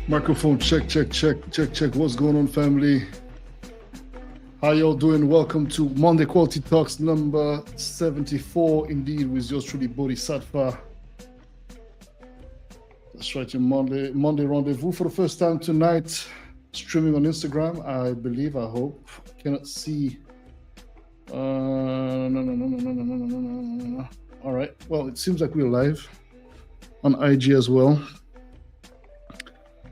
Microphone check. What's going on, family? How y'all doing? Welcome to Monday Quality Talks number 74, indeed, with yours truly, Boddhi Satva. That's right, your Monday rendezvous for the first time tonight. Streaming on Instagram, I believe, I hope. Cannot see. No. All right, well, it seems like we're live on IG as well.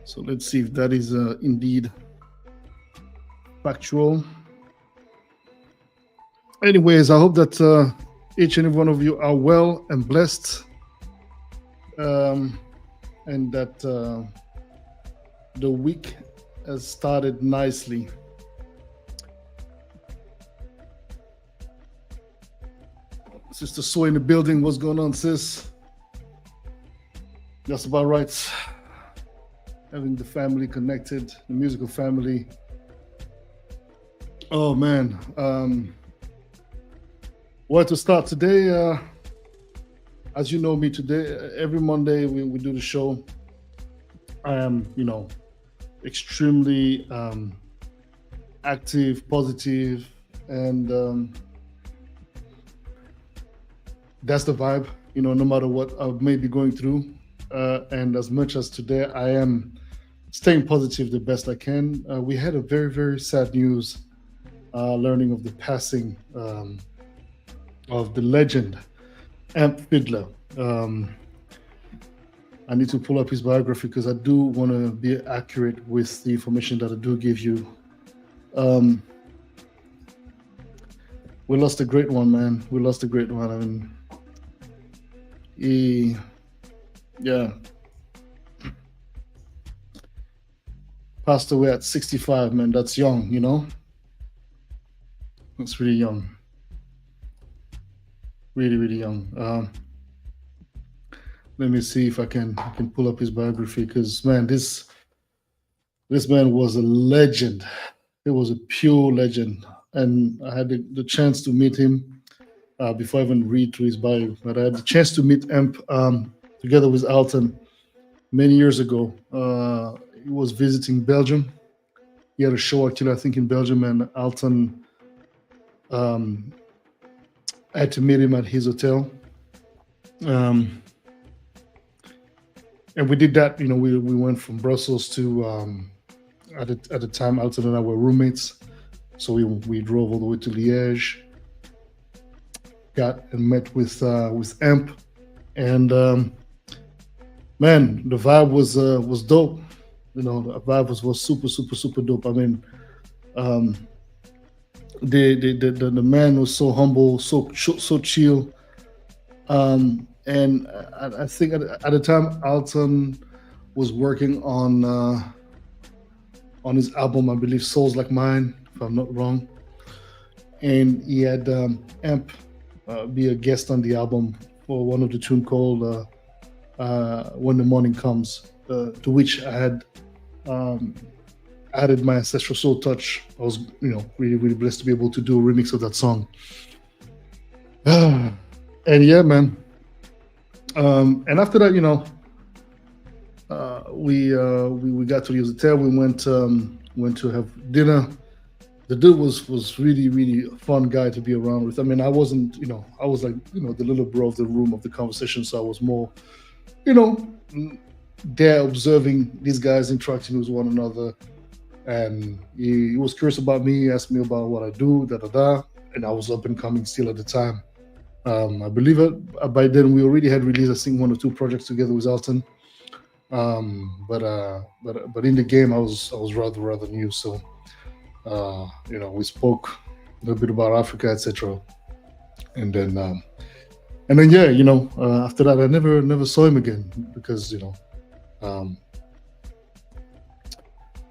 So let's see if that is indeed factual. Anyways, I hope that each and every one of you are well and blessed, and that the week has started nicely. Sister Soy in the building, what's going on, sis? That's about right. Having the family connected, the musical family. Oh man, where to start today? As you know me today, every Monday we do the show. I am, extremely active, positive, and that's the vibe, no matter what I may be going through. And as much as today I am staying positive the best I can. We had a very, very sad news, learning of the passing of the legend, Amp Fiddler. I need to pull up his biography because I do want to be accurate with the information that I do give you. We lost a great one, man. We lost a great one. I mean, yeah. Passed away at 65, man. That's young, That's really young. Really, really young. Let me see if I can pull up his biography, because man, this man was a legend. He was a pure legend, and I had the chance to meet him before I even read through his bio. But I had the chance to meet Amp together with Alton many years ago. He was visiting Belgium. He had a show actually, I think, in Belgium, and Alton had to meet him at his hotel. And we did that, we went from Brussels to, at the time, Alton and I were roommates. So we drove all the way to Liège, got and met with Amp, and man, the vibe was dope. The vibe was super dope. I mean, the man was so humble, so chill, and I think at the time Alton was working on his album, I believe, Souls Like Mine, if I'm not wrong, and he had Amp be a guest on the album for one of the tunes called When the Morning Comes, to which I had added my ancestral soul touch. I was, really, really blessed to be able to do a remix of that song. And yeah, man. And after that, we got to the hotel. We went to have dinner. The dude was really, really a fun guy to be around with. I mean, I wasn't, I was like, the little bro of the room of the conversation. So I was more, there observing these guys interacting with one another. And he was curious about me. He asked me about what I do, and I was up and coming still at the time. I believe by then we already had released, I think, 1 or 2 projects together with Alton. But in the game, I was rather new. So we spoke a little bit about Africa, etc. And then yeah, after that, I never saw him again because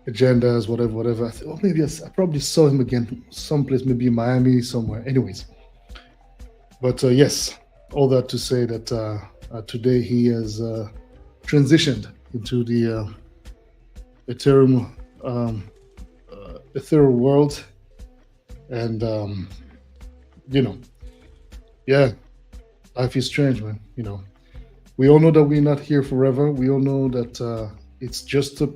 agendas, whatever. I thought, maybe I probably saw him again someplace, maybe in Miami, somewhere. Anyways, but yes, all that to say that today he has transitioned into the Ethereum ethereal world, and you know, yeah, life is strange, man. We all know that we're not here forever. We all know that it's just a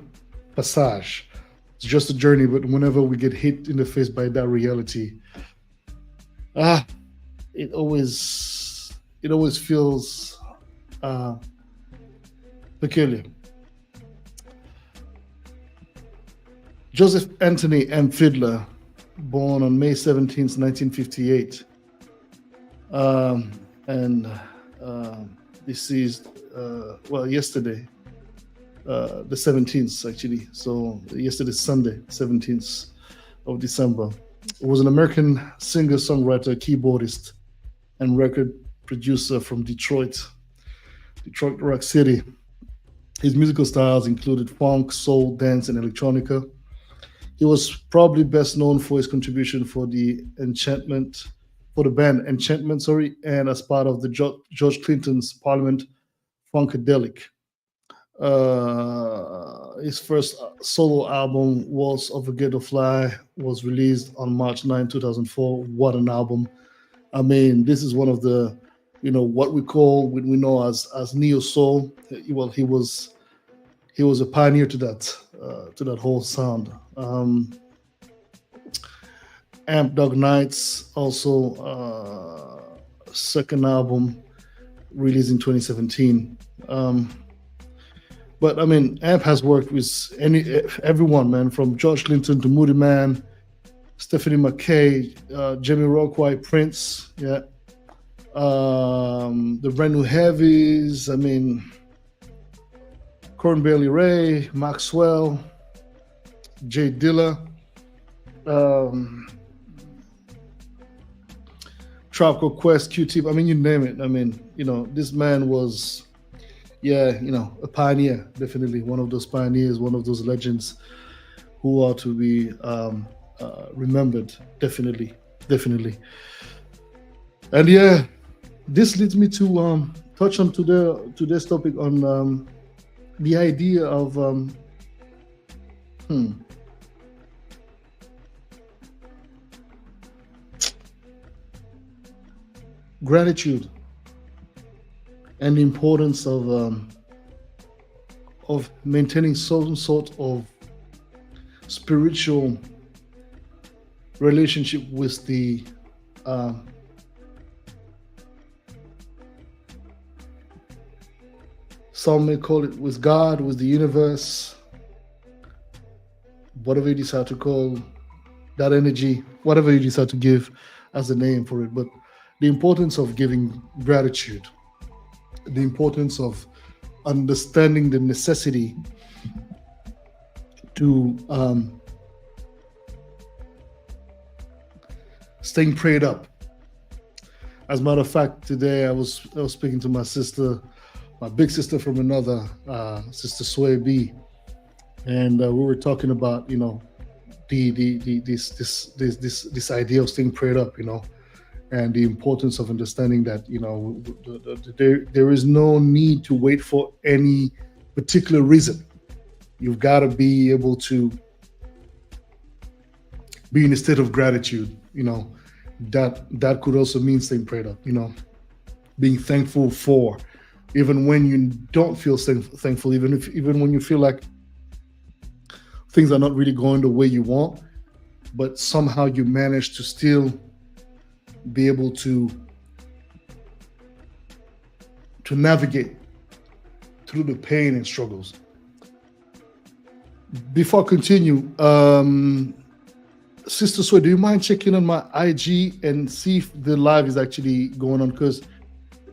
passage. It's just a journey. But whenever we get hit in the face by that reality, ah, it always feels uh, peculiar. Joseph Anthony M. Fiedler, born on May 17th, 1958, um, and uh, deceased, yesterday, the 17th, actually. So, yesterday, Sunday, 17th of December. Was an American singer, songwriter, keyboardist, and record producer from Detroit Rock City. His musical styles included funk, soul, dance, and electronica. He was probably best known for his contribution for the band Enchantment, sorry, and as part of the George Clinton's Parliament Funkadelic. His first solo album, Waltz of a Ghetto Fly, was released on March 9, 2004. What an album! I mean, this is one of the, what we know as neo soul. Well, he was a pioneer to that whole sound. Amp Dog Nights, also second album released in 2017. But I mean, Amp has worked with everyone, man, from George Clinton to Moody Man, Stephanie McKay, Jamie Rockway, Prince, yeah, the Brand New Heavies. I mean, Corn Bailey Ray, Maxwell, Jay Dilla, um, Tropical Quest, Q-Tip. I mean, you name it. I mean, this man was, yeah, a pioneer, definitely one of those pioneers, one of those legends who are to be remembered, definitely, definitely. And yeah, this leads me to touch on today's topic on the idea of hmm, gratitude and the importance of maintaining some sort of spiritual relationship with the uh, some may call it with God, with the universe, whatever you decide to call that energy, whatever you decide to give as a name for it. But the importance of giving gratitude, the importance of understanding the necessity to staying prayed up. As a matter of fact, today I was speaking to my sister, my big sister from another, Sister Sway B, and we were talking about this idea of staying prayed up, and the importance of understanding that there is no need to wait for any particular reason. You've got to be able to be in a state of gratitude. That could also mean staying prayed up. Being thankful for, even when you don't feel thankful, even when you feel like things are not really going the way you want, but somehow you manage to still be able to navigate through the pain and struggles. Before I continue, Sister Sway, do you mind checking on my IG and see if the live is actually going on? Because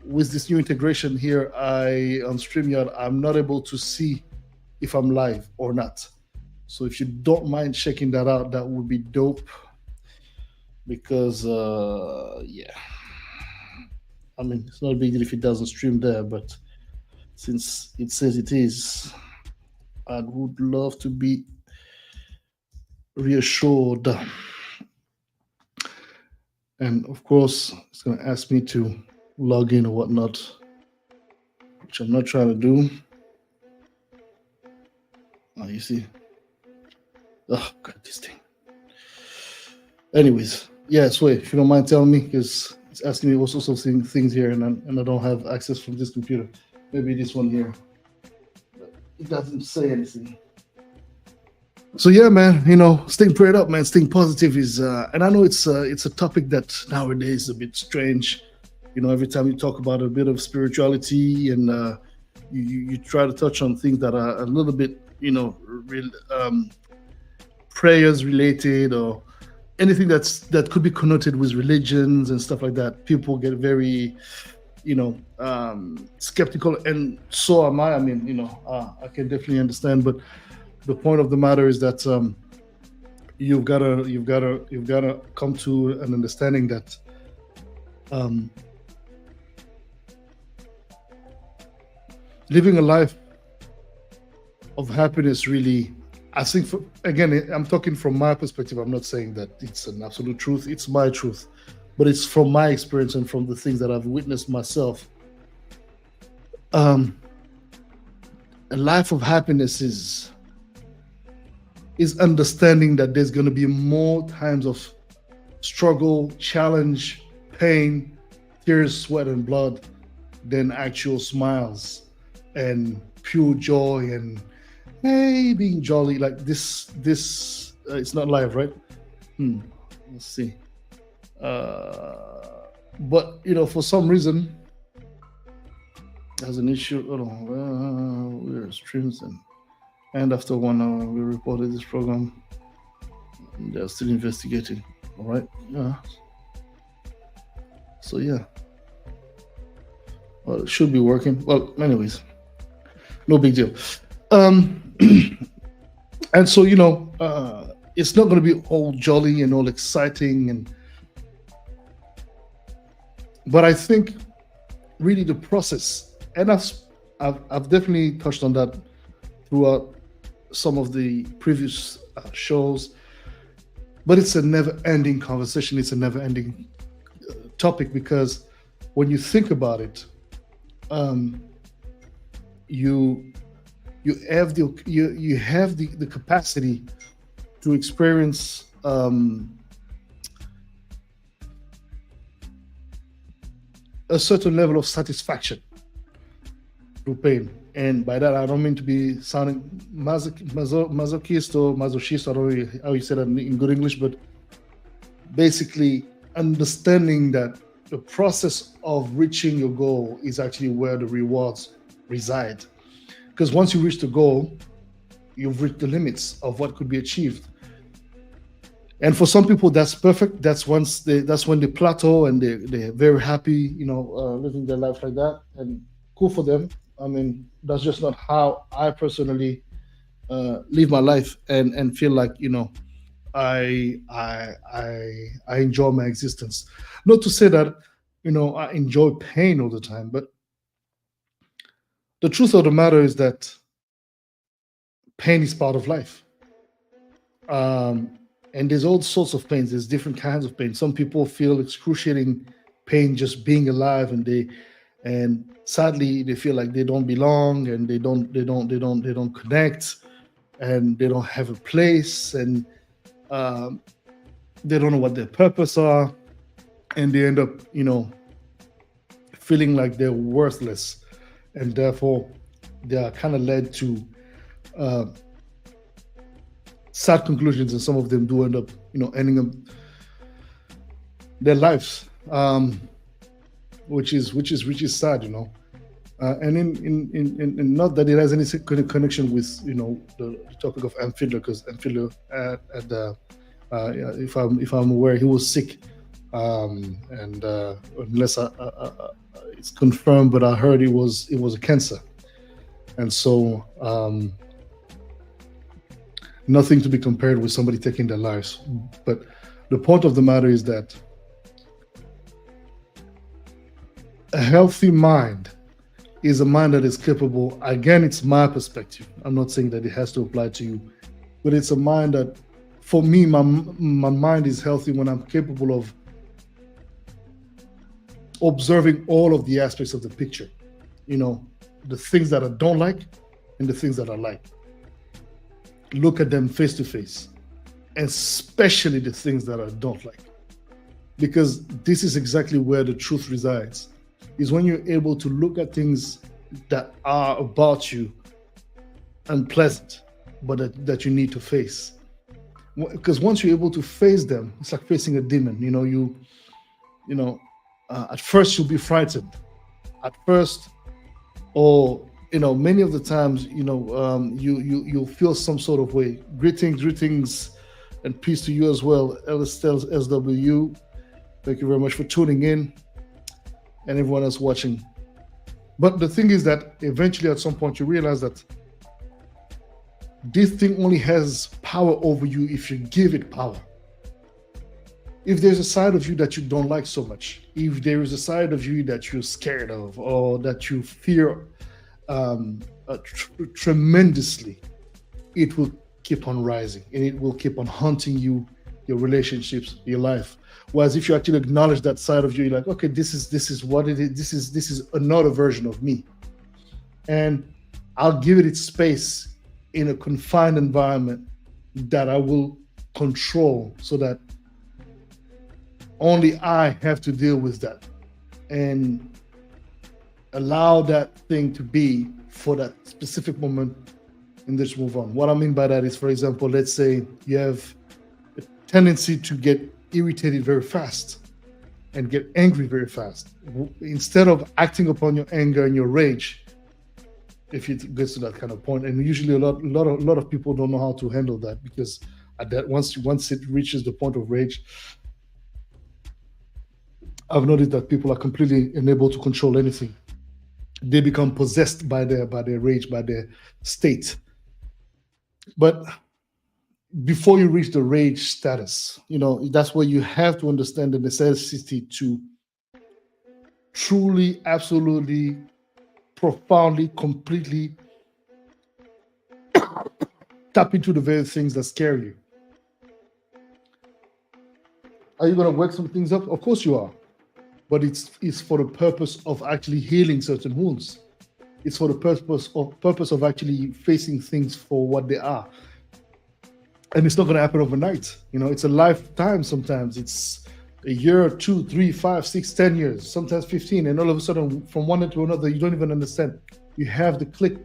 with this new integration here, on StreamYard, I'm not able to see if I'm live or not. So if you don't mind checking that out, that would be dope. Because yeah, I mean, it's not a big deal if it doesn't stream there, but since it says it is, I would love to be reassured. And of course, it's going to ask me to log in or whatnot, which I'm not trying to do. Oh, you see? Oh, God, this thing. Anyways, yeah, Sway, if you don't mind telling me, because it's asking me all sorts of things here, and I don't have access from this computer. Maybe this one here. It doesn't say anything. So yeah, man, staying prayed up, man. Staying positive is, and I know it's a topic that nowadays is a bit strange. Every time you talk about a bit of spirituality, and you try to touch on things that are a little bit, real, prayers related, or anything that could be connoted with religions and stuff like that, people get very, skeptical, and so am I. I mean, I can definitely understand, but the point of the matter is that you've gotta come to an understanding that um, living a life of happiness really, I think, again, I'm talking from my perspective. I'm not saying that it's an absolute truth. It's my truth, but it's from my experience and from the things that I've witnessed myself. Um, a life of happiness is understanding that there's going to be more times of struggle, challenge, pain, tears, sweat, and blood than actual smiles and pure joy and hey, being jolly. Like it's not live, right? Let's see. But for some reason, there's an issue. Hold on, we're streams and after 1 hour, we reported this program. They're still investigating. All right. Yeah. So yeah. Well, it should be working. Well, anyways, no big deal. And so it's not going to be all jolly and all exciting, but I think really the process, and I've definitely touched on that throughout some of the previous shows, but it's a never-ending conversation. It's a never-ending topic, because when you think about it, you have the capacity to experience a certain level of satisfaction through pain. And by that, I don't mean to be sounding masochist or masochist. I don't know how you say that in good English, but basically understanding that the process of reaching your goal is actually where the rewards reside. Because once you reach the goal, you've reached the limits of what could be achieved. And for some people, that's perfect. That's when they plateau and they're very happy, living their life like that, and cool for them. I mean, that's just not how I personally live my life and feel like I enjoy my existence. Not to say that I enjoy pain all the time, but the truth of the matter is that pain is part of life. And there's all sorts of pains. There's different kinds of pain. Some people feel excruciating pain just being alive, and sadly they feel like they don't belong, and they don't connect, and they don't have a place, and they don't know what their purpose are, and they end up feeling like they're worthless, and therefore they are kind of led to sad conclusions, and some of them do end up ending up their lives, which is sad, and in not that it has any connection with the topic of Amphidler, because Amphidler at the if I'm aware, he was sick, and unless it's confirmed, but I heard it was a cancer, and so nothing to be compared with somebody taking their lives. But the point of the matter is that a healthy mind is a mind that is capable, again, it's my perspective, I'm not saying that it has to apply to you, but it's a mind that, for me, my mind is healthy when I'm capable of observing all of the aspects of the picture, the things that I don't like and the things that I like. Look at them face to face especially the things that I don't like. Because this is exactly where the truth resides, is when you're able to look at things that are about you unpleasant, but that you need to face. Because once you're able to face them, it's like facing a demon. At first you'll be frightened. At first, or many of the times, you'll feel some sort of way. Greetings, and peace to you as well, Ellis SW. Thank you very much for tuning in, and everyone else watching. But the thing is that eventually, at some point, you realize that this thing only has power over you if you give it power. If there's a side of you that you don't like so much, if there is a side of you that you're scared of or that you fear tremendously, it will keep on rising and it will keep on haunting you, your relationships, your life. Whereas if you actually acknowledge that side of you, you're like, okay, this is what it is. This is another version of me, and I'll give it its space in a confined environment that I will control, so that only I have to deal with that, and allow that thing to be for that specific moment and just move on. What I mean by that is, for example, let's say you have a tendency to get irritated very fast and get angry very fast. Instead of acting upon your anger and your rage, if it gets to that kind of point, and usually a lot of people don't know how to handle that, because at that once it reaches the point of rage, I've noticed that people are completely unable to control anything. They become possessed by their rage, by their state. But before you reach the rage status, that's where you have to understand the necessity to truly, absolutely, profoundly, completely tap into the very things that scare you. Are you going to work some things up? Of course you are. But it's for the purpose of actually healing certain wounds. It's for the purpose of actually facing things for what they are. And it's not going to happen overnight. It's a lifetime. Sometimes it's a year, 2, 3, 5, 6, 10 years, sometimes 15. And all of a sudden, from one end to another, you don't even understand. You have the click,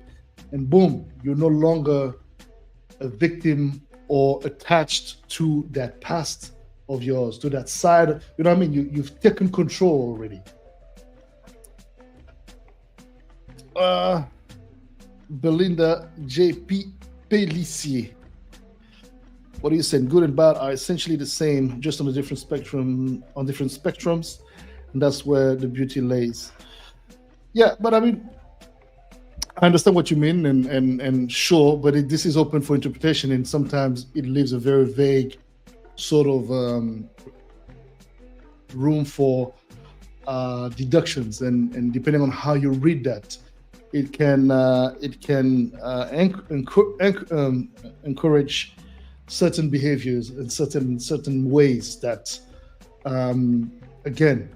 and boom, you're no longer a victim or attached to that past of yours, to that side. You know what I mean? You've taken control already. Belinda J.P. Pellissier. What are you saying? Good and bad are essentially the same, just on a different spectrum, on different spectrums, and that's where the beauty lays. Yeah, but I mean, I understand what you mean, and sure, but this is open for interpretation, and sometimes it leaves a very vague sort of room for deductions, and depending on how you read that, it can encourage certain behaviors in certain ways that, again,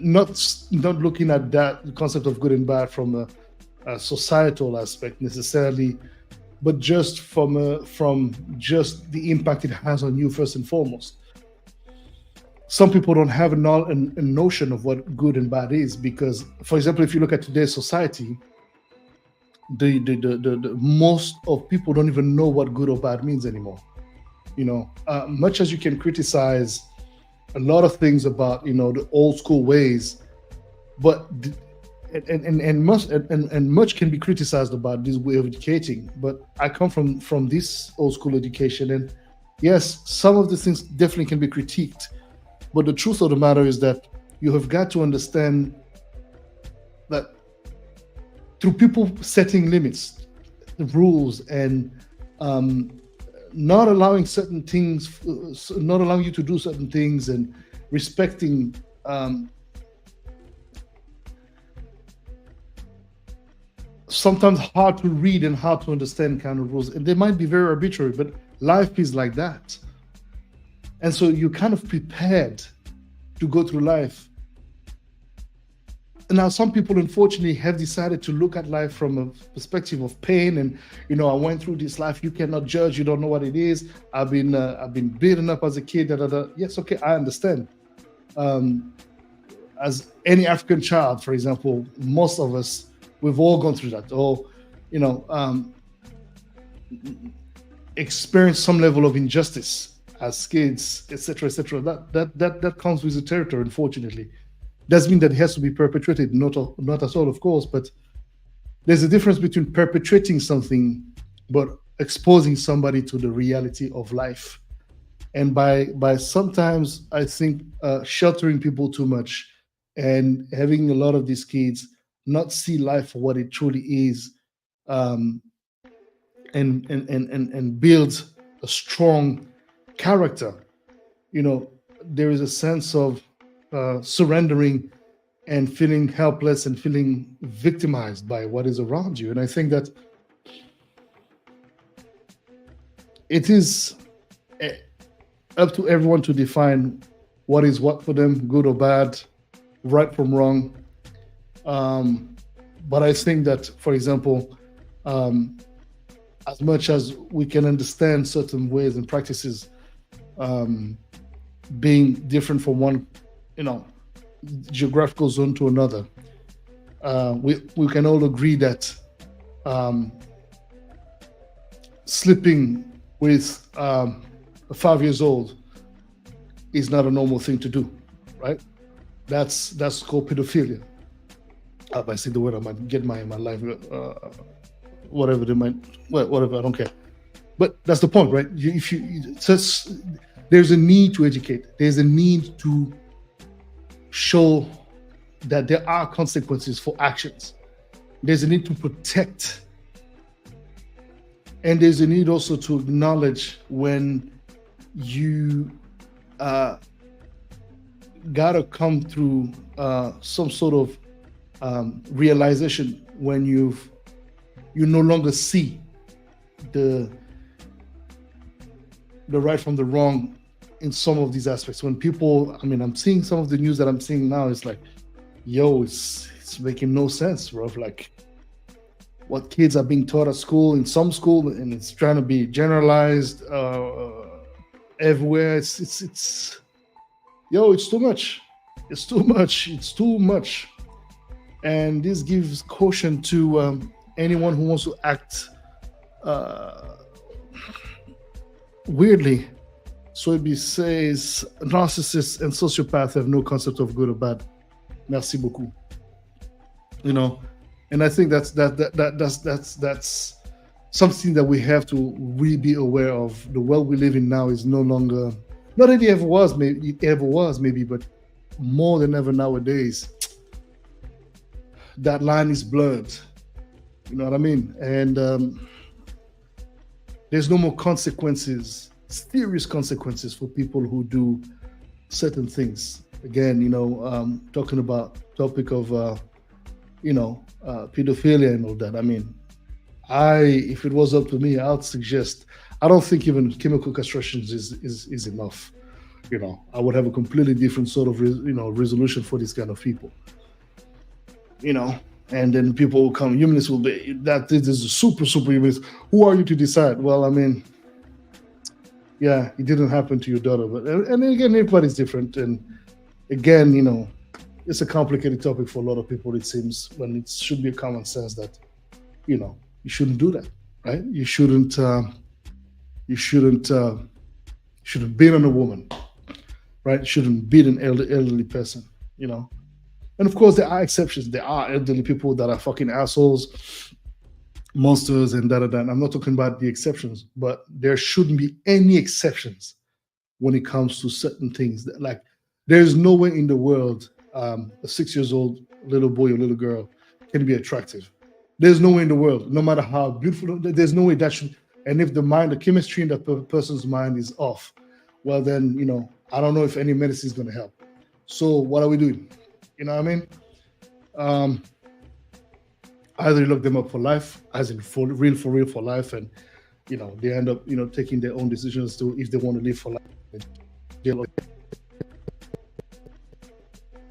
not looking at that concept of good and bad from a societal aspect necessarily, but just from just the impact it has on you first and foremost. Some people don't have a notion of what good and bad is, because, for example, if you look at today's society, the most of people don't even know what good or bad means anymore. Much as you can criticize a lot of things about the old school ways, but much can be criticized about this way of educating. But I come from this old school education, and yes, some of the things definitely can be critiqued. But the truth of the matter is that you have got to understand that through people setting limits, the rules, and not allowing certain things, not allowing you to do certain things, and respecting sometimes hard to read and hard to understand kind of rules. And they might be very arbitrary, but life is like that. And so you're kind of prepared to go through life now some people unfortunately have decided to look at life from a perspective of pain, and I went through this life, you cannot judge, you don't know what it is. I've been beaten up as a kid, da, da, da. Yes, okay, I understand. um, as any African child, for example, most of us, we've all gone through that, or you know experienced some level of injustice as kids, etc., etc. That comes with the territory, unfortunately. Doesn't mean that it has to be perpetrated, not at all, of course, but there's a difference between perpetrating something but exposing somebody to the reality of life. And by sometimes, I think, sheltering people too much and having a lot of these kids not see life for what it truly is, um, and build a strong character. There is a sense of surrendering and feeling helpless and feeling victimized by what is around you. And I think that it is up to everyone to define what is what for them, good or bad, right from wrong. Um, but I think that, for example, um, as much as we can understand certain ways and practices um, being different from one, you know, geographical zone to another, we can all agree that um, sleeping with 5 years old is not a normal thing to do, right? That's called pedophilia. If I say the word, I might get my life, whatever they might, whatever, I don't care. But that's the point, right? If you just, there's a need to educate. There's a need to show that there are consequences for actions. There's a need to protect, and there's a need also to acknowledge when you gotta come through some sort of realization when you no longer see the right from the wrong in some of these aspects. When people, I mean, I'm seeing some of the news that I'm seeing now, it's like, yo, it's making no sense, bro. Like, what kids are being taught at school, in some school, and it's trying to be generalized everywhere. It's yo, it's too much. It's too much. It's too much. And this gives caution to anyone who wants to act weirdly. Soybe says narcissists and sociopaths have no concept of good or bad. Merci beaucoup. And I think that's something that we have to really be aware of. The world we live in now is no longer, not that it ever was, maybe, but more than ever nowadays, that line is blurred. You know what I mean? And there's no more consequences, serious consequences for people who do certain things. Again, talking about topic of pedophilia and all that. I mean, if it was up to me, I'd suggest, I don't think even chemical castration is enough. I would have a completely different sort of resolution for this kind of people. And then people will come, humanists will be, that this is a super humanist. Who are you to decide? Well, I mean, yeah, it didn't happen to your daughter, but and again, everybody's different. And again, it's a complicated topic for a lot of people, it seems, when it should be a common sense that, you shouldn't do that, right? You shouldn't beat on a woman, right? You shouldn't beat an elderly person, And of course, there are exceptions. There are elderly people that are fucking assholes, monsters, and da da da. I'm not talking about the exceptions, but there shouldn't be any exceptions when it comes to certain things. Like, there's no way in the world a 6-year-old little boy or little girl can be attractive. There's no way in the world, no matter how beautiful. There's no way that should. And if the chemistry in that person's mind is off, well then, I don't know if any medicine is going to help. So what are we doing? You know what I mean? Either you lock them up for life, as in for real for life, and they end up taking their own decisions to if they want to live for life.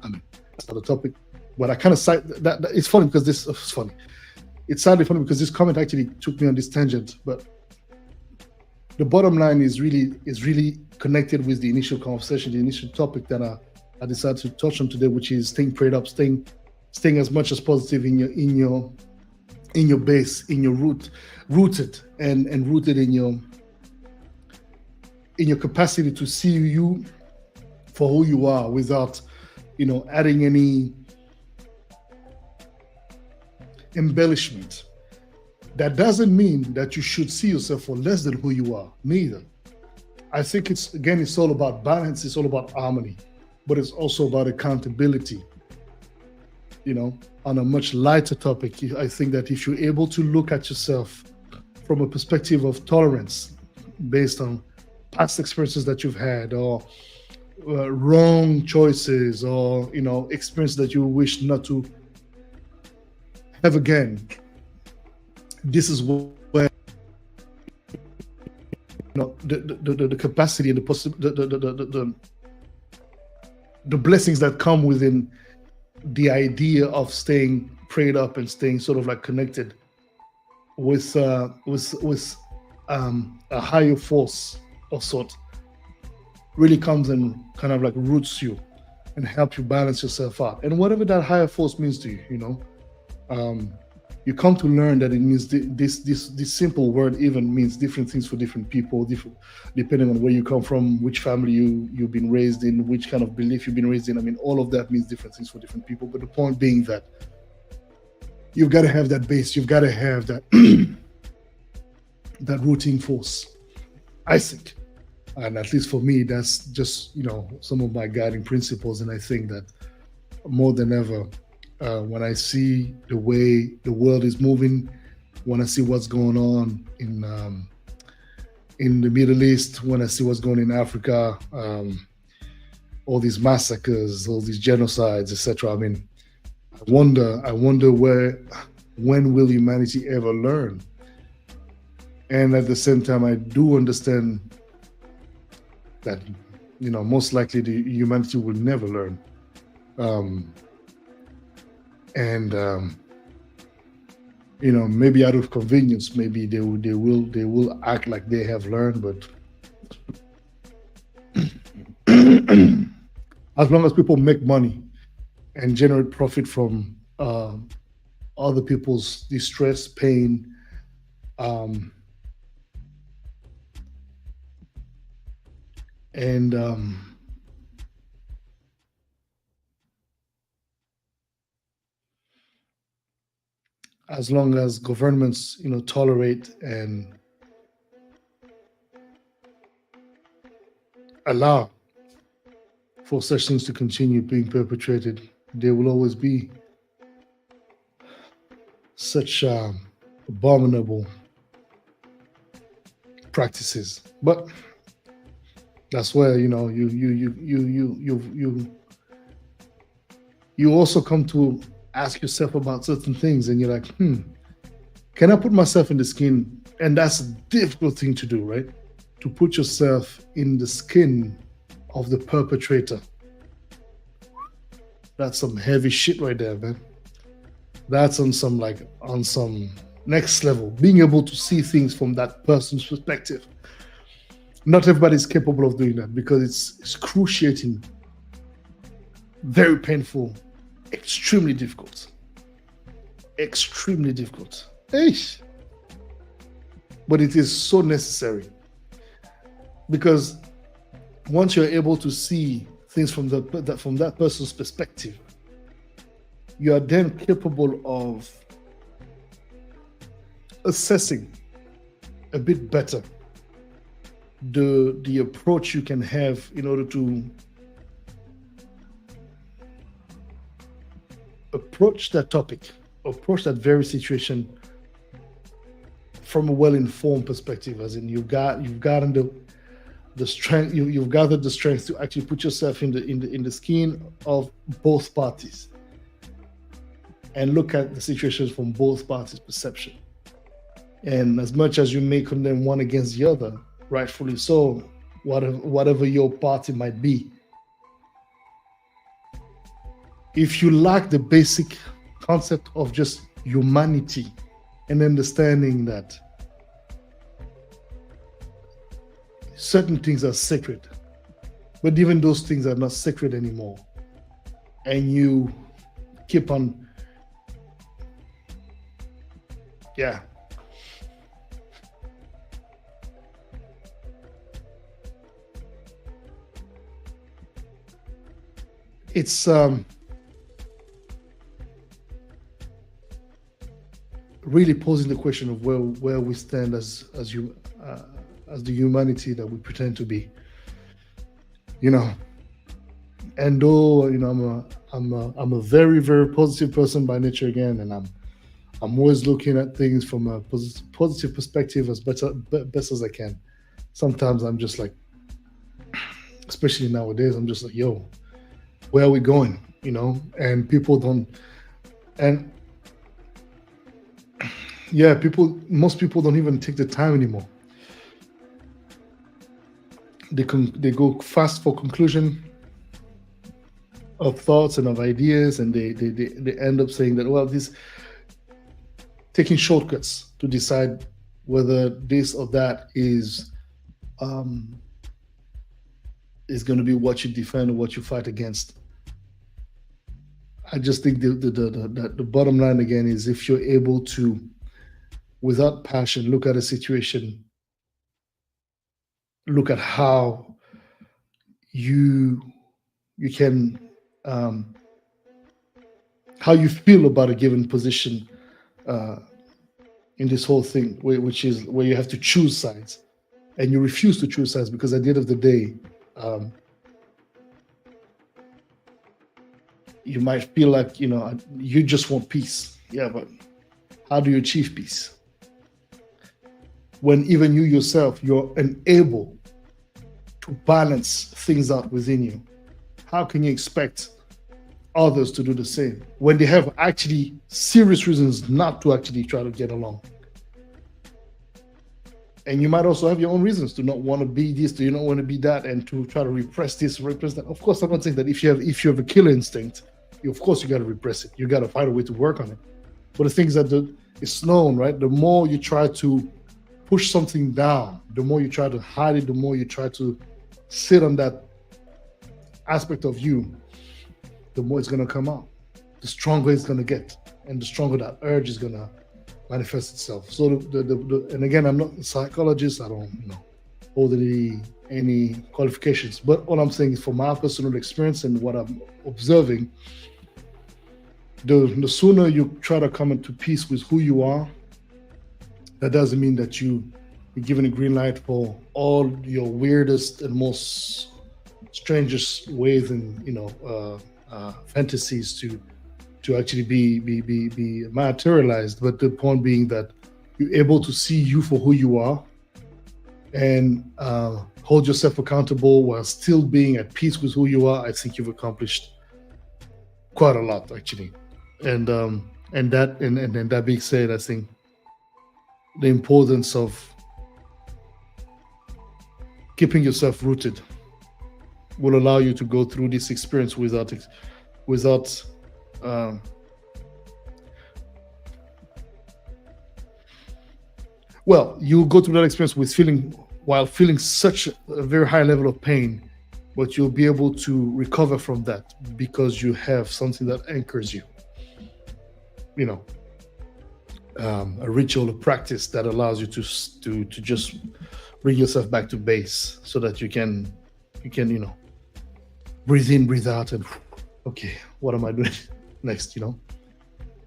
I mean, that's not a topic, But I kind of cite that it's funny because this it's funny. It's sadly funny because this comment actually took me on this tangent. But the bottom line is really connected with the initial conversation, the initial topic that I decided to touch on today, which is staying prayed up, staying as much as positive in your base, in your rooted and rooted in your capacity to see you for who you are without, adding any embellishment. That doesn't mean that you should see yourself for less than who you are, neither. I think it's all about balance, it's all about harmony, but it's also about accountability. On a much lighter topic, I think that if you're able to look at yourself from a perspective of tolerance based on past experiences that you've had, or wrong choices, or experience that you wish not to have again, this is where the capacity and the blessings that come within the idea of staying prayed up and staying sort of like connected with a higher force of sort really comes and kind of like roots you and help you balance yourself out. And whatever that higher force means to you, you come to learn that it means this simple word even means different things for different people, depending on where you come from, which family you've been raised in, which kind of belief you've been raised in. I mean, all of that means different things for different people. But the point being that you've got to have that base, you've got to have that that rooting force, I think. And at least for me, that's just some of my guiding principles. And I think that more than ever, when I see the way the world is moving, when I see what's going on in the Middle East, when I see what's going on in Africa, all these massacres, all these genocides, etc. I mean, I wonder when will humanity ever learn? And at the same time, I do understand that most likely the humanity will never learn. Maybe out of convenience, maybe they will act like they have learned, but as long as people make money and generate profit from other people's distress, pain, and as long as governments, tolerate and allow for such things to continue being perpetrated, there will always be such abominable practices. But that's where you also come to ask yourself about certain things, and you're like, can I put myself in the skin? And that's a difficult thing to do, right? To put yourself in the skin of the perpetrator. That's some heavy shit right there, man. That's on some next level, being able to see things from that person's perspective. Not everybody's capable of doing that because it's excruciating, very painful, extremely difficult. Eish. But it is so necessary, because once you're able to see things from that person's perspective, you are then capable of assessing a bit better the approach you can have in order to approach that topic, approach that very situation from a well-informed perspective, as in you've gotten the strength, you've gathered the strength to actually put yourself in the skin of both parties and look at the situations from both parties' perception. And as much as you may condemn one against the other, rightfully so, whatever your party might be, if you lack the basic concept of just humanity and understanding that certain things are sacred, but even those things are not sacred anymore, and you keep on, yeah, it's really posing the question of where we stand as you as the humanity that we pretend to be, you know. And though I'm a very very positive person by nature again, and I'm always looking at things from a positive perspective as best as I can. Sometimes I'm just like, especially nowadays, I'm just like, yo, where are we going? And people don't, and yeah, most people don't even take the time anymore. They go fast for conclusion of thoughts and of ideas, and they end up saying that, well, this taking shortcuts to decide whether this or that is going to be what you defend or what you fight against. I just think the bottom line again is, if you're able to, without passion, look at a situation, look at how you can how you feel about a given position in this whole thing, which is where you have to choose sides, and you refuse to choose sides because at the end of the day, you might feel like you just want peace. Yeah, but how do you achieve peace when even you yourself, you're unable to balance things out within you? How can you expect others to do the same when they have actually serious reasons not to actually try to get along? And you might also have your own reasons to not want to be this, to not want to be that, and to try to repress this, repress that. Of course, I'm not saying that if you have a killer instinct, of course you got to repress it. You got to find a way to work on it. But the things that it's known, right? The more you try to push something down, the more you try to hide it, the more you try to sit on that aspect of you, the more it's going to come out. The stronger it's going to get, and the stronger that urge is going to manifest itself. So and again, I'm not a psychologist. I don't hold any qualifications, but all I'm saying is, from my personal experience and what I'm observing, the sooner you try to come into peace with who you are, that doesn't mean that you're given a green light for all your weirdest and most strangest ways and fantasies to actually be materialized. But the point being that you're able to see you for who you are, and hold yourself accountable while still being at peace with who you are. I think you've accomplished quite a lot, actually. And that being said, I think the importance of keeping yourself rooted will allow you to go through this experience without well, you go through that experience while feeling such a very high level of pain, but you'll be able to recover from that because you have something that anchors you. A ritual, a practice that allows you to just bring yourself back to base, so that you can breathe in, breathe out, and okay, what am I doing next? And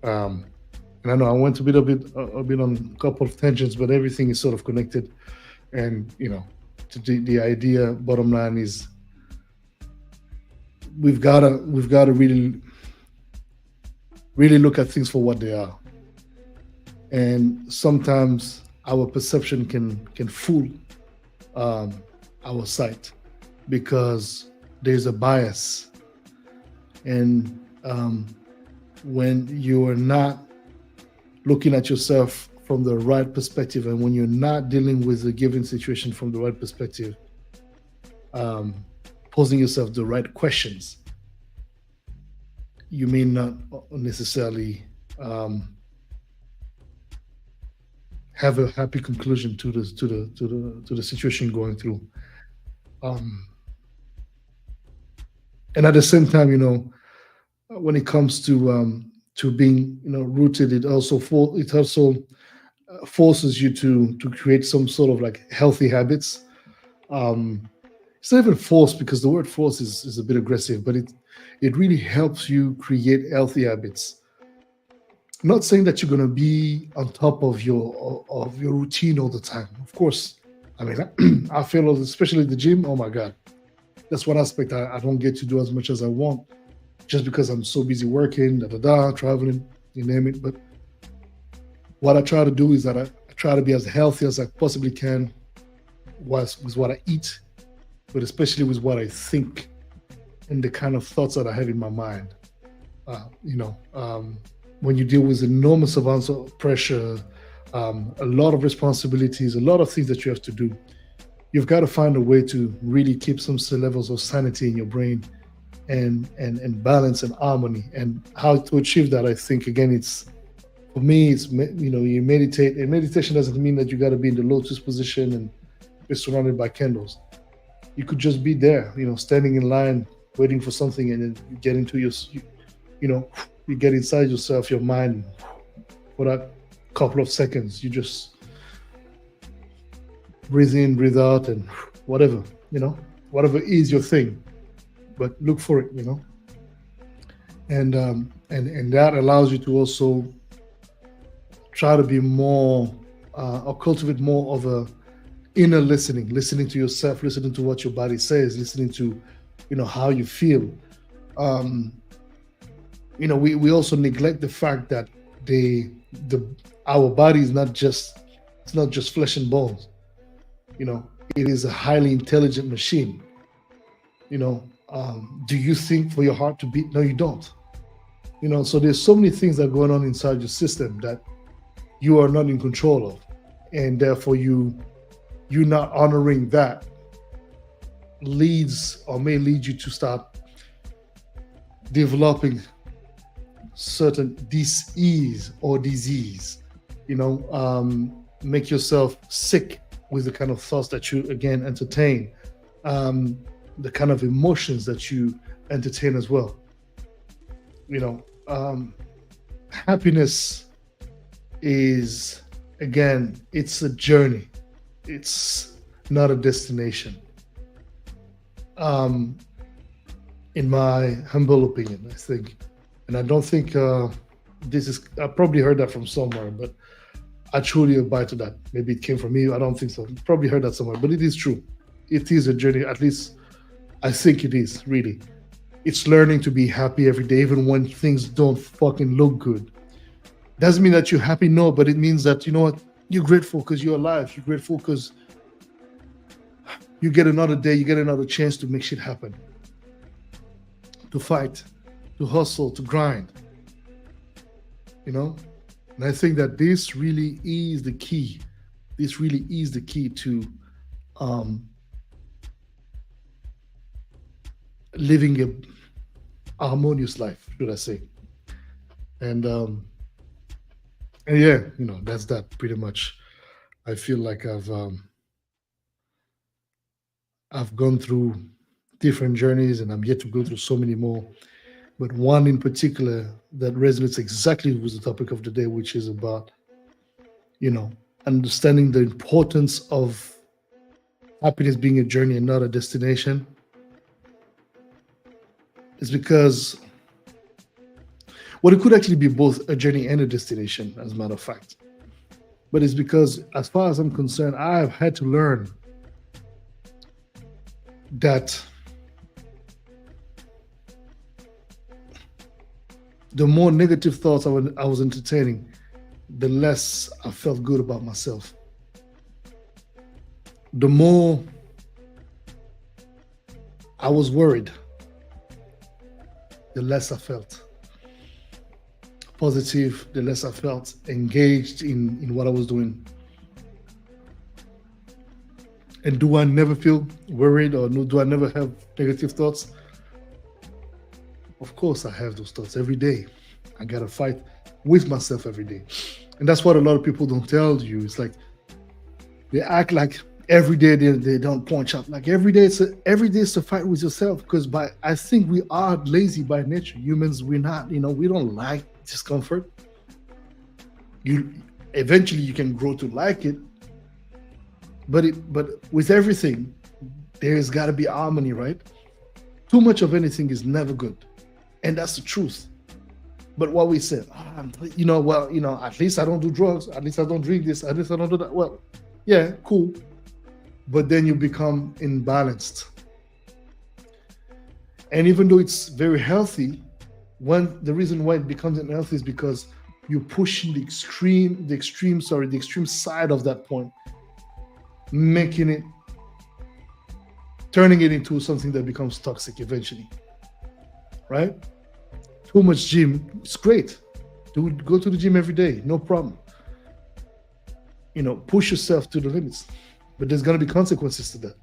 I know I went a bit on a couple of tangents, but everything is sort of connected. And the idea, bottom line, is we've got to really look at things for what they are. And sometimes our perception can fool our sight, because there's a bias. And when you are not looking at yourself from the right perspective, and when you're not dealing with a given situation from the right perspective, posing yourself the right questions, you may not necessarily have a happy conclusion to the situation you're going through. Um, and at the same time, when it comes to being rooted, it also forces you to create some sort of like healthy habits. Um, it's not even force, because the word force is a bit aggressive, but it really helps you create healthy habits. I'm not saying that you're going to be on top of your routine all the time. Of course, I mean, I feel, especially the gym. Oh my god, that's one aspect I don't get to do as much as I want, just because I'm so busy working, traveling, you name it. But what I try to do is that I try to be as healthy as I possibly can with what I eat, but especially with what I think and the kind of thoughts that I have in my mind. Uh, you know, um, when you deal with enormous amounts of pressure, a lot of responsibilities, a lot of things that you have to do, you've got to find a way to really keep some levels of sanity in your brain, and balance and harmony. And how to achieve that, I think, again, it's for me, you meditate, and meditation doesn't mean that you got to be in the lotus position and be surrounded by candles. You could just be there, standing in line, waiting for something, and then you get into you know, you get inside yourself, your mind, for that couple of seconds. You just breathe in, breathe out, and whatever, whatever is your thing, but look for it, and that allows you to also try to be more, or cultivate more of a inner listening to yourself, listening to what your body says, listening to, how you feel. Um, we also neglect the fact that the our body is not just it's not just flesh and bones. You know, it is a highly intelligent machine. Do you think for your heart to beat? No, you don't. So there's so many things that are going on inside your system that you are not in control of, and therefore you not honoring that leads, or may lead you to start developing certain dis-ease or disease. Make yourself sick with the kind of thoughts that you again entertain, the kind of emotions that you entertain as well. you know Happiness is, again, it's a journey. It's not a destination. um in my humble opinion, I think, and I don't think I probably heard that from somewhere, but I truly abide to that. Maybe it came from me, I don't think so. Probably heard that somewhere, but it is true. It is a journey, at least I think it is, really. It's learning to be happy every day, even when things don't fucking look good. Doesn't mean that you're happy, no, but it means that, you know what, you're grateful because you're alive. You're grateful because you get another day, you get another chance to make shit happen, to fight, to hustle, to grind. And I think that this really is the key. This really is the key to um, living a harmonious life, should I say? And yeah, that's that pretty much. I feel like I've gone through different journeys, and I'm yet to go through so many more. But one in particular that resonates exactly with the topic of the day, which is about, you know, understanding the importance of happiness being a journey and not a destination, is because, well, it could actually be both a journey and a destination, as a matter of fact. But it's because, as far as I'm concerned, I have had to learn that the more negative thoughts I was entertaining, the less I felt good about myself. The more I was worried, the less I felt positive, the less I felt engaged in what I was doing. And do I never feel worried, or do I never have negative thoughts? Of course, I have those thoughts every day. I gotta fight with myself every day, and that's what a lot of people don't tell you. It's like they act like every day they don't punch up. Like every day is to fight with yourself, because I think we are lazy by nature. Humans, we're not. We don't like discomfort. You eventually you can grow to like it, but with everything, there's got to be harmony, right? Too much of anything is never good, and that's the truth. But what we said, at least I don't do drugs, at least I don't drink this, at least I don't do that. Well, yeah, cool. But then you become imbalanced. And even though it's very healthy, the reason why it becomes unhealthy is because you're pushing the extreme side of that point, turning it into something that becomes toxic eventually, right? Too much gym, it's great. Go to the gym every day, no problem. Push yourself to the limits, but there's gonna be consequences to that.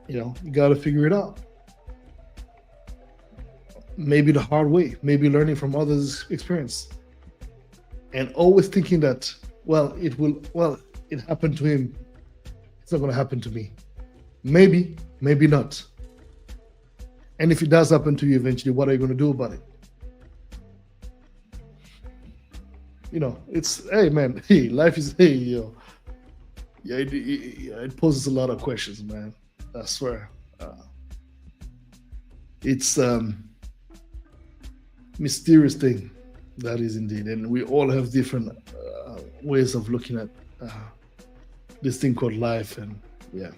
You gotta figure it out. Maybe the hard way, maybe learning from others' experience, and always thinking that, it happened to him, it's not gonna happen to me. Maybe not. And if it does happen to you eventually, what are you gonna do about it? It's, hey man, life is, yeah, it poses a lot of questions, man. I swear. It's mysterious thing, that is indeed, and we all have different ways of looking at this thing called life, and yeah.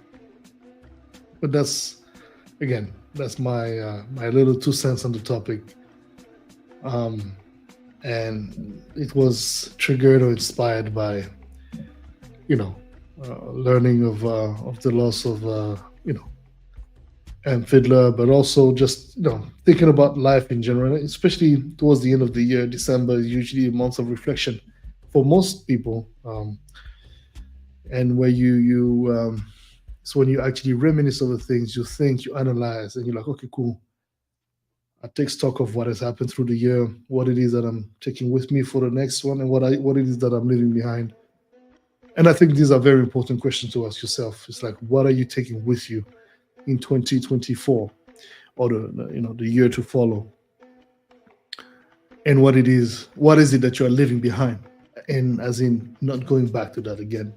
But that's my my little 2 cents on the topic. And it was triggered or inspired by, learning of the loss of, and Fiddler, but also just, thinking about life in general, especially towards the end of the year. December is usually a month of reflection for most people. And where it's when you actually reminisce over things, you think, you analyze, and you're like, okay, cool. I take stock of what has happened through the year, what it is that I'm taking with me for the next one, and what it is that I'm leaving behind. And I think these are very important questions to ask yourself. It's like, what are you taking with you in 2024, or the year to follow? And what is it that you are leaving behind? And as in not going back to that again.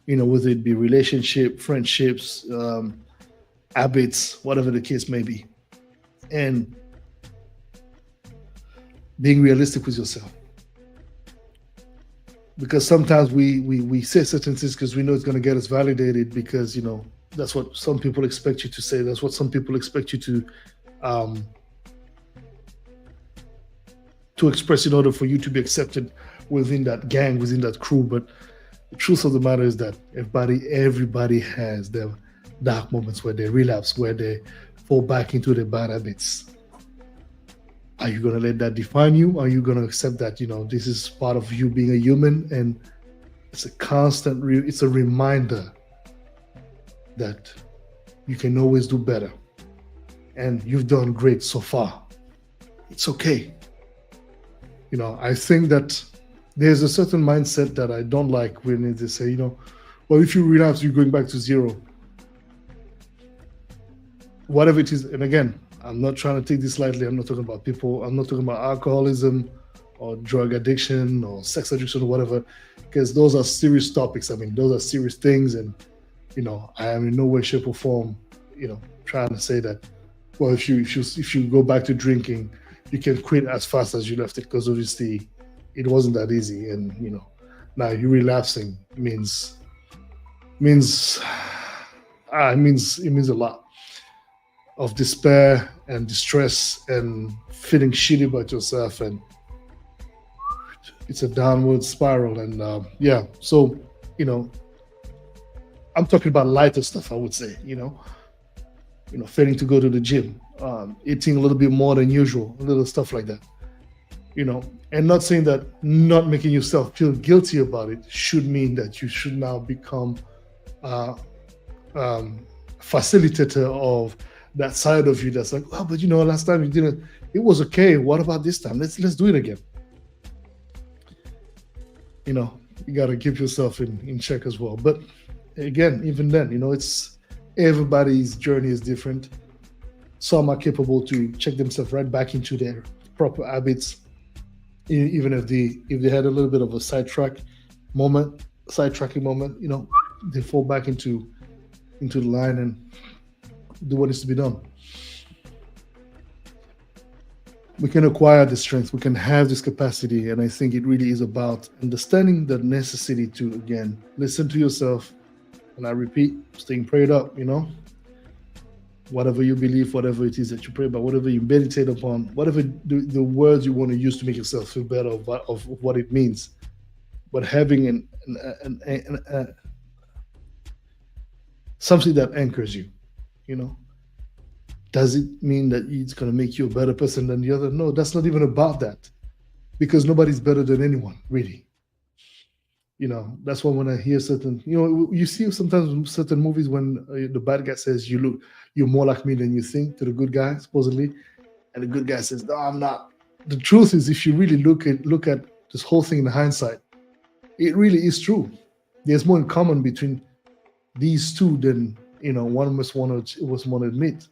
Whether it be relationship, friendships, habits, whatever the case may be. And being realistic with yourself, because sometimes we say certain things because we know it's going to get us validated, because that's what some people expect you to say, that's what some people expect you to express in order for you to be accepted within that gang, within that crew. But the truth of the matter is that everybody has their dark moments where they relapse, where they fall back into their bad habits. Are you going to let that define you? Are you going to accept that, this is part of you being a human, and it's a constant, it's a reminder that you can always do better, and you've done great so far. It's okay. I think that there's a certain mindset that I don't like when they say, if you relapse, you're going back to zero. Whatever it is, and again, I'm not trying to take this lightly. I'm not talking about people. I'm not talking about alcoholism or drug addiction or sex addiction or whatever, because those are serious topics. I mean, those are serious things. And, I am in no way, shape or form, trying to say that, well, if you go back to drinking, you can quit as fast as you left it, because obviously it wasn't that easy. And, now you relapsing means a lot of despair and distress and feeling shitty about yourself, and it's a downward spiral. And so I'm talking about lighter stuff, I would say, failing to go to the gym, eating a little bit more than usual, a little stuff like that, and not saying that not making yourself feel guilty about it should mean that you should now become facilitator of that side of you that's like, oh, but last time you didn't. It was okay. What about this time? Let's do it again. You got to keep yourself in check as well. But again, even then, it's everybody's journey is different. Some are capable to check themselves right back into their proper habits, even if they had a little bit of a sidetracking moment, they fall back into the line and do what needs to be done. We can acquire the strength, we can have this capacity, and I think it really is about understanding the necessity to, again, listen to yourself, and I repeat, staying prayed up, whatever you believe, whatever it is that you pray about, whatever you meditate upon, whatever the words you want to use to make yourself feel better of what it means, but having something that anchors you. Does it mean that it's going to make you a better person than the other? No, that's not even about that, because nobody's better than anyone, really. That's why when I hear certain, you see sometimes certain movies when the bad guy says, you're more like me than you think, to the good guy, supposedly, and the good guy says, no, I'm not. The truth is, if you really look at this whole thing in hindsight, it really is true. There's more in common between these two than one must want to admit.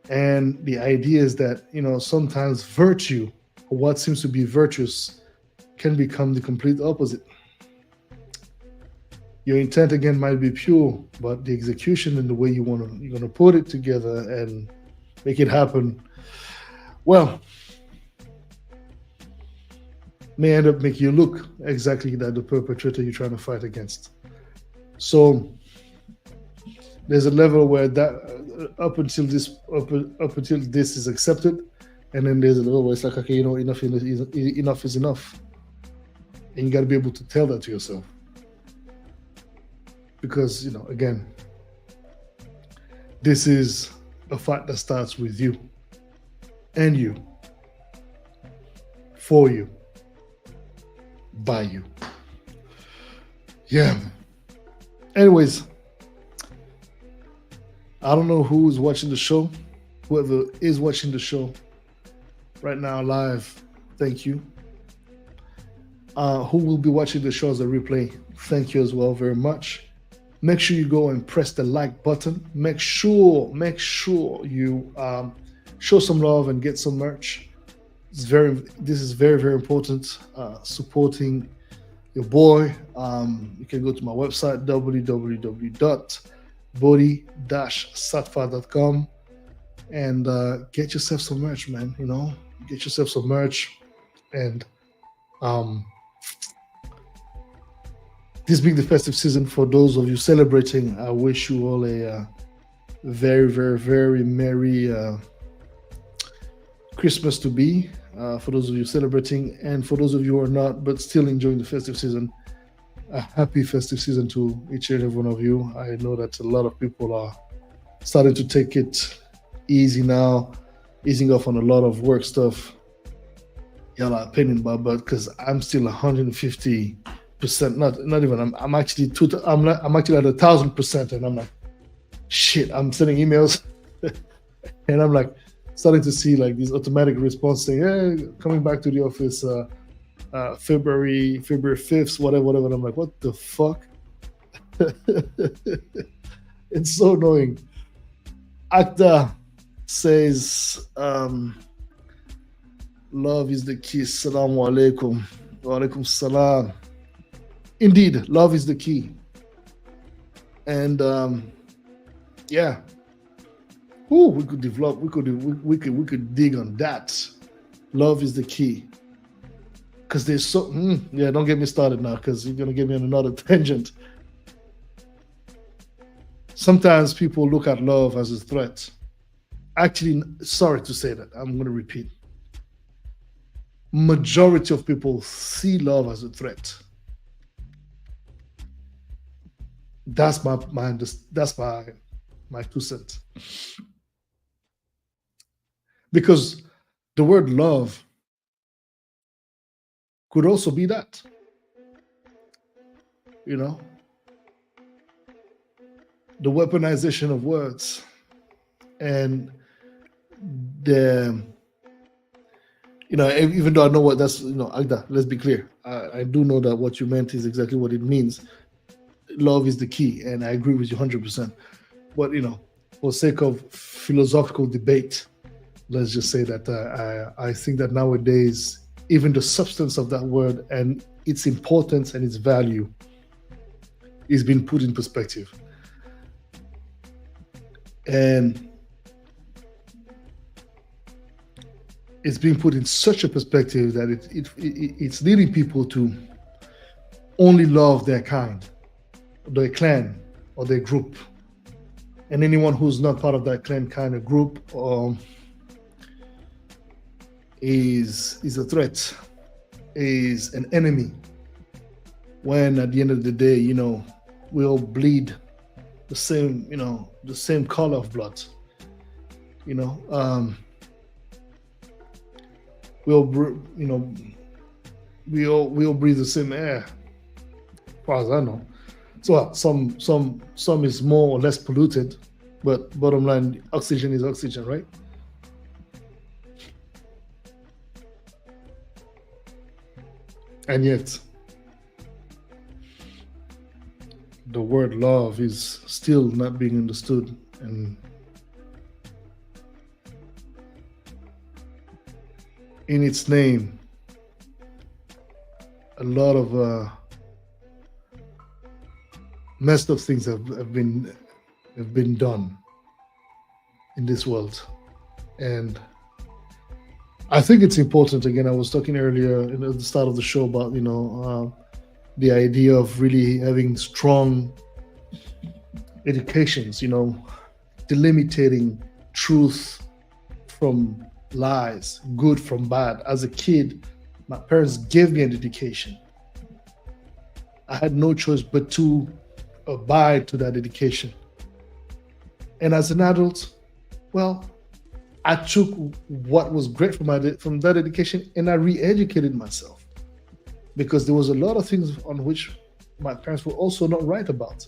And the idea is that sometimes virtue, or what seems to be virtuous, can become the complete opposite. Your intent again might be pure, but the execution and the way you're going to put it together and make it happen, well, may end up making you look exactly like the perpetrator you're trying to fight against. So there's a level where that up until this is accepted, and then there's a level where it's like, okay, enough is enough, and you got to be able to tell that to yourself, because again, this is a fight that starts with you, and you, for you, by you. Yeah. Anyways, I don't know who's watching the show. Whoever is watching the show right now live, thank you. Who will be watching the show as a replay, thank you as well very much. Make sure you go and press the like button. Make sure you show some love and get some merch. This is very, very important. Supporting your boy. You can go to my website, www.boddhi-satva.com, and get yourself some merch, man. Get yourself some merch. And this being the festive season, for those of you celebrating, I wish you all a very, very, very merry Christmas to be. For those of you celebrating, and for those of you who are not but still enjoying the festive season, a happy festive season to each and every one of you. I know that a lot of people are starting to take it easy now, easing off on a lot of work stuff. Y'all are pain in my butt, because I'm still 150%. Not even. I'm actually I'm actually at 1,000%, and I'm like, shit. I'm sending emails, and I'm like, starting to see like these automatic response saying, "Hey, coming back to the office, February 5th, whatever." And I'm like, what the fuck? It's so annoying. Akta says, love is the key. Assalamu alaikum. Wa alaikum salam. Indeed, love is the key. And yeah. Ooh, we could develop, we could dig on that. Love is the key. Because there's so, yeah, don't get me started now, because you're going to get me on another tangent. Sometimes people look at love as a threat. Actually, sorry to say that, I'm going to repeat. Majority of people see love as a threat. That's my 2 cents. Because the word love could also be that. The weaponization of words And the even though I know what that's Agda, let's be clear. I do know that what you meant is exactly what it means. Love is the key, and I agree with you 100%. But for sake of philosophical debate, let's just say that I think that nowadays, even the substance of that word and its importance and its value is being put in perspective. And it's being put in such a perspective that it's leading people to only love their kind, their clan, or their group. And anyone who's not part of that clan, kind of group, is a threat, is an enemy. When at the end of the day, we all bleed the same color of blood. We all breathe the same air, as far as I know. So some is more or less polluted, but bottom line, oxygen is oxygen, right? And yet, the word love is still not being understood, and in its name, a lot of messed up things have been done in this world. And I think it's important. Again, I was talking earlier at the start of the show about the idea of really having strong educations, delimiting truth from lies, good from bad. As a kid, my parents gave me an education. I had no choice but to abide to that education. And as an adult, well, I took what was great from that education and I re-educated myself, because there was a lot of things on which my parents were also not right about.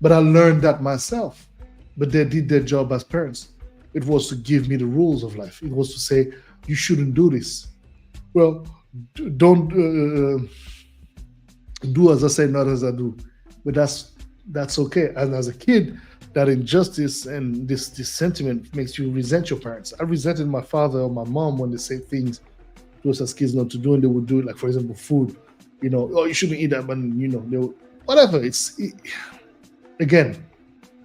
But I learned that myself. But they did their job as parents. It was to give me the rules of life. It was to say, you shouldn't do this. Well, don't do as I say, not as I do. But that's okay. And as a kid, that injustice and this sentiment makes you resent your parents. I resented my father or my mom when they say things to us as kids not to do, and they would do it, like, for example, food. Oh, you shouldn't eat that, but they would, whatever. Again,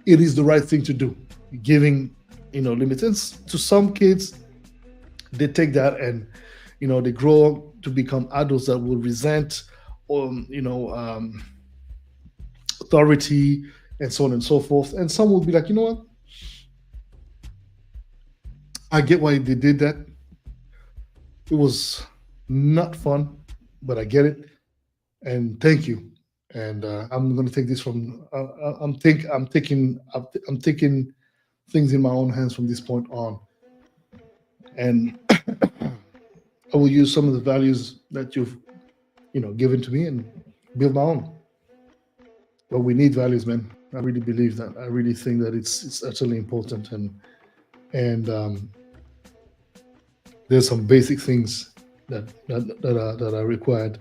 it is the right thing to do. Giving limits to some kids, they take that and they grow up to become adults that will resent authority and so on and so forth. And some will be like, what, I get why they did that. It was not fun, but I get it, and thank you. And I'm going to take this from I'm taking things in my own hands from this point on. And I will use some of the values that you've given to me and build my own. But we need values, man. I really believe that. I really think that it's utterly important, and there's some basic things that are required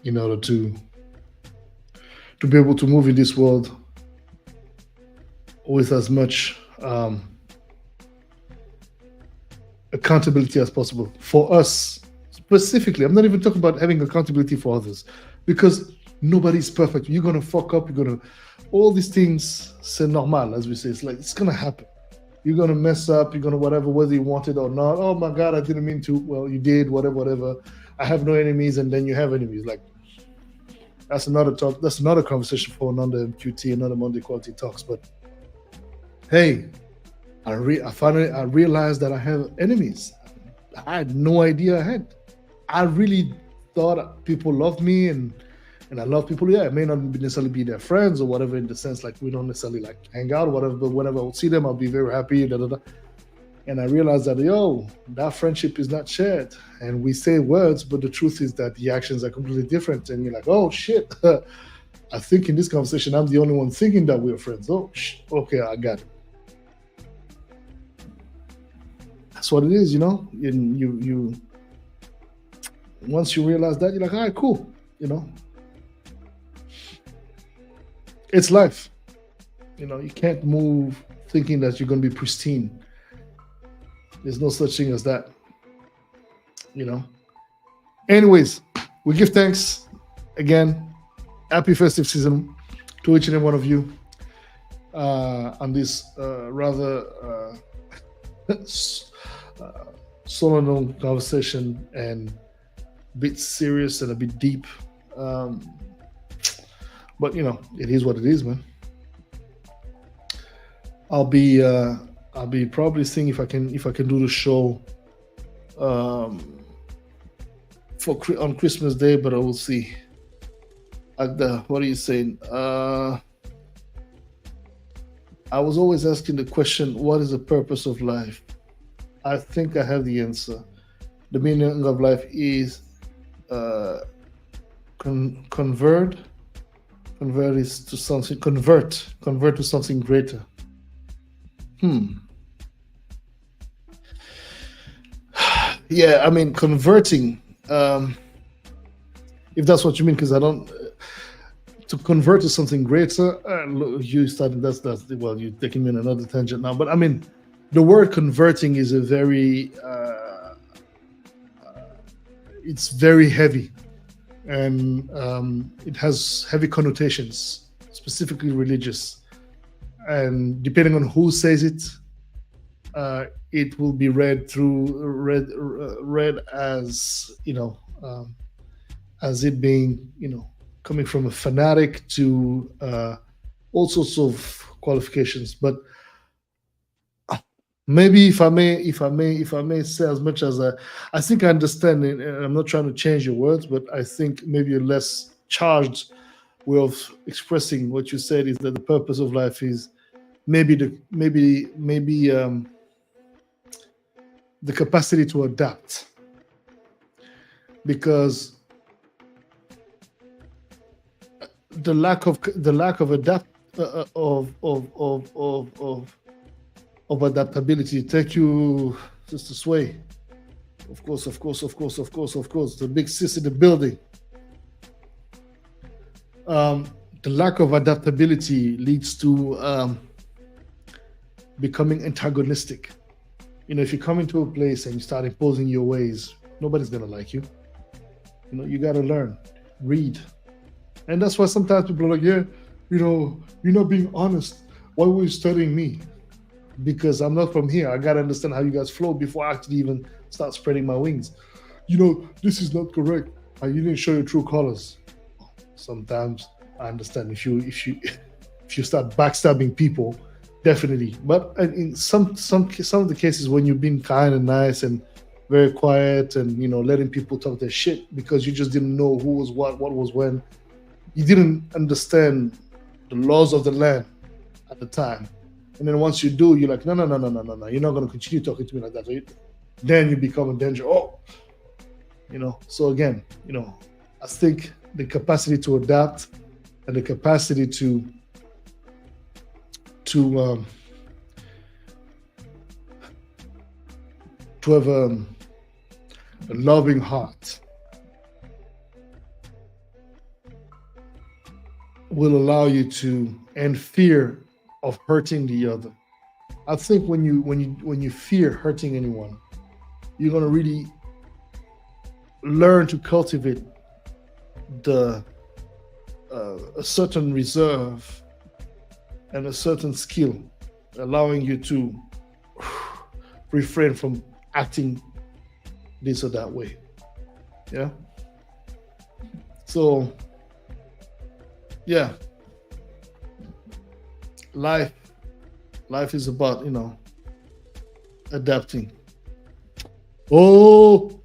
in order to be able to move in this world with as much accountability as possible for us specifically. I'm not even talking about having accountability for others, because nobody's perfect. You're gonna fuck up. All these things, c'est normal, as we say. It's gonna happen. You're gonna mess up. You're gonna whatever, whether you want it or not. Oh my God, I didn't mean to. Well, you did. Whatever. I have no enemies, and then you have enemies. Like, that's another talk. That's another conversation for another MQT, another Monday Quality Talks. But hey, I finally realized that I have enemies. I had no idea I had. I really thought people loved me, and I love people. Yeah, it may not necessarily be their friends or whatever, in the sense like we don't necessarily like hang out or whatever, but whenever I would see them, I'll be very happy. And I realized that, that friendship is not shared. And we say words, but the truth is that the actions are completely different. And you're like, oh shit, I think in this conversation, I'm the only one thinking that we're friends. Oh, okay, I got it. that's what it is, you know. And you once you realize that, you're like, all right, cool, you know. It's life. You know, you can't move thinking that you're going to be pristine. There's no such thing as that, you know. Anyways, we give thanks again. Happy festive season to each and every one of you on this rather solemn conversation, and a bit serious and a bit deep. But you know, it is what it is, man. I'll be probably seeing if I can do the show on Christmas Day, but I will see. Agda, what are you saying? I was always asking the question, what is the purpose of life? I think I have the answer. The meaning of life is convert is to something, convert to something greater. Yeah, I mean, converting, if that's what you mean, because I don't, to convert to something greater, you started, that's, well, you're taking me in another tangent now, but I mean, the word converting is a very, it's very heavy, and it has heavy connotations, specifically religious, and depending on who says it, it will be read as, you know, as it being, you know, coming from a fanatic to all sorts of qualifications. But maybe if I may say, as much as I think I understand it, and I'm not trying to change your words, but I think maybe a less charged way of expressing what you said is that the purpose of life is maybe the capacity to adapt, because the lack of adaptability take you just this way. Of course, the big sis in the building. The lack of adaptability leads to becoming antagonistic. You know, if you come into a place and you start imposing your ways, nobody's gonna like you. You know, you gotta learn, read. And that's why sometimes people are like, yeah, you know, you're not being honest. Why were you studying me? Because I'm not from here. I gotta understand how you guys flow before I actually even start spreading my wings. You know, this is not correct. You didn't show your true colors. Sometimes I understand if you start backstabbing people, definitely. But in some of the cases, when you've been kind and nice and very quiet, and you know, letting people talk their shit because you just didn't know who was what was when, you didn't understand the laws of the land at the time. And then once you do, you're like, no, you're not going to continue talking to me like that. Right? Then you become a danger. Oh, you know. So again, you know, I think the capacity to adapt and the capacity to have a loving heart will allow you to end fear of hurting the other. I think when you fear hurting anyone, you're gonna really learn to cultivate a certain reserve and a certain skill, allowing you to refrain from acting this or that way. Yeah. So yeah, life is about, you know, adapting. Oh,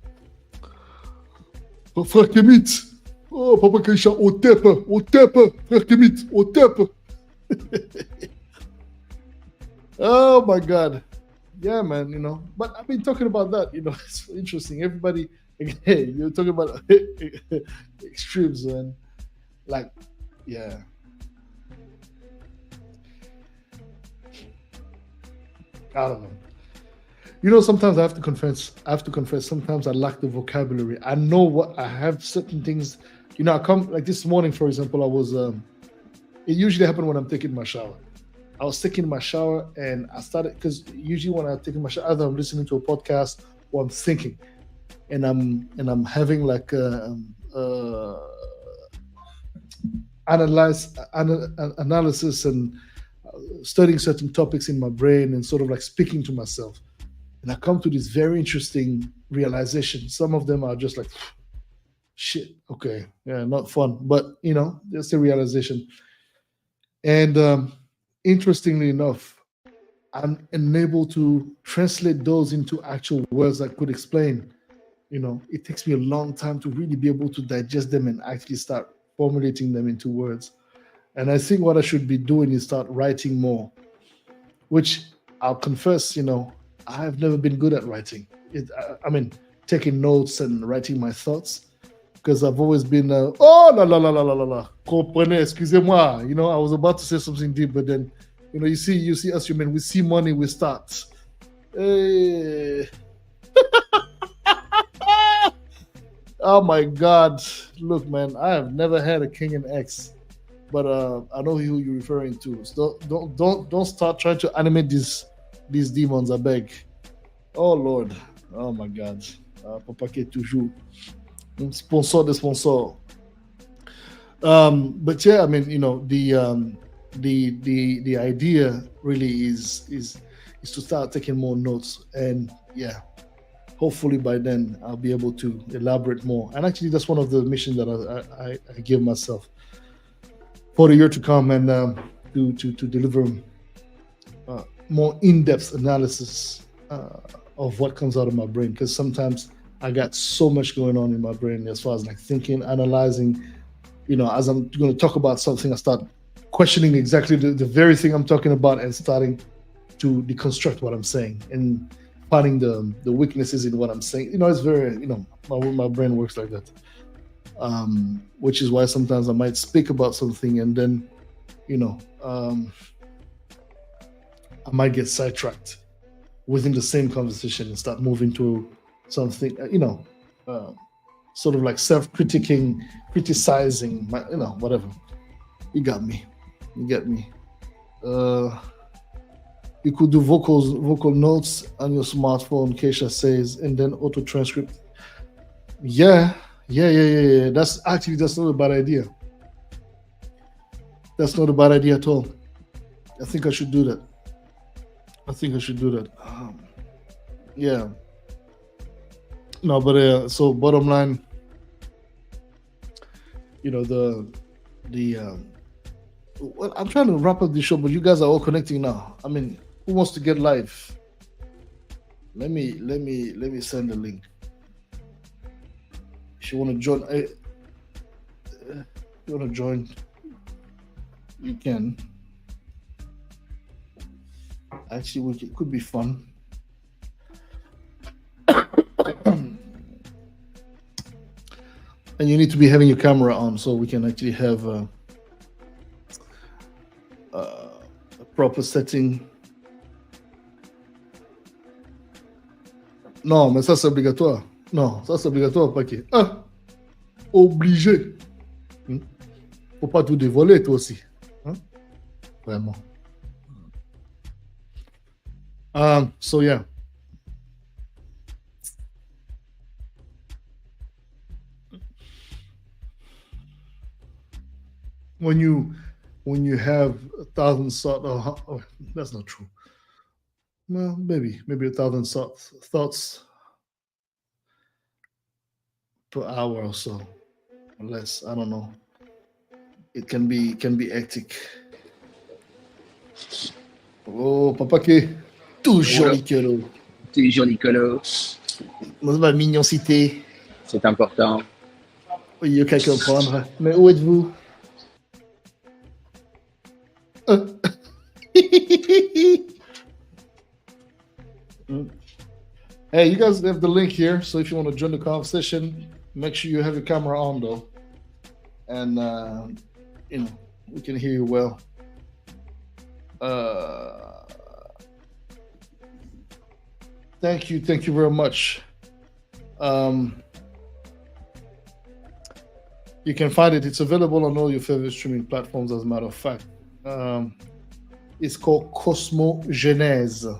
frère Kemit. Oh, papa Keisha, au tepe, frère Kemit, au tepe. Oh my God. Yeah, man, you know. But I've been talking about that, you know, it's interesting. Everybody, again, you're talking about extremes, man. Like, yeah. I don't know. Sometimes I have to confess, sometimes I lack the vocabulary. I know what I have certain things. I come like this morning, for example, I was, it usually happens when I'm taking my shower. I was taking my shower and I started, because usually when I'm taking my shower, either I'm listening to a podcast or I'm thinking, and I'm having like analysis and studying certain topics in my brain and sort of like speaking to myself. And I come to this very interesting realization. Some of them are just like, shit, okay, yeah, not fun, but there's a realization. And interestingly enough, I'm unable to translate those into actual words that could explain. It takes me a long time to really be able to digest them and actually start formulating them into words. And I think what I should be doing is start writing more, which I'll confess, I've never been good at writing. I mean, taking notes and writing my thoughts, because I've always been, oh, la, la, la, la, la, la, la, comprenez, excusez-moi. I was about to say something deep, but then, you see us human, we see money, we start. Hey. Oh my God. Look, man, I have never had a king and X, but I know who you're referring to. So don't start trying to animate these demons, I beg. Oh Lord. Oh my God. Papa qui est toujours sponsor de sponsor. But yeah, I mean, the idea really is to start taking more notes, and yeah, hopefully by then I'll be able to elaborate more. And actually, that's one of the missions that I give myself for the year to come, and to deliver more in-depth analysis of what comes out of my brain, because sometimes I got so much going on in my brain as far as like thinking, analyzing. As I'm going to talk about something, I start questioning exactly the very thing I'm talking about and starting to deconstruct what I'm saying and finding the weaknesses in what I'm saying. It's very, my brain works like that. Which is why sometimes I might speak about something and then, I might get sidetracked within the same conversation and start moving to something, sort of like self-critiquing, criticizing, whatever. You got me. You get me. You could do vocal notes on your smartphone, Keisha says, and then auto transcript. Yeah. That's not a bad idea. That's not a bad idea at all. I think I should do that. Yeah. No, but so bottom line, well, I'm trying to wrap up the show, but you guys are all connecting now. I mean, who wants to get live? Let me send the link. If you want to join, you can. Actually, it could be fun. And you need to be having your camera on so we can actually have a proper setting. Non, mais ça c'est obligatoire. Non, ça c'est obligatoire, paquet. Obligé. Faut pas tout dévoiler, toi aussi. Vraiment. So yeah. When you have 1,000 thoughts, that's not true. Well, maybe 1,000 thoughts per hour or so, or less. I don't know. It can be hectic. Oh, papa qui toujours Nicolo. Toujours Nicolo. Moi, ma mignoncité. C'est important. Oui, il y a qu'à comprendre. Mais où êtes-vous? Hey, you guys have the link here, so if you want to join the conversation, make sure you have your camera on though, and we can hear you well. Thank you very much. Um, you can find it. It's available on all your favorite streaming platforms. As a matter of fact, um, it's called Cosmogenèse.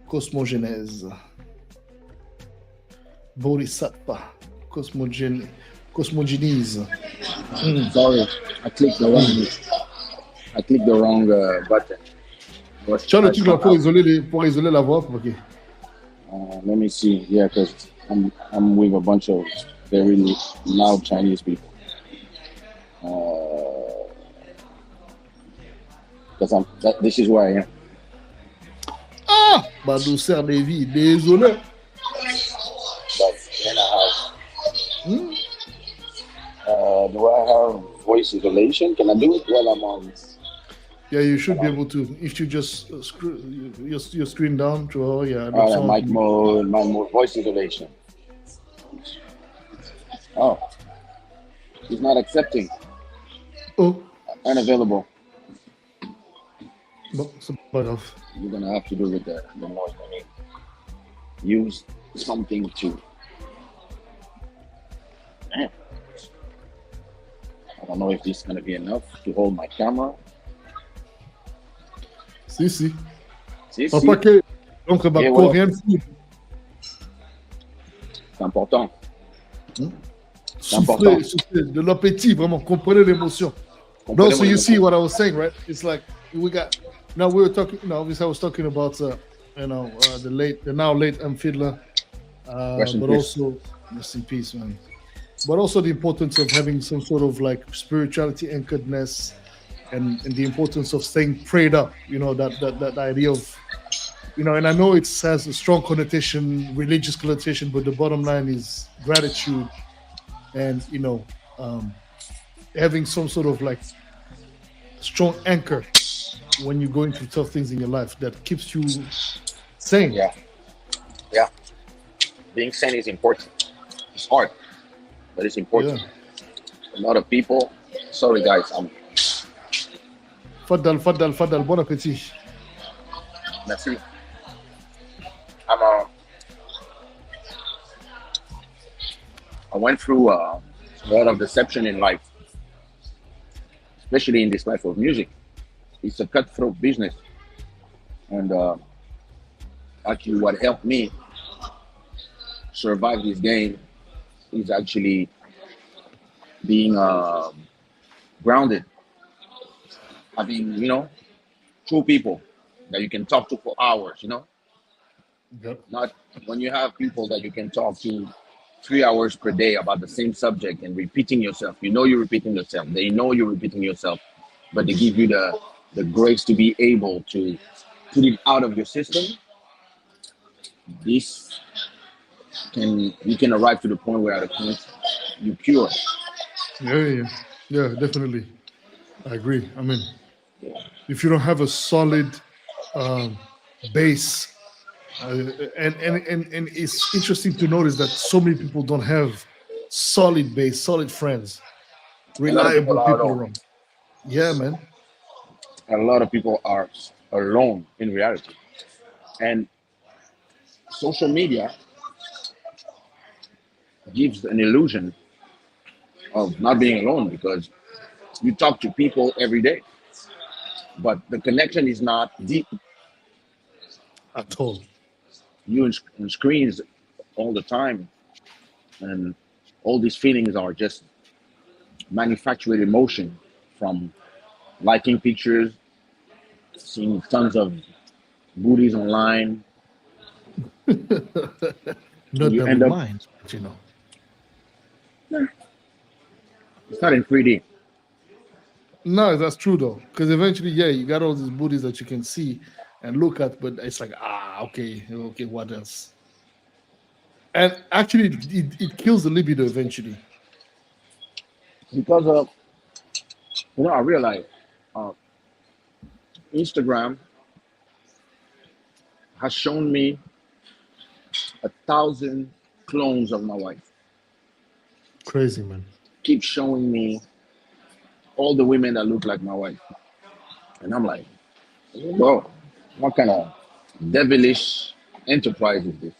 Cosmogenèse. Boddhi Satva. Cosmogenese. Sorry, I clicked the wrong button. Tu as le truc là pour isoler la voix. Ok. Let me see. Yeah, because I'm with a bunch of very loud Chinese people. Because this is where I am. Ah, Badou Serre Lévy, désolé. But then I have. Do I have voice isolation? Can I do it while I'm on? Yeah, you should be able to. If you just screw your screen down to mic mode, voice isolation. Oh, he's not accepting. Oh, unavailable. Bon, c'est pas grave. You're gonna have to do with the noise. I mean, use something to. I don't know if this is gonna be enough to hold my camera. Si. Si. Pas que donc coréen. C'est important. Souffler de l'appétit, vraiment, comprenez l'émotion. No, so you see what I was saying, right? It's like we were talking. Obviously, I was talking about the now late Fiddler, but also rest in peace, man. But also the importance of having some sort of like spirituality anchoredness, and the importance of staying prayed up. That idea of, and I know it has a strong connotation, religious connotation, but the bottom line is gratitude, and having some sort of like strong anchor when you're going through tough things in your life that keeps you sane. Yeah. Being sane is important. It's hard, but it's important. Yeah. A lot of people. Sorry, guys. Faddal. Bon appétit. Merci. I went through a lot of deception in life, especially in this life of music. It's a cutthroat business. And actually what helped me survive this game is actually being grounded. Having, true people that you can talk to for hours, Yep. Not when you have people that you can talk to 3 hours per day about the same subject and repeating yourself. You're repeating yourself. They know you're repeating yourself, but they give you the grace to be able to put it out of your system. You can arrive to the point where at a point you cure. Yeah, definitely. I agree. I mean, if you don't have a solid base, and it's interesting to notice that so many people don't have solid base, solid friends, reliable people around. Yeah, man. A lot of people are alone in reality, and social media gives an illusion of not being alone because you talk to people every day, but the connection is not deep at all. You on screens all the time, and all these feelings are just manufactured emotion from liking pictures, seeing tons of booties online. Not you end up mind, but it's not in 3D. No, that's true though, because eventually, you got all these booties that you can see and look at, but it's like, okay, what else? And actually, it kills the libido eventually. Because of, I realize Instagram has shown me 1,000 clones of my wife. Crazy, man. Keep showing me all the women that look like my wife. And I'm like, whoa, what kind of devilish enterprise is this?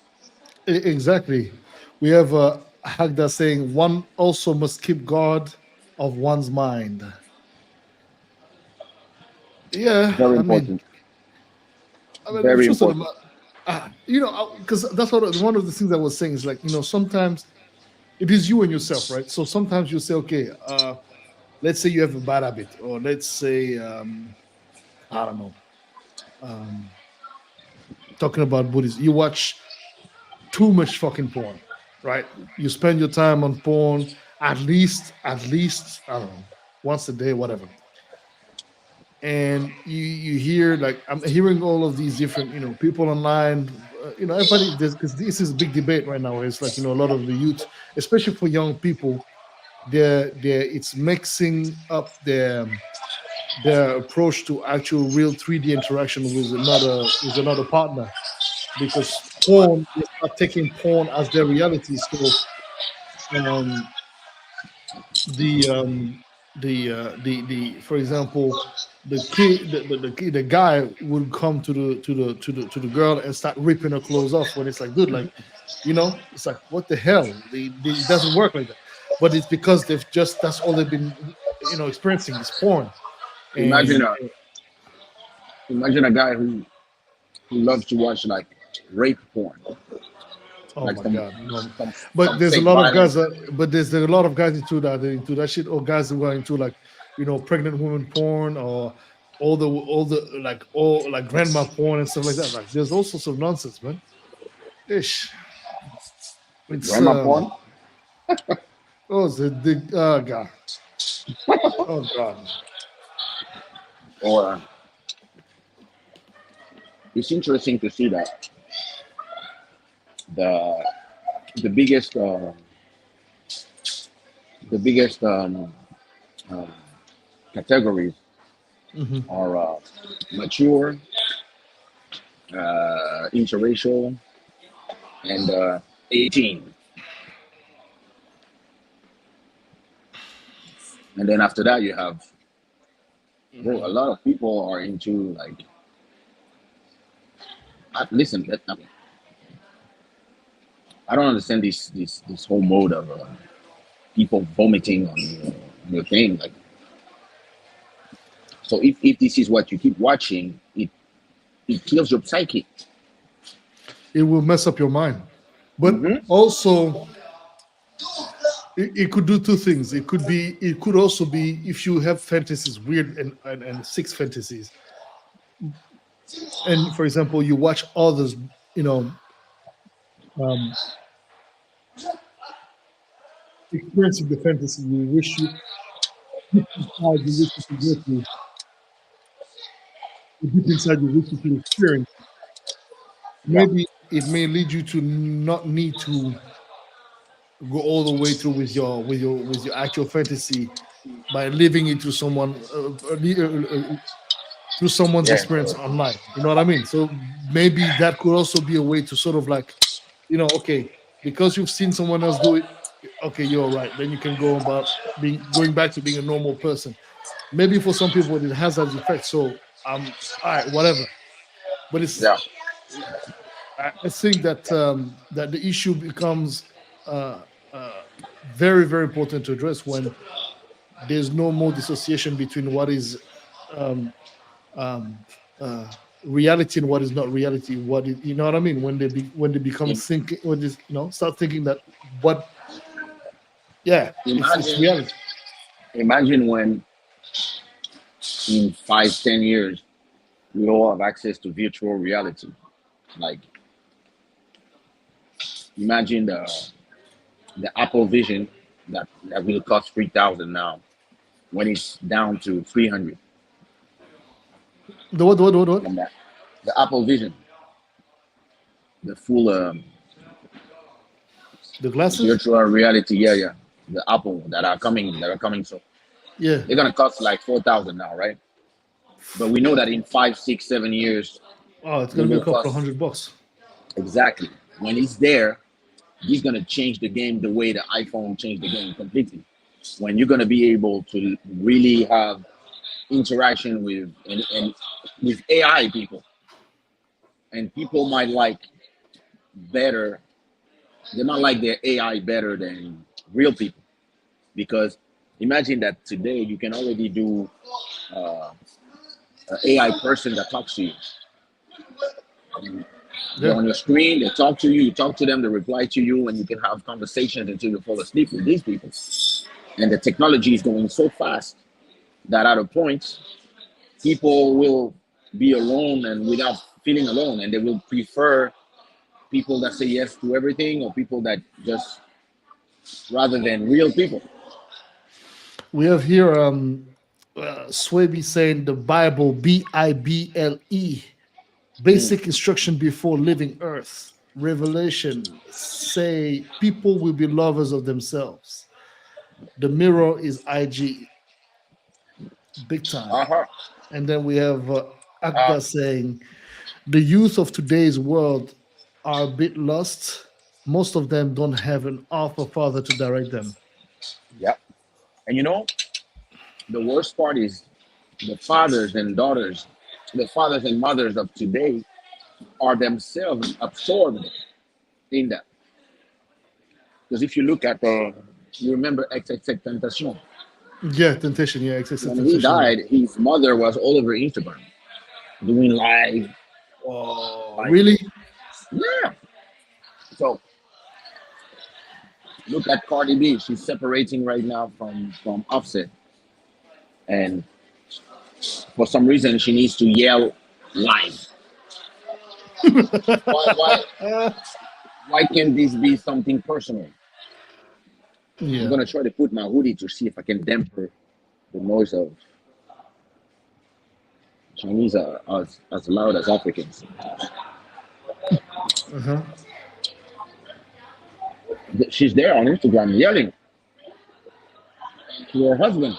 Exactly. We have a Hagda saying one also must keep guard of one's mind. Yeah, Very I mean, important. the Very truth of the important. matter, because that's what one of the things I was saying is like, sometimes it is you and yourself, right? So sometimes you say, okay, let's say you have a bad habit, or let's say, I don't know, um, talking about Buddhism, you watch too much fucking porn, right? You spend your time on porn at least, I don't know, once a day, whatever. And you hear, like, I'm hearing all of these different people online, everybody, because this is a big debate right now. It's like, a lot of the youth, especially for young people, they're it's mixing up their approach to actual real 3D interaction with another partner, because porn, they start taking porn as their reality. So um, the for example, the kid the guy would come to the girl and start ripping her clothes off, when it's like, dude, like, it's like, what the hell, it doesn't work like that. But it's because they've just that's all they've been experiencing is porn. Imagine And a imagine a guy who loves to watch like rape porn, oh like my god, no. some But there's a fake lot of violence. guys into that shit, or guys who are into, like, pregnant women porn, or all the like, all like grandma porn and stuff like that. Like, there's all sorts of nonsense, man. Ish. It's Grandma porn. oh god, oh god. Or it's interesting to see that the the biggest the biggest uh, categories Hmm. are mature, interracial, and 18. And then after that, you have, bro, a lot of people are into like, listen, I don't understand this whole mode of people vomiting on your thing. Like, so if this is what you keep watching, it kills your psyche. It will mess up your mind, but Hmm. also it could do two things. It could also be, if you have fantasies, weird and sick fantasies, and for example, you watch others, you know um, experiencing the fantasy, you wish you deep inside, you wish you could go to, deep inside, you wish you could experience. Yeah, Maybe it may lead you to not need to go all the way through with your actual fantasy, by living it to someone, through someone's yeah, experience online. You know what I mean? So maybe that could also be a way to sort of like, okay, because you've seen someone else do it, okay, you're all right. Then you can go about going back to being a normal person. Maybe for some people it has that effect. So all right, whatever. But yeah. I think that the issue becomes uh, uh, very, very important to address when there's no more dissociation between what is um, um, uh, reality and what is not reality. You know what I mean? When they become Im- thinking, when they start thinking that what, yeah, it's Imagine, reality. imagine when in 5, 10 years we all have access to virtual reality. Like, imagine the Apple Vision that will cost 3,000 now, when it's down to 300. The what? And that the Apple Vision, the full The glasses? virtual reality, yeah, yeah, the Apple that are coming. So Yeah. they're gonna cost like 4,000 now, right? But we know that in 5, 6, 7 years Oh, it's they gonna be a will couple of cost $100. exactly. When it's there, he's gonna change the game the way the iPhone changed the game completely. When you're gonna be able to really have interaction with and with AI people, and people might like better. They might like their AI better than real people, because imagine that today you can already do uh, an AI person that talks to you. They're Yeah. on your screen, they talk to you, you talk to them, they reply to you, and you can have conversations until you fall asleep with these people. And the technology is going so fast that at a point, people will be alone and without feeling alone, and they will prefer people that say yes to everything, or people that just, rather than real people. We have here Swaby saying the Bible, Bible, Mm. basic instruction before leaving earth. Revelation say people will be lovers of themselves. The mirror is IG, big time. Uh-huh. And then we have Uh, Agda saying the youth of today's world are a bit lost. Most of them don't have an alpha father to direct them. yeah. And you know, the worst part is the fathers and daughters, the fathers and mothers of today are themselves absorbed in that. Because if you look at you remember XXXTentacion. Yeah, temptation. Yeah, excessive When he temptation. Yeah. died, his mother was all over Instagram doing live, Oh, like, really? yeah. So look at Cardi B. She's separating right now from Offset, and for some reason she needs to yell live. Why why can't this be something personal? I'm Yeah. gonna try to put my hoodie to see if I can damper the noise of Chinese as loud as Africans. Uh-huh. She's there on Instagram yelling to her husband,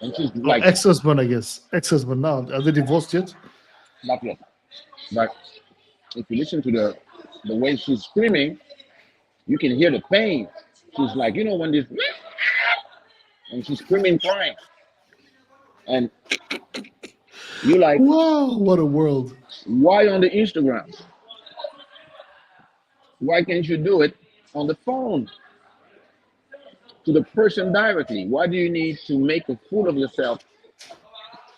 and she's Oh, like, ex-husband, I guess. Ex-husband now. Are they divorced yet? not yet. But if you listen to the way she's screaming, you can hear the pain. She's like, you know, when this, and she's screaming, crying, and you like, Wow, what a world. why on the Instagram? Why can't you do it on the phone to the person directly? Why do you need to make a fool of yourself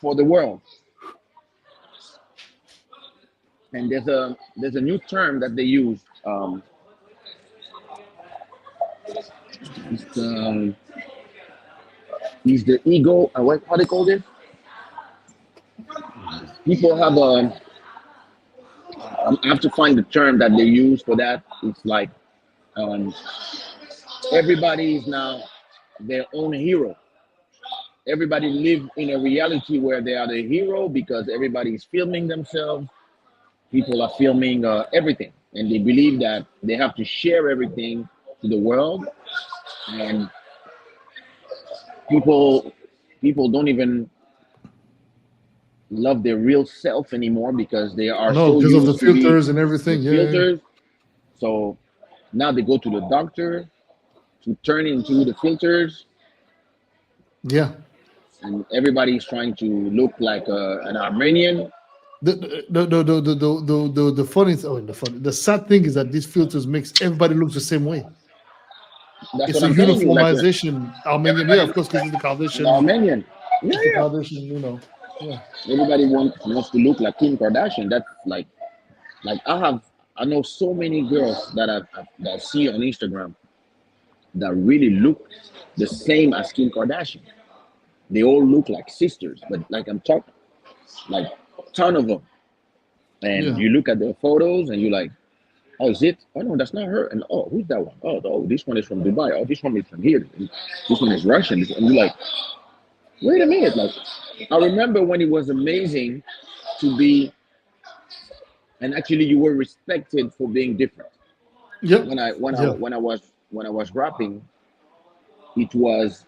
for the world? And there's a new term that they use. It's, is the ego. What how they call this? People have a. I have to find the term that they use for that. It's like um, everybody is now their own hero. Everybody live in a reality where they are the hero because everybody is filming themselves. People are filming everything, and they believe that they have to share everything to the world. And people people don't even love their real self anymore because they are No, so because of the used to be filters and the everything. Yeah, filters. So now they go to the doctor to turn into the filters, yeah. and everybody is trying to look like an Armenian. The funny th- oh, the sad thing is that these filters makes everybody look the same way. That's It's what a I'm telling you. Like uniformization. Armenian, yeah, everybody of course, looks because like it's the an Kardashian. Armenian. Yeah, It's the yeah. Kardashian, Yeah. Everybody wants to look like Kim Kardashian. That's like I know so many girls that I see on Instagram that really look the same as Kim Kardashian. They all look like sisters, but like I'm talking like a ton of them. And Yeah. you look at their photos and you're like, oh, is it? Oh no, that's not her. And oh, who's that one? Oh, this one is from Dubai. Oh, this one is from here. And this one is Russian. And you're like, wait a minute. Like, I remember when it was amazing to be, and actually you were respected for being different. Yep. When I when I Yeah. when I was rapping, it was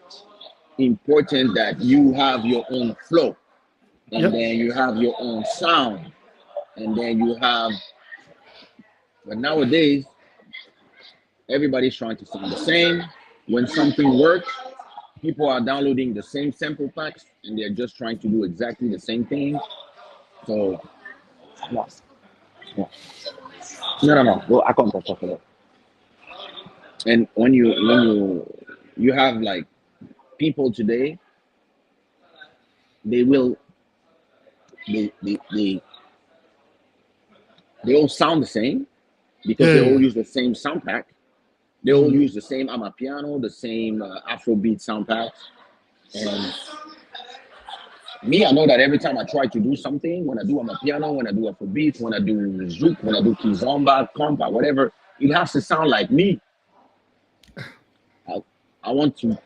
important that you have your own flow, and Yep. then you have your own sound, and then you have. But nowadays, everybody's trying to sound the same. When something works, people are downloading the same sample packs, and they're just trying to do exactly the same thing. So, yeah. Yeah. No, no, no. Go. I can't talk about. And when you have like people today, they will they they they, they all sound the same because Yeah, they all yeah. use the same sound pack. They all Mm-hmm. use the same Amapiano, the same Afrobeat sound packs. And me, I know that every time I try to do something, when I do Amapiano, when I do Afrobeat, when I do Zouk, when I do Kizomba, Compa, whatever, it has to sound like me. I, I want to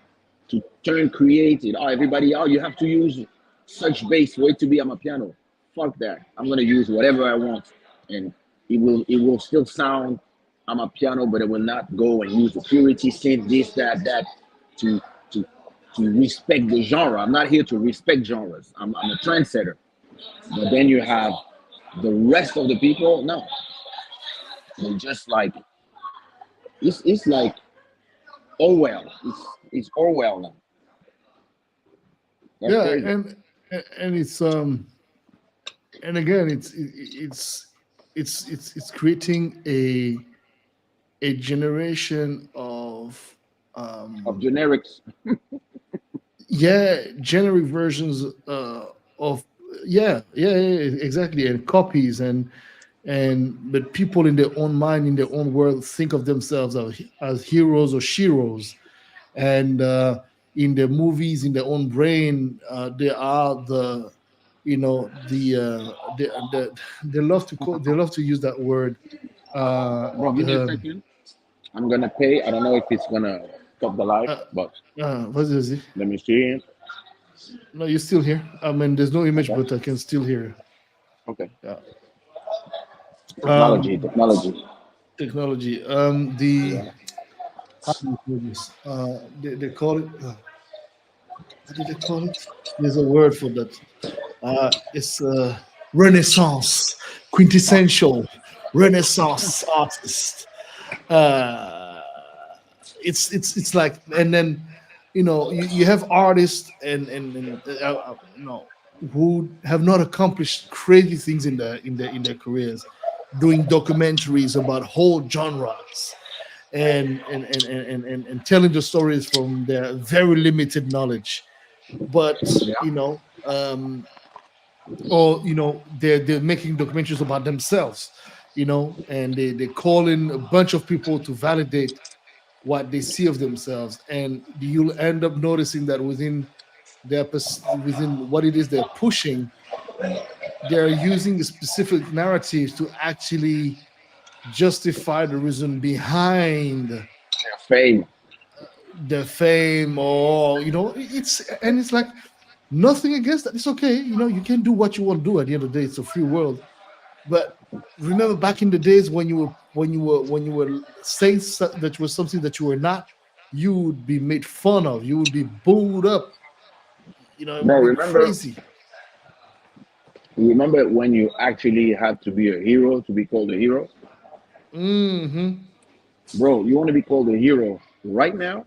turn creative. Oh, everybody, oh, you have to use such bass for it to be on my piano. Fuck that. I'm gonna use whatever I want, and it will still sound on my piano, but it will not go and use the purity synth, this, that, to to to respect the genre. I'm not here to respect genres. I'm a trendsetter. But then you have the rest of the people. No, they just like it's like Orwell. It's Orwell now. That's Yeah, crazy. and it's and again it's creating a generation of Of um generics. yeah, generic versions of exactly, and copies, and but people in their own mind, in their own world, think of themselves as heroes or sheroes, and in their movies, in their own brain, they are the, they love to they love to use that word, Bro, give me a second. I'm gonna pay. I don't know if it's gonna stop the live, uh, but what is it? let me see. No, you're still here. I mean, there's no image, Okay. but I can still hear you. Okay. Yeah. Technology, um technology. Technology, the Yeah. how do you call this, they call it, what did they call it? There's a word for that. It's Renaissance, quintessential Renaissance artist. Uh, it's like, and then you have artists who have not accomplished crazy things in their careers, doing documentaries about whole genres, and telling the stories from their very limited knowledge, but Yeah. or they're making documentaries about themselves, and they call in a bunch of people to validate what they see of themselves, and you'll end up noticing that within what it is they're pushing, they're using specific narratives to actually justify the reason behind Fame. the fame, or it's like nothing against that. It's okay, you can do what you want to do. At the end of the day, it's a free world. But remember, back in the days when you were saying that was something that you were not, you would be made fun of, you would be booed up, it Bro, would be remember crazy. remember when you actually had to be a hero to be called a hero? Hmm. Bro, you want to be called a hero right now?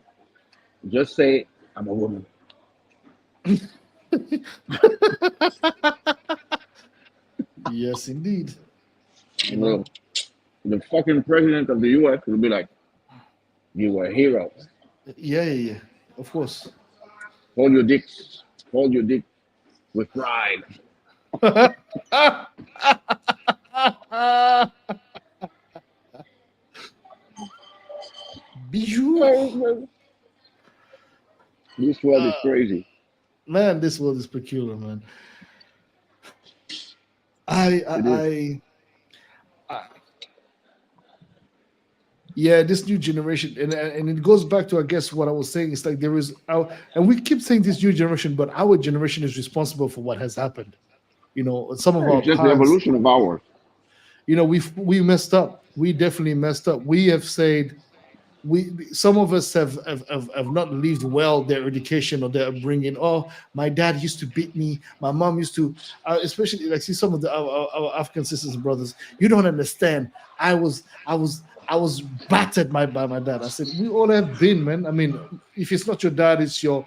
Just say I'm a woman. Yes, indeed. you Bro, know the fucking president of the US will be like, you were a hero. yeah, yeah, yeah, of course. Hold your dicks. Hold your dick with pride. Bijou. This world is uh, crazy. Man, this world is peculiar, man. I, It is. I, I, yeah, this new generation, and it goes back to, I guess, what I was saying. It's like there is our, and we keep saying this new generation, but our generation is responsible for what has happened. Some of Yeah, our it's just the parents, evolution of ours. we messed up. We definitely messed up. We have said, some of us have not lived well their education or their upbringing. Oh, my dad used to beat me, my mom used to, especially, like, see some of our African sisters and brothers. You don't understand. I was battered by my dad. I said, we all have been, man. I mean, if it's not your dad, it's your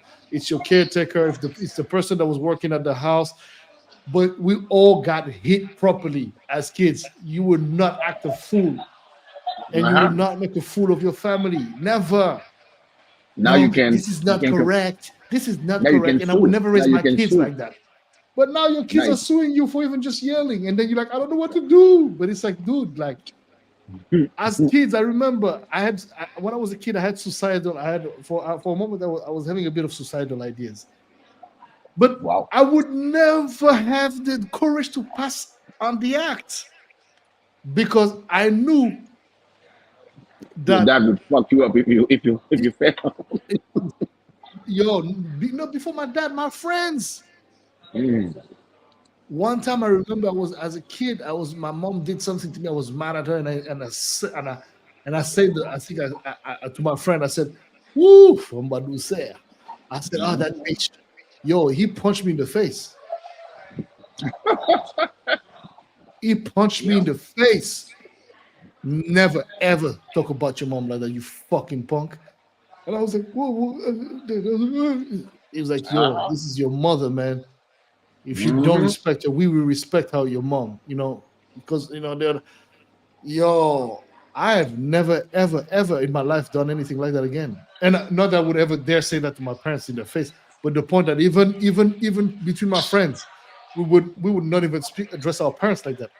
caretaker. If it's the person that was working at the house, but we all got hit properly as kids. You would not act a fool, and you would Uh-huh. not make a fool of your family. Never. Now No, you can this is you not can correct. This is not now you correct. can And I would sue. never Now raise you my can kids sue. like that. But now your kids are Nice. suing you for even just yelling. And then you're like, I don't know what to do. But it's like, dude, like as kids, I remember when I was a kid, I had suicidal. I had for a moment I was having a bit of suicidal ideas, but Wow. I would never have the courage to pass on the act because I knew Your that dad would fuck you up if you fail. not before my dad, my friends. Mm. One time I remember I was as a kid. My mom did something to me. I was mad at her, and I said I think to my friend I said, "Woo!" From Badu say, I said, "Oh, that bitch, yo!" He punched me in the face. He punched me Yeah. in the face. Never ever talk about your mom like that, you fucking punk. And I was like, "Whoa, whoa." He was like, "Yo, Uh-huh. this is your mother, man. If you don't Hmm. respect her, we will respect how your mom, because they're yo, I have never, ever, ever in my life done anything like that again. And not that I would ever dare say that to my parents in their face, but the point that even between my friends, we would not even address our parents like that.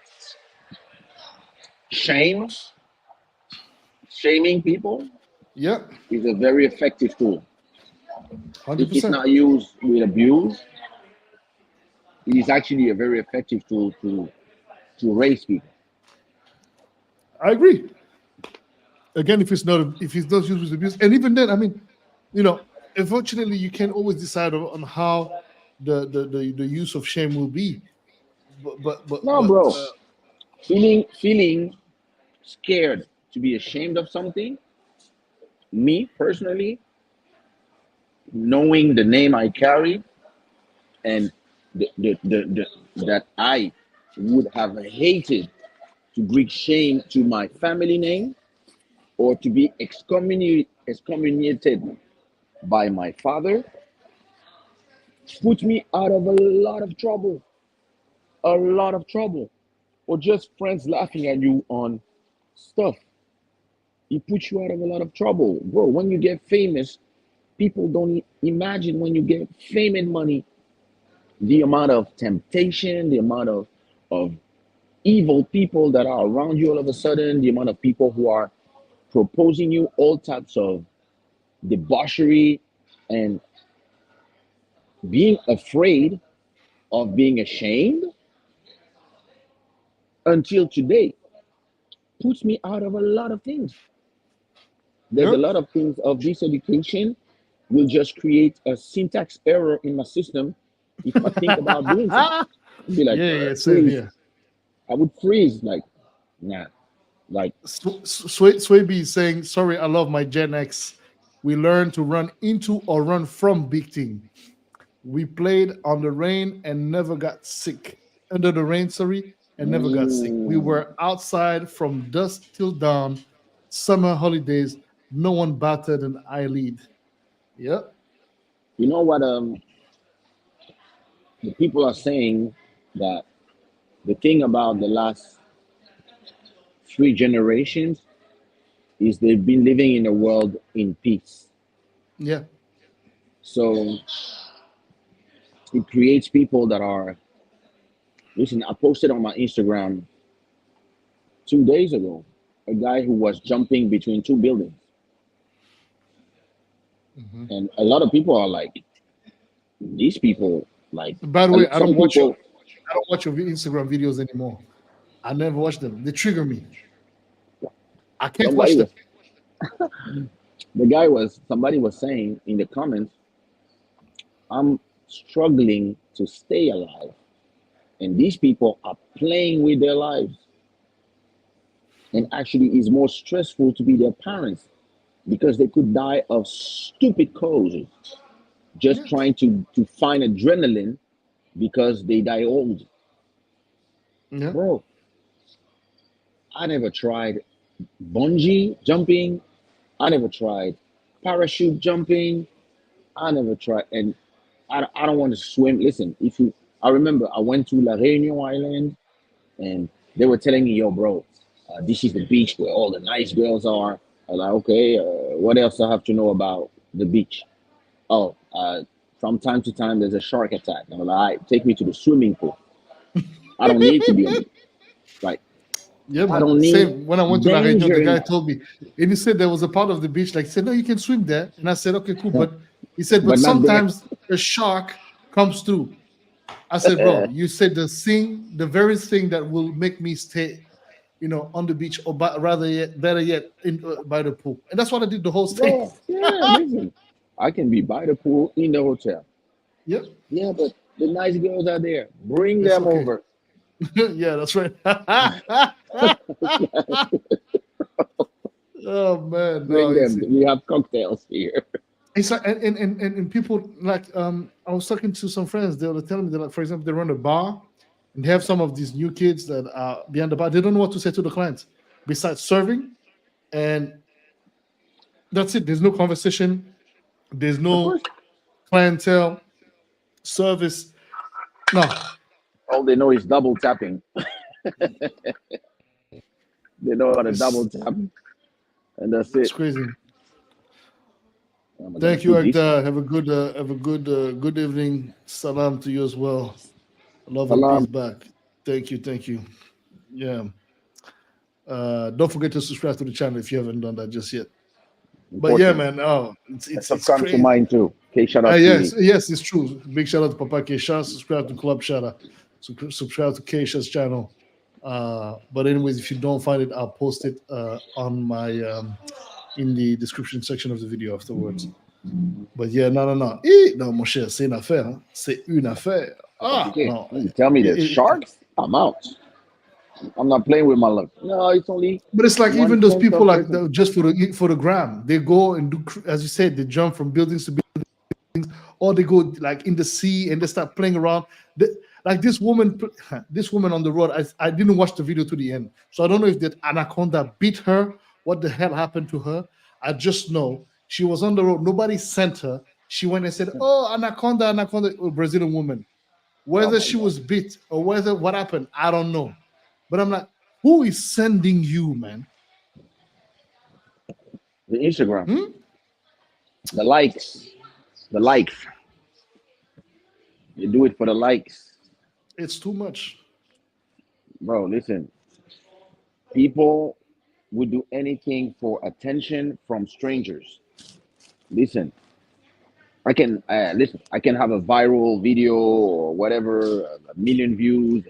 Shame, shaming people Yeah, is a very effective tool. hundred If it's percent. not used with abuse, it is actually a very effective tool to raise people. I agree. Again, if it's not used with abuse, and even then, I mean, you know, unfortunately, you can always decide on how the use of shame will be. No, But bro. Feeling scared to be ashamed of something, me personally, knowing the name I carry and that I would have hated to bring shame to my family name or to be excommunicated by my father put me out of a lot of trouble, a lot of trouble, or just friends laughing at you on stuff. It puts you out of a lot of trouble, bro. When you get famous, people don't imagine when you get fame and money, the amount of temptation, the amount of evil people that are around you all of a sudden, the amount of people who are proposing you all types of debauchery and being afraid of being ashamed until today puts me out of a lot of things. There's a yeah, lot of things of this education will just create a syntax error in my system if I think about doing something. I'd be like, yeah, yeah, same freeze. here. I would freeze, like, nah, like, Swaby is saying, "Sorry, I love my Gen X. We learned to run into or run from big team. We played on the rain and never got sick. Under the rain, sorry, and never got sick. We mm, were outside from dusk till dawn, summer holidays. No one batted an eyelid." Yep. you know what? The people are saying that the thing about the last three generations is they've been living in a world in peace. Yeah. So it creates people that are, listen, I posted on my Instagram 2 days ago a guy who was jumping between two buildings. Mhm. And a lot of people are like, these people, like, By the way, I some don't watch your people, I don't watch your Instagram videos anymore. I never watch them. They trigger me. I can't somebody watch them. was, somebody was saying in the comments, I'm struggling to stay alive. And these people are playing with their lives. And actually, it's more stressful to be their parents because they could die of stupid causes, just Yeah. trying to find adrenaline because they die old. Yeah. Bro, I never tried bungee jumping. I never tried parachute jumping. I never tried, and I don't want to swim. Listen, if you, I remember I went to La Réunion Island, and they were telling me, "Yo, bro, this is the beach where all the nice girls are." I was like, "Okay, what else I have to know about the beach?" Oh, from time to time there's a shark attack. And I'm like, "All right, take me to the swimming pool. I don't need to be on the like. Yeah, I don't man. need Same. When I went to La Réunion, danger the in guy my told me, and he said there was a part of the beach, like he said, no, you can swim there. And I said, okay, cool. But he said, but but not there." sometimes a shark comes through. I said, bro, you said the very thing that will make me stay, on the beach, or rather yet, better yet, by the pool. And that's what I did the whole stay. Bro, yeah, listen. I can be by the pool in the hotel. Yep, Yeah, but the nice girls are there. Bring it's them okay. over. Yeah, that's right. Oh man, no, Bring them. We have cocktails here. it's like and people like I was talking to some friends. They were telling me that, like, for example, they run a bar and they have some of these new kids that are behind the bar. They don't know what to say to the clients besides serving, and that's it. There's no conversation. There's Of course, no clientele service. No, all they know is double tapping. They know how to double it's tap, and that's it's it. crazy. I'm gonna Thank you, put this. Agda. Have a good evening. Salam to you as well. Love and Salam. peace back. Thank you. Yeah. Don't forget to subscribe to the channel if you haven't done that just yet. But yeah, Important. man. Oh, it's And it's it's subscribe to crazy. mine too. Okay, shout out Yes, TV. yes, it's true. Big shout out to Papa Keisha. Subscribe to Club Shada. Subscribe to Keisha's channel. But anyways, if you don't find it, I'll post it on my in the description section of the video afterwards. But yeah, no. Non, mon cher, c'est une affaire. Hein. C'est une affaire. Ah, Okay. non. You tell me there's sharks? I'm out. I'm not playing with my luck. No, it's only But it's like one even those tenth people of like percent. just for the gram, they go and do, as you said, they jump from buildings to buildings, or they go like in the sea and they start playing around. Like this woman, this woman on the road. I didn't watch the video to the end, so I don't know if that anaconda bit her. What the hell happened to her? I just know she was on the road. Nobody sent her. She went and said, "Oh, anaconda, anaconda," a Brazilian woman. Oh Whether my she god. was bit or whether what happened, I don't know. But I'm like, who is sending you, man? The Instagram, Hmm? the likes, the likes. You do it for the likes, It's too much. bro. Listen, people would do anything for attention from strangers. Listen, I can listen. I can have a viral video or whatever, a million views,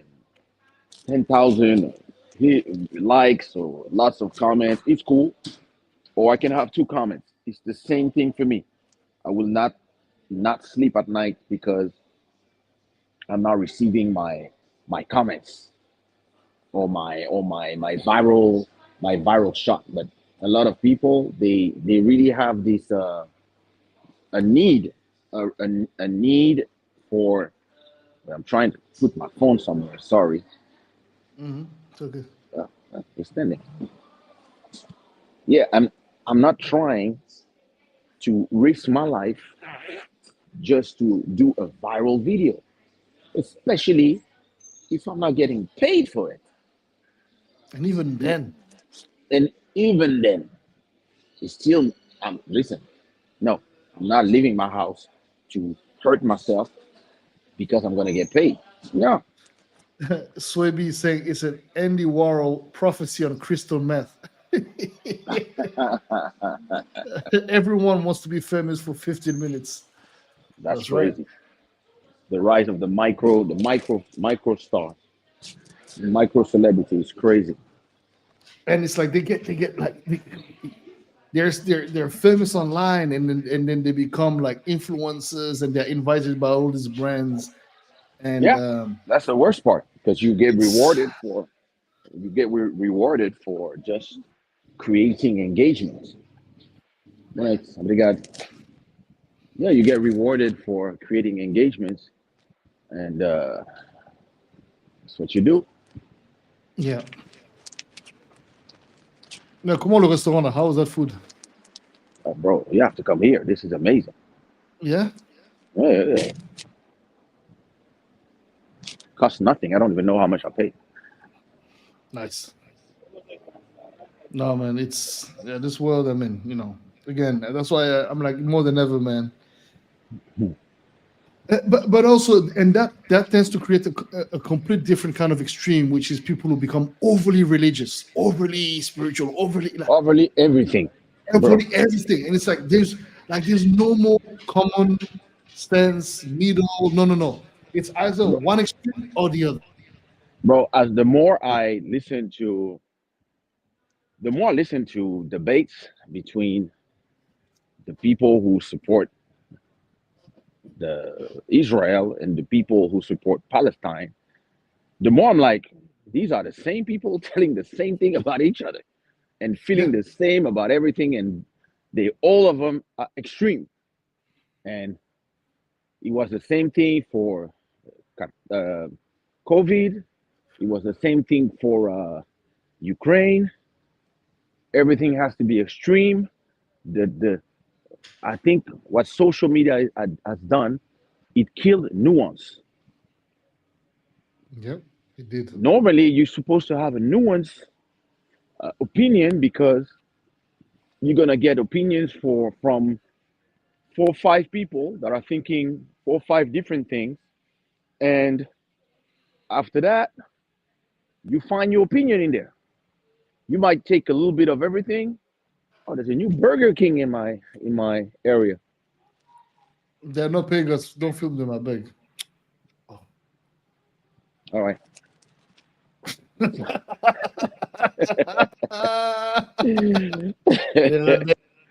10,000 likes or lots of comments. It's cool. Or I can have two comments. It's the same thing for me. I will not sleep at night because I'm not receiving my comments or my viral shot. But a lot of people they really have this a need a need for. I'm trying to put my phone somewhere. Sorry, It's okay. it's standing. Yeah, I'm not trying to risk my life just to do a viral video, especially if I'm not getting paid for it. And even then, And even then, it's still listen. No, I'm not leaving my house to hurt myself because I'm gonna get paid. No, Swaby is saying it's an Andy Warhol prophecy on crystal meth. Everyone wants to be famous for 15 minutes. that's That's right. crazy. The rise of the micro star, micro celebrity is crazy. And it's like they get like they're famous online, and then they become like influencers, and they're invited by all these brands, and Yeah, that's the worst part because it's you get rewarded for just creating engagements. Right? Somebody got yeah, you get rewarded for creating engagements, and that's what you do. yeah. Now, come on, le restaurant. How was that food? Bro, you have to come here. This is amazing. Yeah. Yeah, yeah, yeah. Costs nothing. I don't even know how much I paid. Nice. No, man, it's yeah, this world. I mean, again, that's why I'm like more than ever, man. But also, and that tends to create a complete different kind of extreme, which is people who become overly religious, overly spiritual, overly like Overly everything, bro. overly everything, and it's like there's no more common sense, middle. No, no, no. It's either Bro, one extreme or the other. bro, as the more I listen to debates between the people who support the Israel and the people who support Palestine, the more I'm like, these are the same people telling the same thing about each other and Yeah, feeling the same about everything, and they all of them are extreme. And it was the same thing for uh, COVID. It was the same thing for Ukraine. Everything has to be extreme. The I think what social media has done, it killed nuance. yeah, it did. Normally, you're supposed to have a nuance opinion because you're gonna get opinions from 4 or 5 people that are thinking 4 or 5 different things, and after that, you find your opinion in there. You might take a little bit of everything. Oh, there's a new Burger King in my area. They're not paying us. Don't film them, I beg. Oh. All right.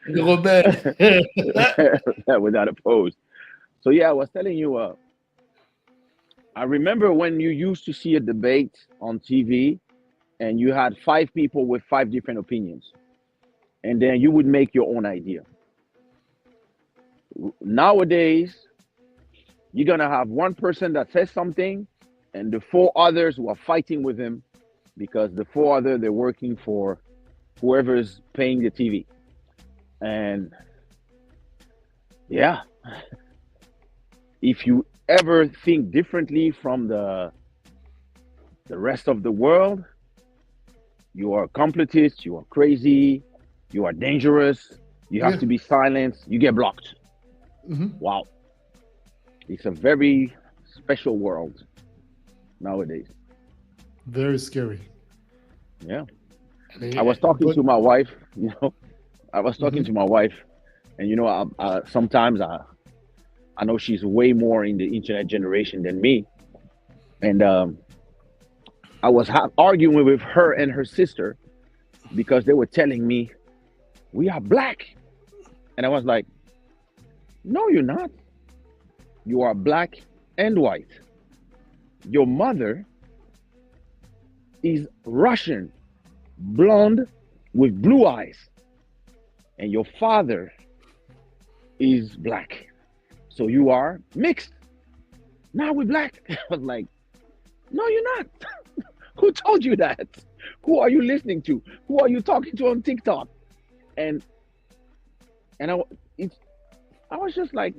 Les rebelles. Without a pose. So yeah, I was telling you. I remember when you used to see a debate on TV, and you had 5 people with 5 different opinions, and then you would make your own idea. Nowadays, you're gonna have one person that says something, and the 4 others who are fighting with him because the 4 other they're working for whoever's paying the TV. And yeah, if you ever think differently from the rest of the world, you are a completist, you are crazy, you are dangerous, you have Yeah. to be silenced, you get blocked. Hmm. Wow. It's a very special world nowadays. Very scary. Yeah. I Yeah, was talking but to my wife, I was talking mhm. to my wife, and sometimes I know she's way more in the internet generation than me. And I was arguing with her and her sister because they were telling me, we are black. And I was like, no, you're not. You are black and white. Your mother is Russian, blonde with blue eyes, and your father is black. So you are mixed. Now we're black. I was like, no, you're not. Who told you that? Who are you listening to? Who are you talking to on TikTok? And and it's, I was just like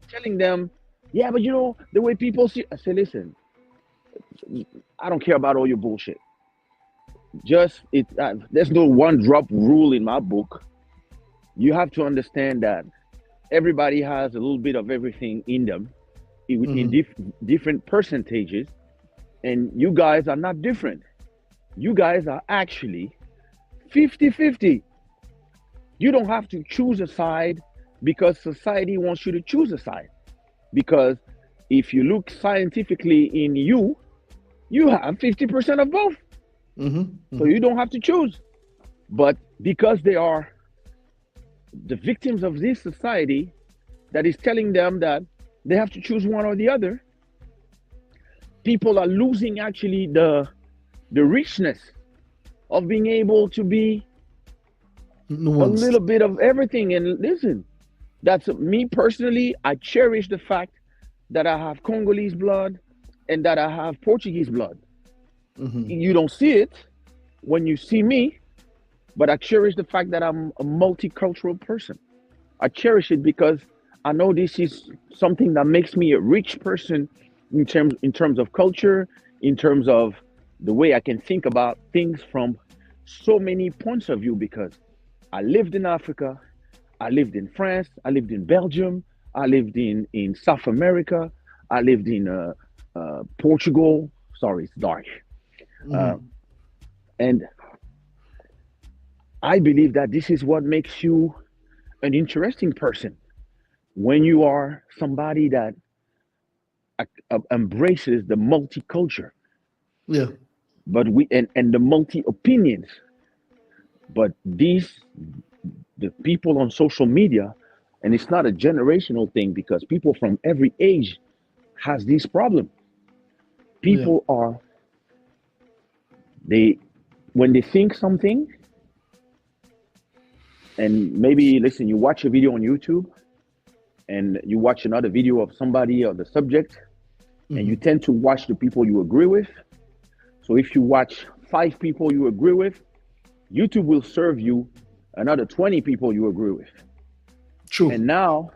telling them, yeah, but the way people see. I said, listen, I don't care about all your bullshit. Just it. There's no one drop rule in my book. You have to understand that everybody has a little bit of everything in them, in Mhm. different percentages, and you guys are not different. You guys are actually 50-50. You don't have to choose a side because society wants you to choose a side. Because if you look scientifically in you have 50% of both. Mhm. So Mhm. you don't have to choose. But because they are the victims of this society that is telling them that they have to choose one or the other, people are losing actually the richness of being able to be a Nuanced. little bit of everything. And listen, that's me personally. I cherish the fact that I have Congolese blood and that I have Portuguese blood. Mhm. You don't see it when you see me, but I cherish the fact that I'm a multicultural person. I cherish it because I know this is something that makes me a rich person in terms of culture, in terms of the way I can think about things from so many points of view, because I lived in Africa, I lived in France, I lived in Belgium, I lived in South America, I lived in Portugal. Sorry, it's dark. Uh, Hmm. and I believe that this is what makes you an interesting person, when you are somebody that embraces the multicultural, Yeah, but and the multi opinions. But these the people on social media, and it's not a generational thing, because people from every age has this problem. yeah, People are they when they think something, and maybe listen, you watch a video on YouTube and you watch another video of somebody of the subject, and you hmm, tend to watch the people you agree with. So if you watch five people you agree with, YouTube will serve you another 20 people you agree with. And true. now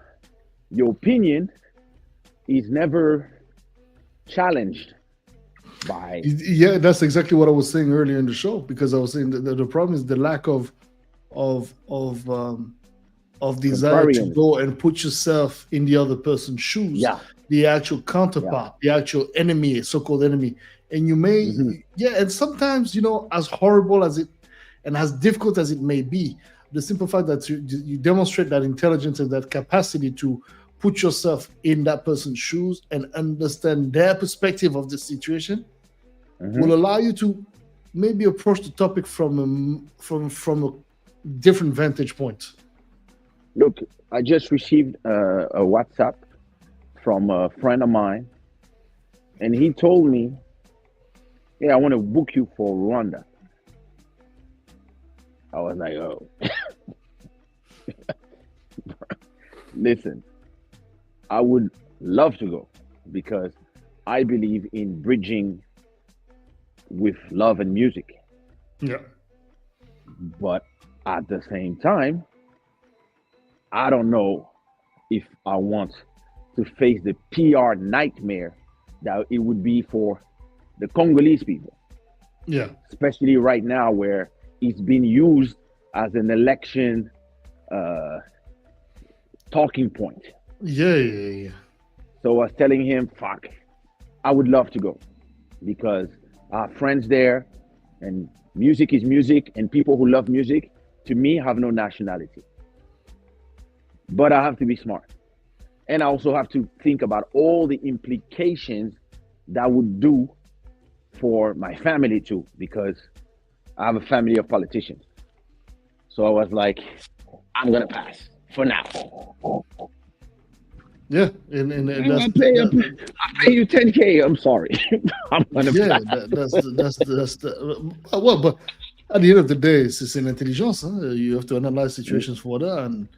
your opinion is never challenged by Yeah, that's exactly what I was saying earlier in the show, because I was saying that the problem is the lack of of um, of desire to contrarians. go and put yourself in the other person's shoes, Yeah, the actual yeah. counterpart, the actual enemy, so-called enemy. And you may, Hmm. yeah, and sometimes, as horrible as it and as difficult as it may be, the simple fact that you demonstrate that intelligence and that capacity to put yourself in that person's shoes and understand their perspective of the situation Hmm. will allow you to maybe approach the topic from a different vantage point. Look, I just received a WhatsApp from a friend of mine, and he told me, "Hey, I want to book you for Rwanda." I was like, "Oh, listen, I would love to go, because I believe in bridging with love and music. Yeah. But at the same time, I don't know if I want to face the PR nightmare that it would be for the Congolese people, Yeah. especially right now where it's been used as an election uh, talking point." Yeah, yeah, yeah. So I was telling him, fuck, I would love to go, because I have friends there, and music is music, and people who love music, to me, have no nationality. But I have to be smart. And I also have to think about all the implications that would do for my family too, because I have a family of politicians. So I was like, I'm gonna pass for now. Yeah, and I pay, I pay that you 10K. I'm sorry, I'm gonna yeah, pass. that's the well, but at the end of the day, it's an intelligence. Huh? You have to analyze situations for that, and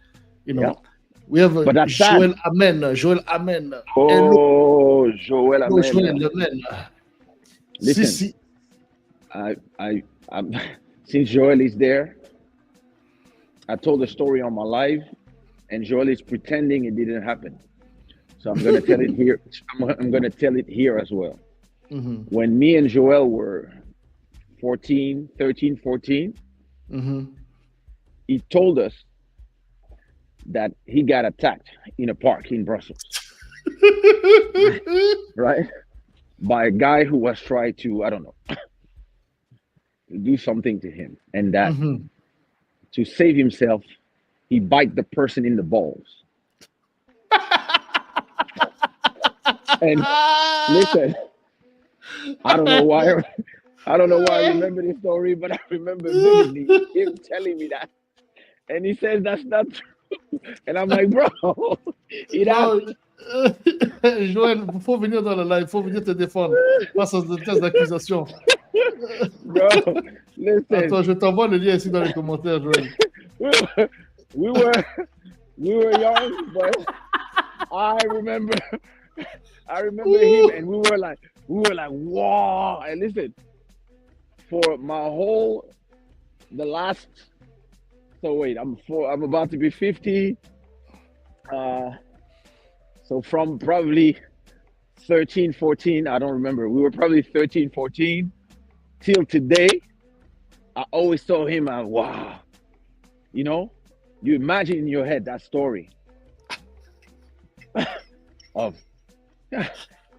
you Yeah, know, we have but that's sad. Joel Amen, Joel Amen. Hello, Oh, Joel, Joel amen. Amen. Si, Listen, si. I'm since Joel is there, I told the story on my live, and Joel is pretending it didn't happen. So I'm gonna tell it here. I'm gonna tell it here as well. Mm-hmm, When me and Joel were 14, 13, 14, mm-hmm. he told us that he got attacked in a park in Brussels, right? By a guy who was trying to, I don't know, do something to him. And that Mm-hmm. to save himself, he bite the person in the balls. And listen, I don't know why I don't know why I remember this story, but I remember vividly him telling me that. And he says that's not true. And I'm like, bro, it Non, happened. Joël, il faut venir dans le live, il faut venir te défendre face à cette thèse d'accusation. Bro, listen, Attends, je t'envoie le lien ici dans les commentaires, Joël. we were we were, we were young, but I remember I remember him, and we were like, wow. And listen, for my whole the last so wait, I'm about to be 50. Uh so from probably 13, 14. I don't remember. We were probably 13, 14 till today. I always told him, wow, you know, you imagine in your head that story of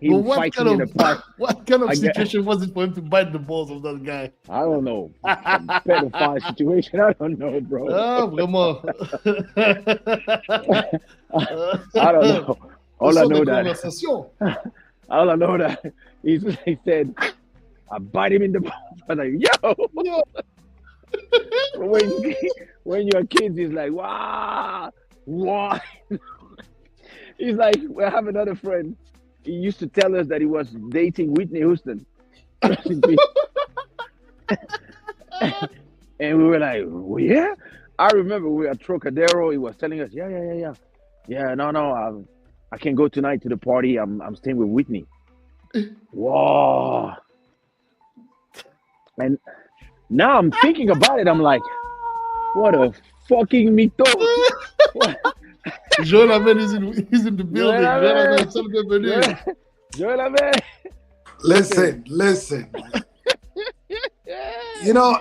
him fighting in the park. What kind of situation was it for him to bite the balls of that guy? I don't know. Some pedophile situation. I don't know, bro. Ah, vraiment. I don't know. All I know that he said, I bite him in the balls. I'm like, yo. when you're kids, he's like, wow. He's like, we have another friend. He used to tell us that he was dating Whitney Houston. And we were like, well, yeah? I remember we were at Trocadero. He was telling us, yeah. Yeah, no, I can't go tonight to the party. I'm staying with Whitney. Whoa. And now I'm thinking about it. I'm like, what a fucking mito. Joel Amen he's in the building. Joel Amen. Listen. You know,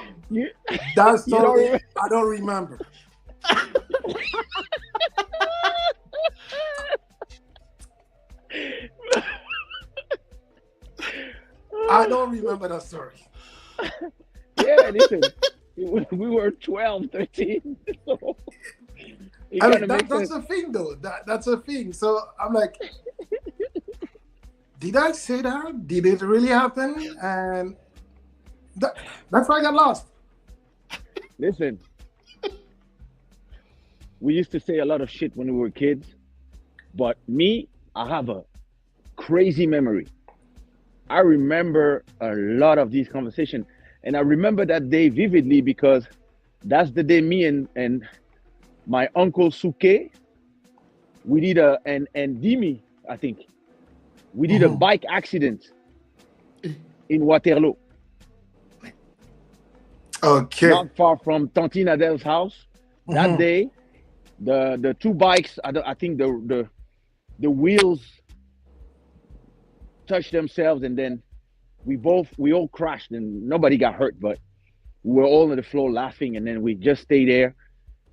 that story I don't remember. I don't remember that story. Yeah, listen, we were 12, 13. So I mean, that's a thing, though. That's a thing. So I'm like, did I say that? Did it really happen? And that's why I got lost. Listen, we used to say a lot of shit when we were kids, but me, I have a crazy memory. I remember a lot of these conversations, and I remember that day vividly because that's the day me and my uncle Suke, we did and Dimi, I think, we did a bike accident in Waterloo. Okay. Not far from Tantine Adele's house. That day, the two bikes, I think the wheels touched themselves, and then we all crashed, and nobody got hurt, but we were all on the floor laughing, and then we just stayed there.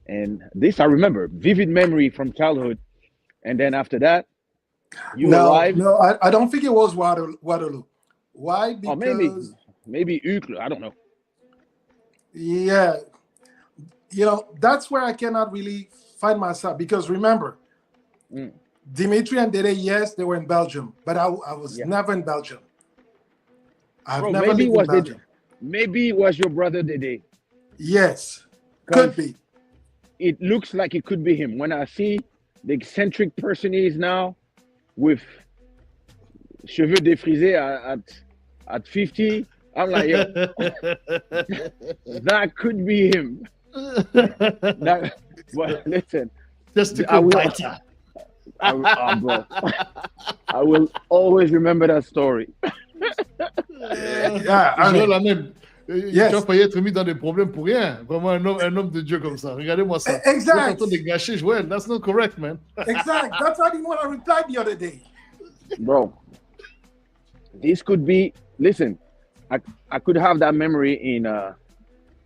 And this I remember, vivid memory from childhood. And then after that, you arrived. No, I don't think it was Waterloo. Why? Because maybe Uccle, I don't know. Yeah, you know, that's where I cannot really find myself, because remember, Dimitri and Dede, yes, they were in Belgium, but I was never in Belgium. I've never lived in Belgium. Maybe it was your brother Dede. Yes, could be. It looks like it could be him. When I see the eccentric person he is now, with cheveux défrisés at 50, I'm like, yo, that could be him. But listen, just to come bite you. Bro, I will always remember that story. Tu vas pas y être mis dans des problèmes pour rien. Vraiment un homme de Dieu comme ça. Regardez-moi ça. Exact. En train de gâcher, Joël. That's not correct, man. Exact. That's why I didn't want to reply the other day. Bro, this could be. Listen, I could have that memory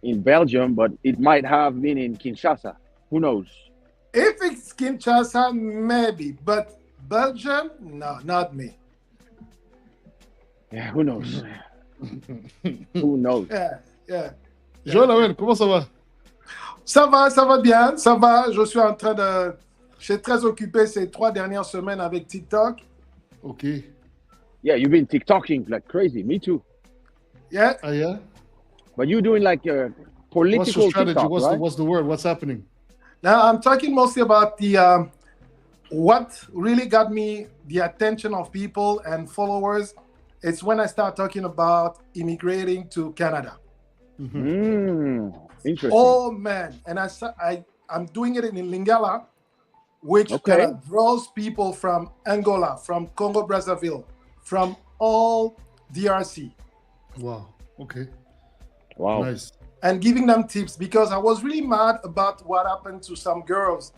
in Belgium, but it might have been in Kinshasa. Who knows? If it's Kinshasa, maybe, but Belgium, no, not me. Yeah, who knows? Who knows? Yeah. Joël, comment ça va? Ça va bien, ça va. Je suis en train de... Je suis très occupé ces 3 dernières semaines avec TikTok. Okay. Yeah, you've been TikToking like crazy. Me too. Yeah. Yeah? But you're doing like a political What's your strategy? TikTok, right? What's the word? What's happening? Now, I'm talking mostly about the what really got me the attention of people and followers. It's when I start talking about immigrating to Canada. Interesting. Oh, man. And I'm doing it in Lingala, which draws people from Angola, from Congo Brazzaville, from all DRC. Wow. Okay. Wow. Nice. And giving them tips, because I was really mad about what happened to some girls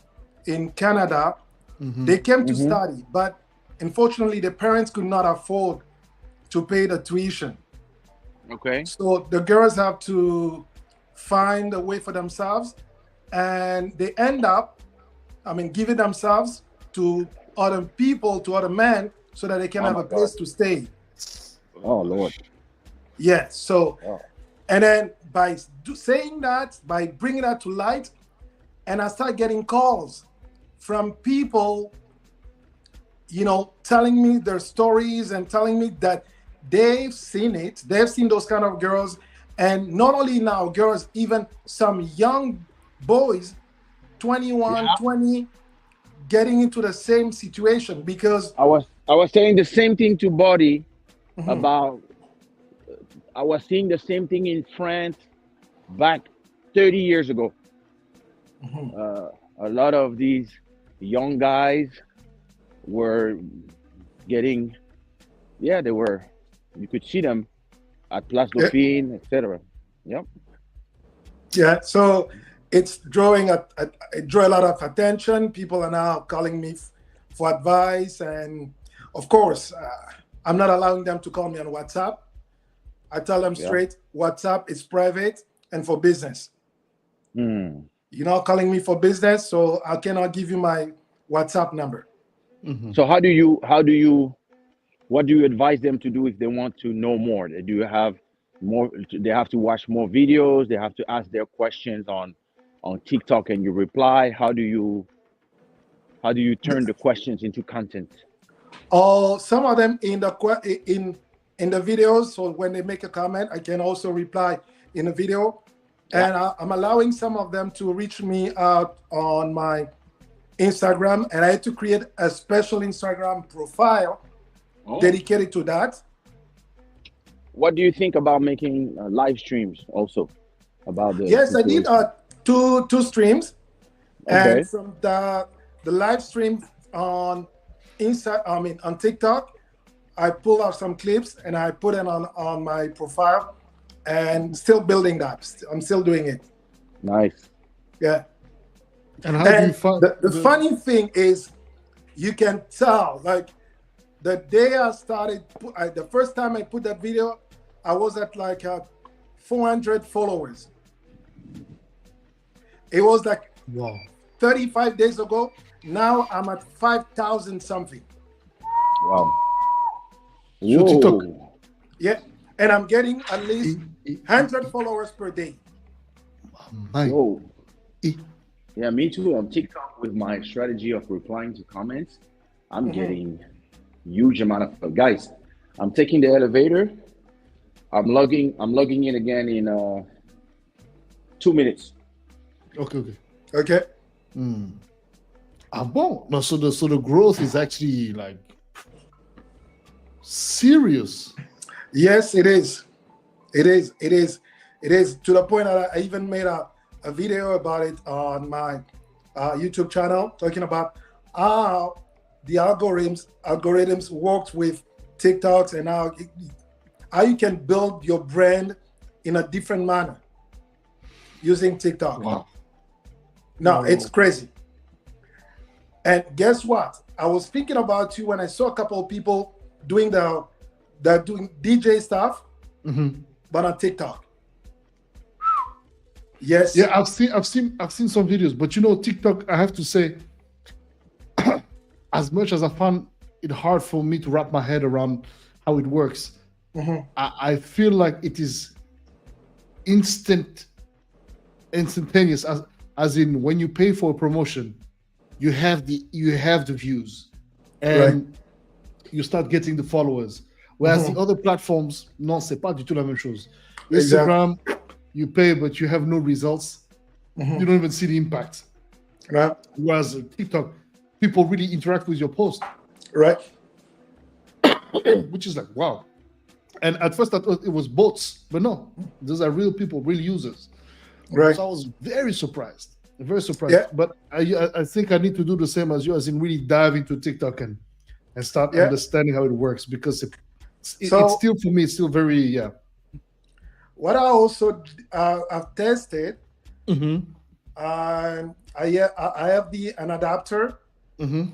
in Canada. They came to study, but unfortunately, the parents could not afford to pay the tuition. Okay. So the girls have to find a way for themselves, and they end up, giving themselves to other people, to other men, so that they can Oh have my a place to stay. Oh Lord. Yeah. So, Oh. and then by saying that, by bringing that to light, and I start getting calls from people, telling me their stories and telling me that they've seen it. They've seen those kind of girls. And not only now girls, even some young boys, 21, Yeah. 20, getting into the same situation because I was saying the same thing to Boddhi Mhm. about. I was seeing the same thing in France back 30 years ago. Mhm. A lot of these young guys were getting, yeah, they were. You could see them at Place Yeah, Dauphine, etc. Yep. yeah. So it's drawing it draw a lot of attention. People are now calling me for advice, and of course, I'm not allowing them to call me on WhatsApp. I tell them Yeah. straight, WhatsApp is private and for business. Hmm. You're not calling me for business, so I cannot give you my WhatsApp number. So what do you advise them to do if they want to know more? Do you have more? They have to watch more videos. They have to ask their questions on TikTok, and you reply. How do you turn the questions into content? Or some of them in the videos. So when they make a comment, I can also reply in the video. Yeah. And I'm allowing some of them to reach me out on my Instagram, and I had to create a special Instagram profile Oh. dedicated to that. What do you think about making live streams also about the Yes, I did situation? two streams, Okay. and from the live stream on on TikTok, I pull out some clips and I put it on my profile, and still building that. I'm still doing it. Nice. Yeah. And how do you And find the funny thing is, you can tell, like, the day I started, the first time I put that video, I was at like 400 followers. It was like wow 35 days ago. Now I'm at 5,000 something. Wow. so TikTok? Whoa. Yeah. And I'm getting at least eh, 100 followers per day. my, Whoa. eh, Yeah, me too. On TikTok with my strategy of replying to comments, I'm getting huge amount of guys. I'm taking the elevator. I'm logging in again in 2 minutes. okay. Okay. Ah, bon. No, so the growth is actually like serious. Yes, it is. It is. It is. It is to the point that I even made a video about it on my YouTube channel, talking about how the algorithms works with TikToks, and how you can build your brand in a different manner using TikTok. Wow. No, Wow. it's crazy. And guess what? I was thinking about you when I saw a couple of people doing doing DJ stuff, but on TikTok. Yes. Yeah, I've seen some videos, but TikTok, I have to say, as much as I found it hard for me to wrap my head around how it works, I feel like it is instantaneous, as in when you pay for a promotion, you have the views, and you start getting the followers. Whereas the other platforms, non, c'est pas du tout la même chose. Instagram, you pay, but you have no results. You don't even see the impact. Right. Whereas TikTok, people really interact with your post. Right. Which is like, wow. And at first I thought it was bots, but no, those are real people, real users. Right. So I was very surprised. Yeah. But I think I need to do the same as you, as in really dive into TikTok and start understanding how it works, because it's still, for me, it's still very, What I also I've tested, I have an adapter. The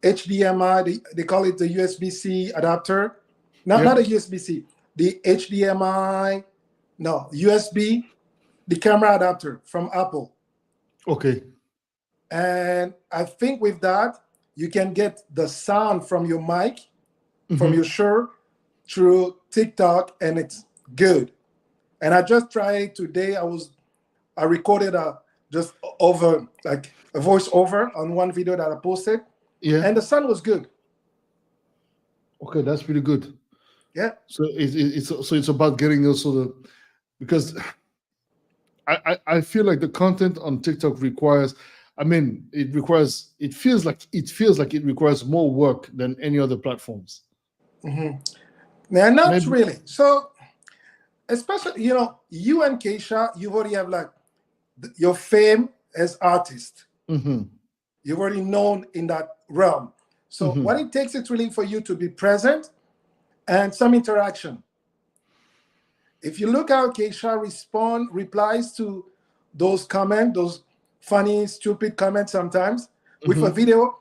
HDMI. They call it the USB-C adapter. Not a USB-C. The HDMI. No, USB. The camera adapter from Apple. Okay. And I think with that, you can get the sound from your mic, from your shirt, through TikTok, and it's good. And I just tried it today. I recorded just over like a voiceover on one video that I posted. Yeah. And the sound was good. Okay, that's pretty good. Yeah. So it's about getting also because I feel like the content on TikTok requires. It feels like it requires more work than any other platforms. Yeah, not really. So, especially, you and Keisha, you already have like your fame as artist. You've already known in that realm. So what it takes is really for you to be present and some interaction. If you look how Keisha replies to those comments, those funny, stupid comments sometimes with a video,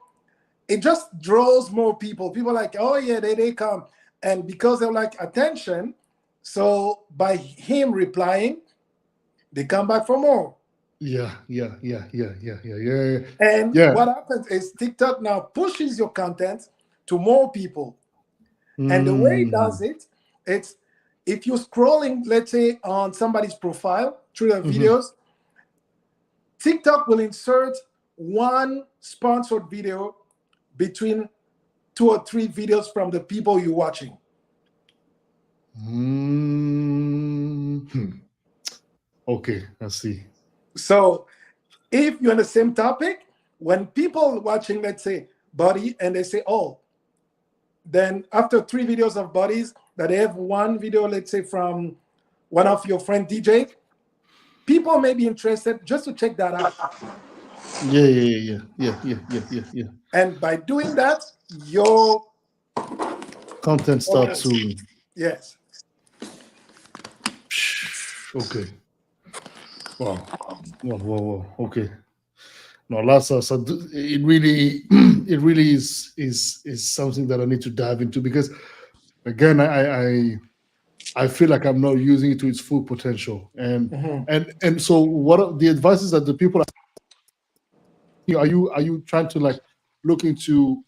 it just draws more people. People are like, oh yeah, they come. And because they like attention, so by him replying, they come back for more. Yeah. And what happens is TikTok now pushes your content to more people. And the way it does it, it's if you're scrolling, let's say, on somebody's profile through their videos, TikTok will insert one sponsored video between 2 or 3 videos from the people you're watching. Okay, I see. So if you're on the same topic, when people watching, let's say, Boddhi, and they say, oh, then after 3 videos of Bodhi's, that they have one video, let's say, from one of your friend DJ, people may be interested just to check that out. Yeah. And by doing that, your content starts to. Yes. Okay. Wow. Okay. No, it really is something that I need to dive into, because again, I feel like I'm not using it to its full potential. And so what are the advices that the people are you trying to like look into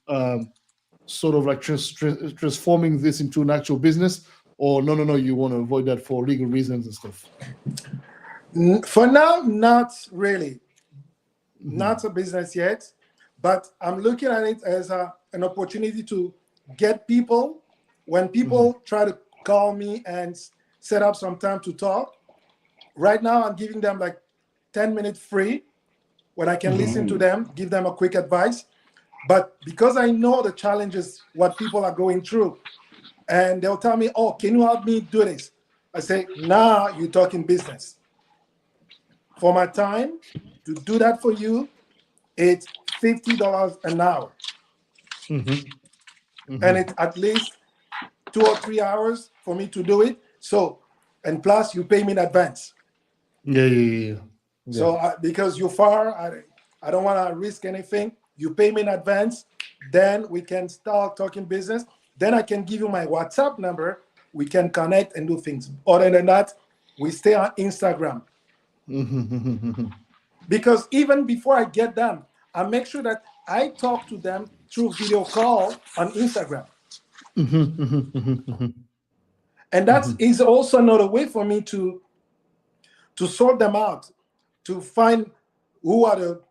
sort of like transforming this into an actual business, or no, you want to avoid that for legal reasons and stuff? For now, not really. Not a business yet, but I'm looking at it as an opportunity to get people. When people try to call me and set up some time to talk, right now I'm giving them like 10 minutes free when I can listen to them, give them a quick advice. But because I know the challenges, what people are going through, and they'll tell me, oh, can you help me do this? I say, nah, you're talking business. For my time to do that for you, it's $50 an hour. And it's at least 2 or 3 hours for me to do it. So, and plus you pay me in advance. Yeah. So because you're far, I don't want to risk anything. You pay me in advance, then we can start talking business. Then I can give you my WhatsApp number. We can connect and do things. Other than that, we stay on Instagram. Because even before I get them, I make sure that I talk to them through video call on Instagram. And that is also another way for me to sort them out, to find who are the,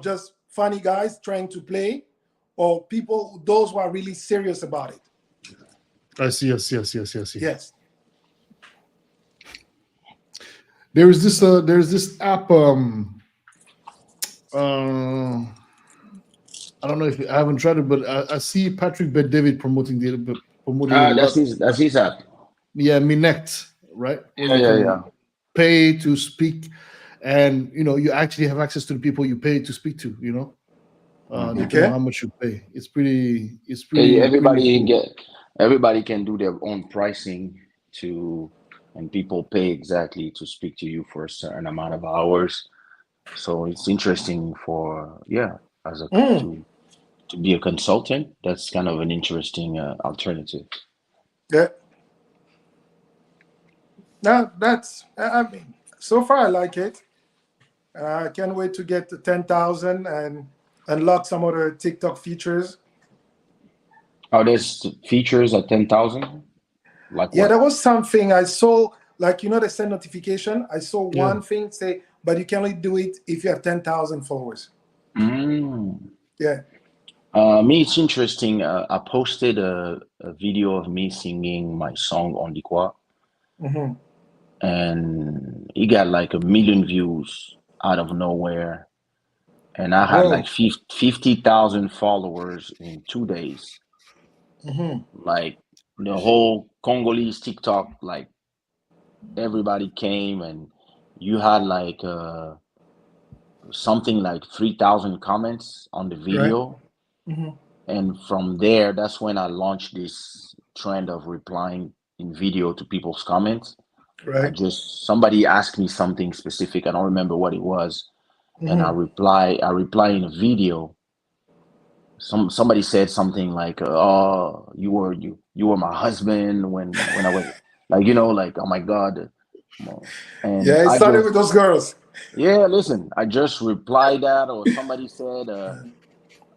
just funny guys trying to play, or people, those who are really serious about it. I see. Yes. There's this app. I don't know if I haven't tried it, but I see Patrick Bet-David promoting it. That's his app. Yeah, Minect, right? Yeah. Pay to speak, and you actually have access to the people you pay to speak to. Depending on how much you pay. It's pretty. Everybody can do their own pricing and people pay exactly to speak to you for a certain amount of hours. So it's interesting for to To be a consultant, that's kind of an interesting alternative. Yeah. Now that's. I mean, so far I like it. I can't wait to get to 10,000 and unlock some other TikTok features. Oh, there's features at 10,000? Like Yeah, there what? was something I saw, like, they send notification. I saw Yeah. one thing say, but you can only do it if you have 10,000 followers. Mm. Yeah. Me, it's interesting. I posted a video of me singing my song on the Quoi, Hmm. and it got like 1 million views out of nowhere. And I had like Whoa. 50,000 followers in 2 days. Hmm. Like the whole Congolese TikTok, like everybody came, and you had like something like 3,000 comments on the Right. video. Hmm. And from there, that's when I launched this trend of replying in video to people's comments. Right. Somebody asked me something specific, I don't remember what it was, and Hmm. I reply in a video. Somebody said something like, "Oh, you were my husband when I was like, like, oh my God." And Yeah, it I started with just, those girls. yeah, listen, I just replied that, or somebody said,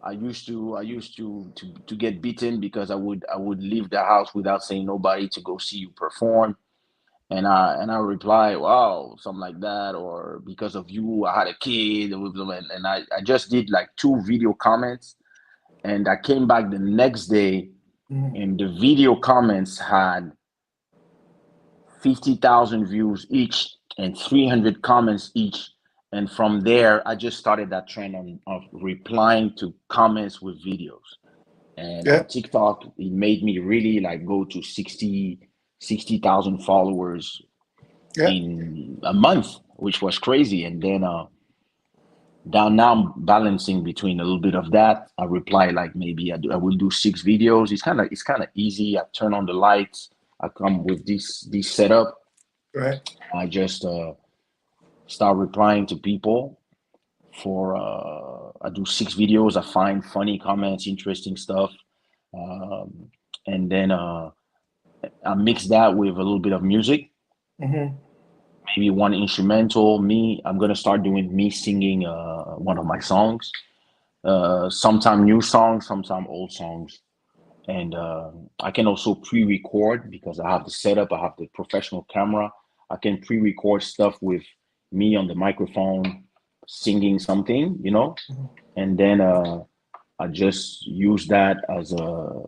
I used to get beaten because I would leave the house without saying nobody to go see you perform. And I reply, wow, something like that, or because of you, I had a kid, and I just did like 2 video comments, and I came back the next day, Mhm. and the video comments had 50,000 views each and 300 comments each. And from there, I just started that trend of replying to comments with videos. And Yeah. on TikTok, it made me really like go to 60,000 followers Yeah. in a month, which was crazy. And then down now I'm balancing between a little bit of that. I reply like maybe I will do 6 videos. It's kind of easy. I turn on the lights. I come with this setup. Right. I just start replying to people for I do 6 videos. I find funny comments, interesting stuff, um, and then I mix that with a little bit of music, Hmm. maybe one instrumental. I'm gonna start doing me singing one of my songs. Sometime new songs, sometime old songs, and I can also pre-record because I have the setup. I have the professional camera. I can pre-record stuff with me on the microphone singing something, and then I just use that as a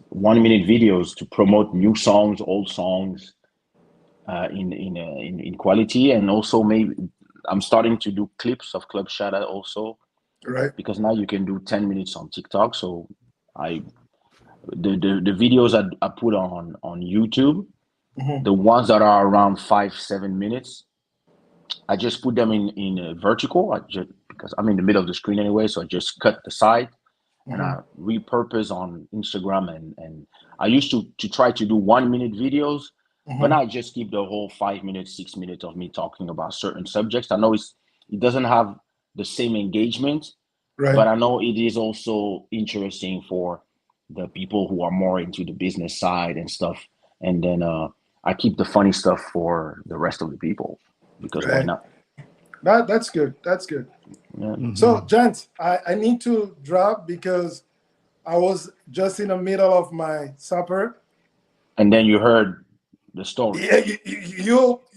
1 minute videos to promote new songs, old songs, in quality, and also maybe I'm starting to do clips of Club Shada also, Right. because now you can do 10 minutes on TikTok. So I the videos I put on YouTube, Hmm. the ones that are around 5-7 minutes, I just put them in a vertical. I just because I'm in the middle of the screen anyway, so I just cut the side and Hmm. I repurpose on Instagram, and I used to try to do 1 minute videos, but Hmm. now I just keep the whole 5 minutes, 6 minutes of me talking about certain subjects. I know it doesn't have the same engagement, Right. but I know it is also interesting for the people who are more into the business side and stuff. And then I keep the funny stuff for the rest of the people because why Right. not? That's good. That's good. Yeah. So, Hmm. gents, I need to drop because I was just in the middle of my supper. And then you heard the story. Yeah,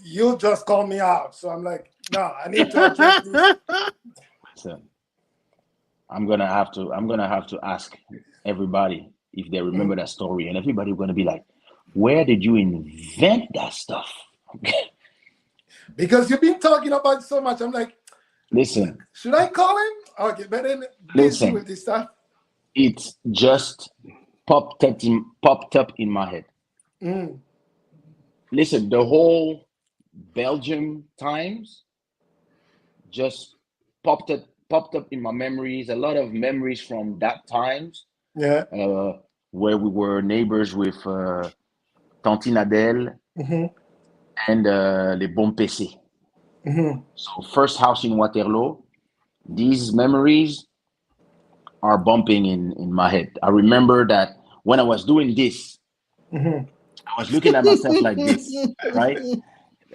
you just called me out, so I'm like, no, I need to address this. So I'm gonna have to ask everybody if they remember Mm. that story, and everybody gonna be like, "Where did you invent that stuff?" Because you've been talking about it so much. I'm like, Listen, should I call him? Okay, but then busy with listen. this stuff. It's just popped up in my head. Mm. Listen, the whole Belgium times just popped up in my memories. A lot of memories from that times, Yeah. uh, where we were neighbors with Tantine Adele Hmm. and les bons PC. Hmm. So first house in Waterloo. These memories are bumping in my head. I remember that when I was doing this, Mhm. I was looking at myself like this, right?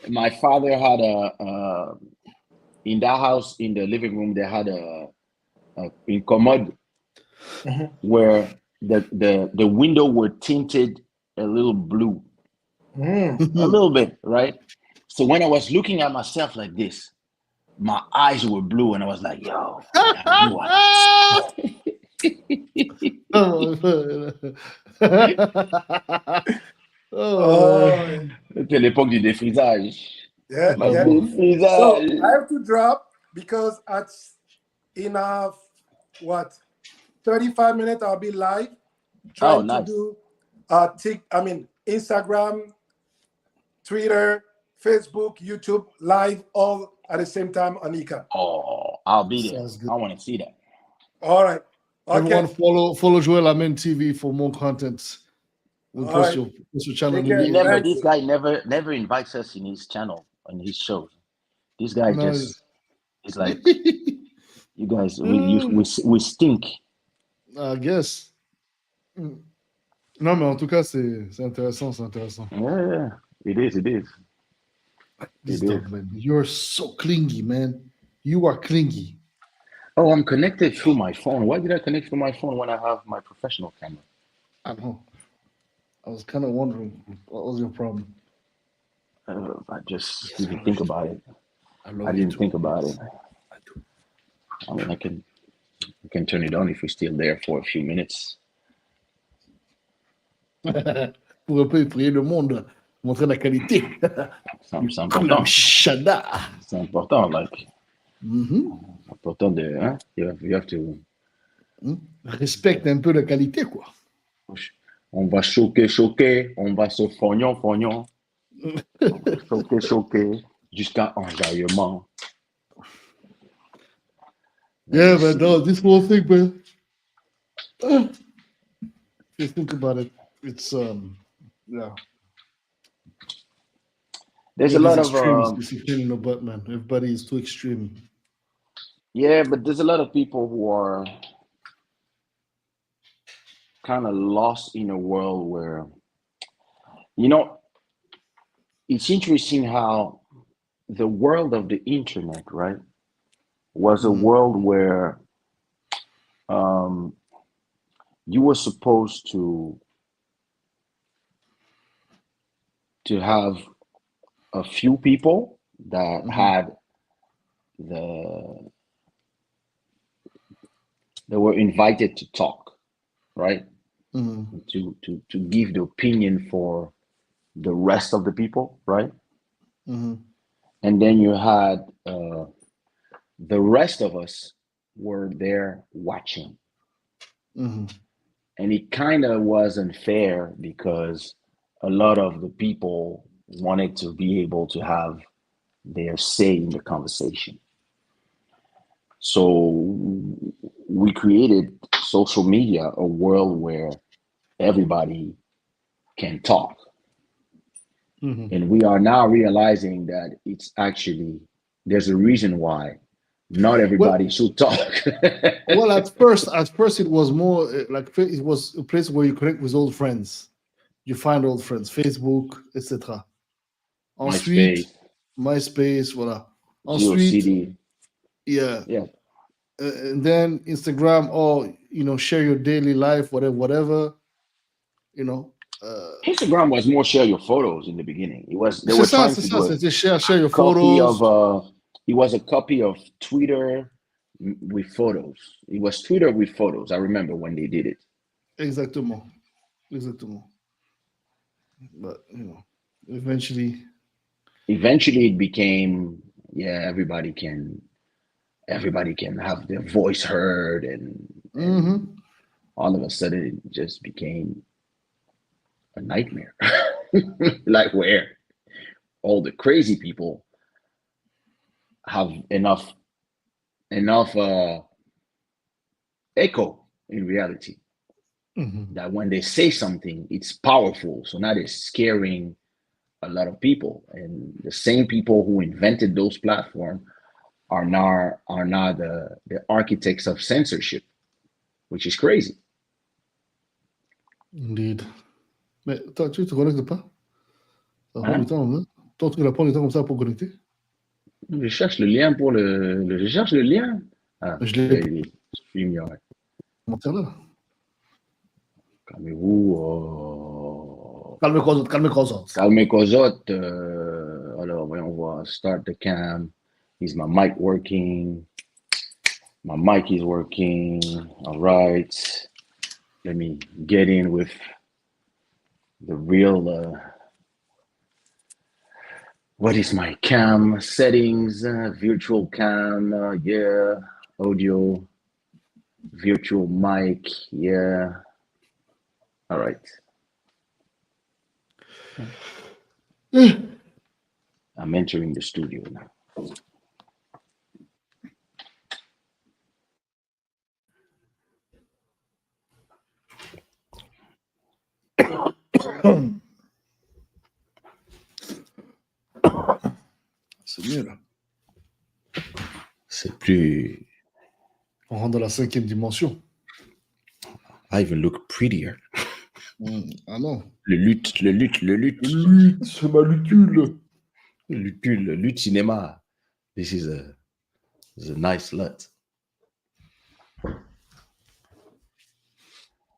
My father had in that house in the living room, they had a commode Mhm. where the window were tinted a little blue, Mm. a little bit, right? So when I was looking at myself like this, my eyes were blue, and I was like, "Yo, I gotta be one." Oh Oh, man. C'était l'époque du défrisage. yeah, Le yeah. Bravo. So défrisage. I have to drop because at in what 35 minutes I'll be live Oh, trying to nice. do Instagram, Twitter, Facebook, YouTube live all at the same time on Ika. Oh, I'll be there. Sounds good. I want to see that. All right. Everyone Okay. follow Joel Amen TV for more content. We'll All right. post your channel Take care. immediately. Thanks. This guy never invites us in his channel, on his shows. This guy No, just is like, you guys, we stink. I guess. Non, mais en tout cas, c'est intéressant, c'est intéressant. Yeah, it is. This It is. dog, man, you're so clingy, man. You are clingy. Oh, I'm connected through my phone. Why did I connect through my phone when I have my professional camera? I know. I was kind of wondering what was your problem. I just Yes, didn't think about it. I love I you didn't too. think about it. I do. I mean, I can turn it on if we're still there for a few minutes. Pour un peu effrayer le monde, montrer la qualité. C'est You clam important. shada. C'est important. Like, Mhm. important de, hein? You have to. Respecte un peu la qualité, quoi. On va choquer, on va se fognon. Choquer, jusqu'à enjaillement. Yeah, man, no, this whole thing, man. If you think about it, it's yeah. There's Yeah, a these lot of extremes, this is pain in the butt, man. Everybody is too extreme. yeah, but there's a lot of people who are kind of lost in a world where, you know, it's interesting how the world of the internet, right, was a world where you were supposed to have a few people that had the they were invited to talk, right? To give the opinion for the rest of the people, right? And then you had the rest of us were there watching. And it kind of wasn't fair because a lot of the people wanted to be able to have their say in the conversation. So we created social media, a world where everybody can talk. And we are now realizing that it's actually, there's a reason why not everybody should talk. Well, at first it was more like it was a place where you connect with old friends. You find old friends, Facebook, etc. Ensuite, MySpace, voilà. Ensuite, GeoCity. yeah. Yeah. And then Instagram, or share your daily life, whatever. Instagram was more share your photos in the beginning. They C'est were ça, trying c'est to ça. do a C'était share your copy photos. of it was a copy of Twitter with photos. It was Twitter with photos. I remember when they did it. Exactement. But eventually it became, yeah, everybody can have their voice heard, and all of a sudden it just became a nightmare. Like where all the crazy people have enough echo in reality, that when they say something, it's powerful. So now they're scaring a lot of people, and the same people who invented those platforms are now the architects of censorship. which is crazy. Indeed. Mais toi, tu te connectes pas? Ça prend Hein? du temps, hein? Toi, tu vas prendre du temps comme ça pour connecter? Je cherche le lien pour je cherche le lien. Ah, Je l'ai pas. StreamYard. Là. Calmez-vous. Oh. Calme cause, calme cause. Calmez Cosot. Alors, voyons voir. Start the cam. Is my mic working? My mic is working. All right. Let me get in with the real. What is my cam settings? Virtual cam. Yeah. Audio. Virtual mic. Yeah. All right. I'm entering the studio now. C'est mieux, là. C'est plus. On rentre dans la 5e dimension. I even look prettier. Ah non. Le lutte. Le lutte, c'est ma lucule. Le lutte cinéma. This is a nice lot.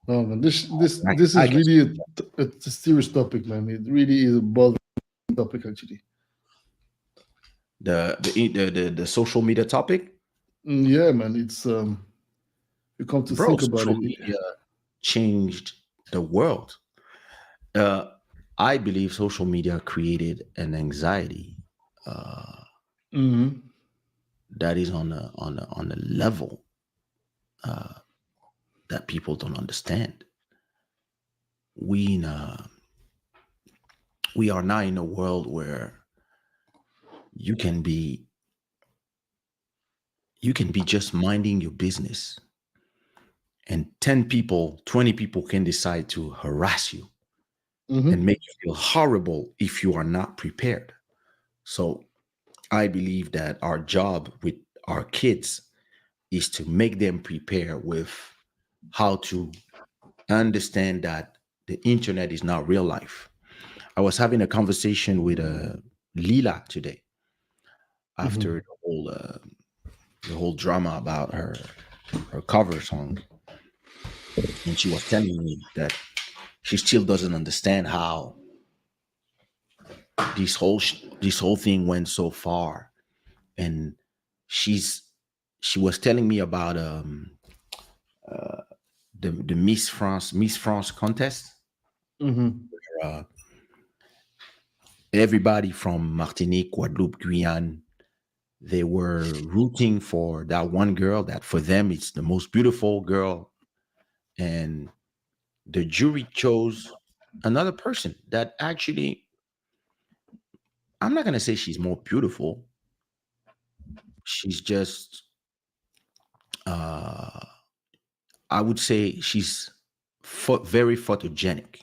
No, man, this is really a serious topic, man. It really is a bothering topic, actually. The social media topic? Yeah, man. It's you come to think about social it. Media changed the world. I believe social media created an anxiety that is on a level that people don't understand. We are now in a world where you can be just minding your business, and 10 people, 20 people can decide to harass you and make you feel horrible if you are not prepared. So I believe that our job with our kids is to make them prepare with how to understand that the internet is not real life. I was having a conversation with Lila today after the whole drama about her cover song, and she was telling me that she still doesn't understand how this whole thing went so far. And she was telling me about the Miss France contest. Where, everybody from Martinique, Guadeloupe, Guyane, they were rooting for that one girl that for them it's the most beautiful girl, and the jury chose another person that actually, I'm not going to say she's more beautiful. She's just, I would say she's very photogenic.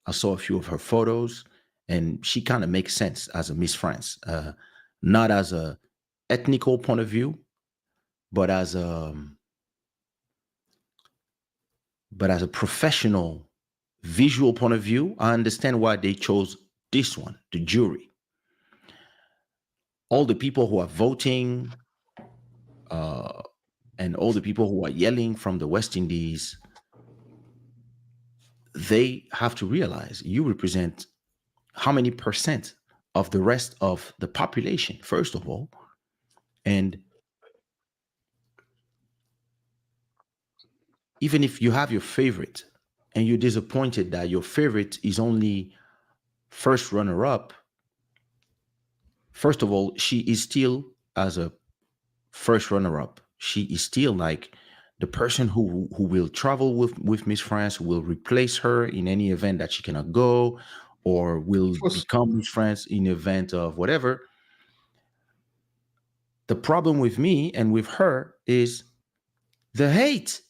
I saw a few of her photos, and she kind of makes sense as a Miss France, not as a ethnical point of view, but as a professional visual point of view. I understand why they chose this one, the jury. All the people who are voting and all the people who are yelling from the West Indies, they have to realize you represent how many percent of the rest of the population, first of all. And even if you have your favorite and you're disappointed that your favorite is only first runner-up, first of all, she is still, as a first runner-up, she is still like the person who will travel with Miss France, will replace her in any event that she cannot go, or will become Miss France in event of whatever. The problem with me and with her is the hate.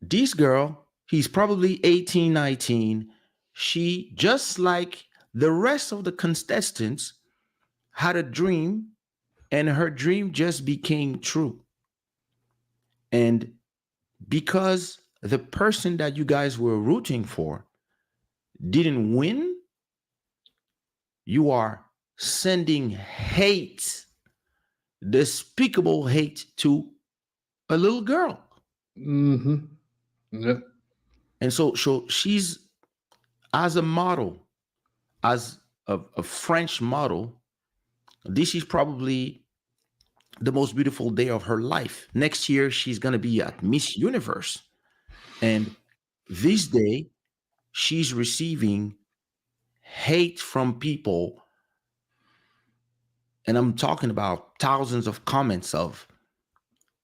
This girl, he's probably 18, 19. She, just like the rest of the contestants, had a dream, and her dream just became true. And because the person that you guys were rooting for didn't win, you are sending hate, despicable hate to a little girl. Mm-hmm. Yeah. And so she's, as a model, as a French model, this is probably the most beautiful day of her life. Next year, she's going to be at Miss Universe. And this day, she's receiving hate from people. And I'm talking about thousands of comments of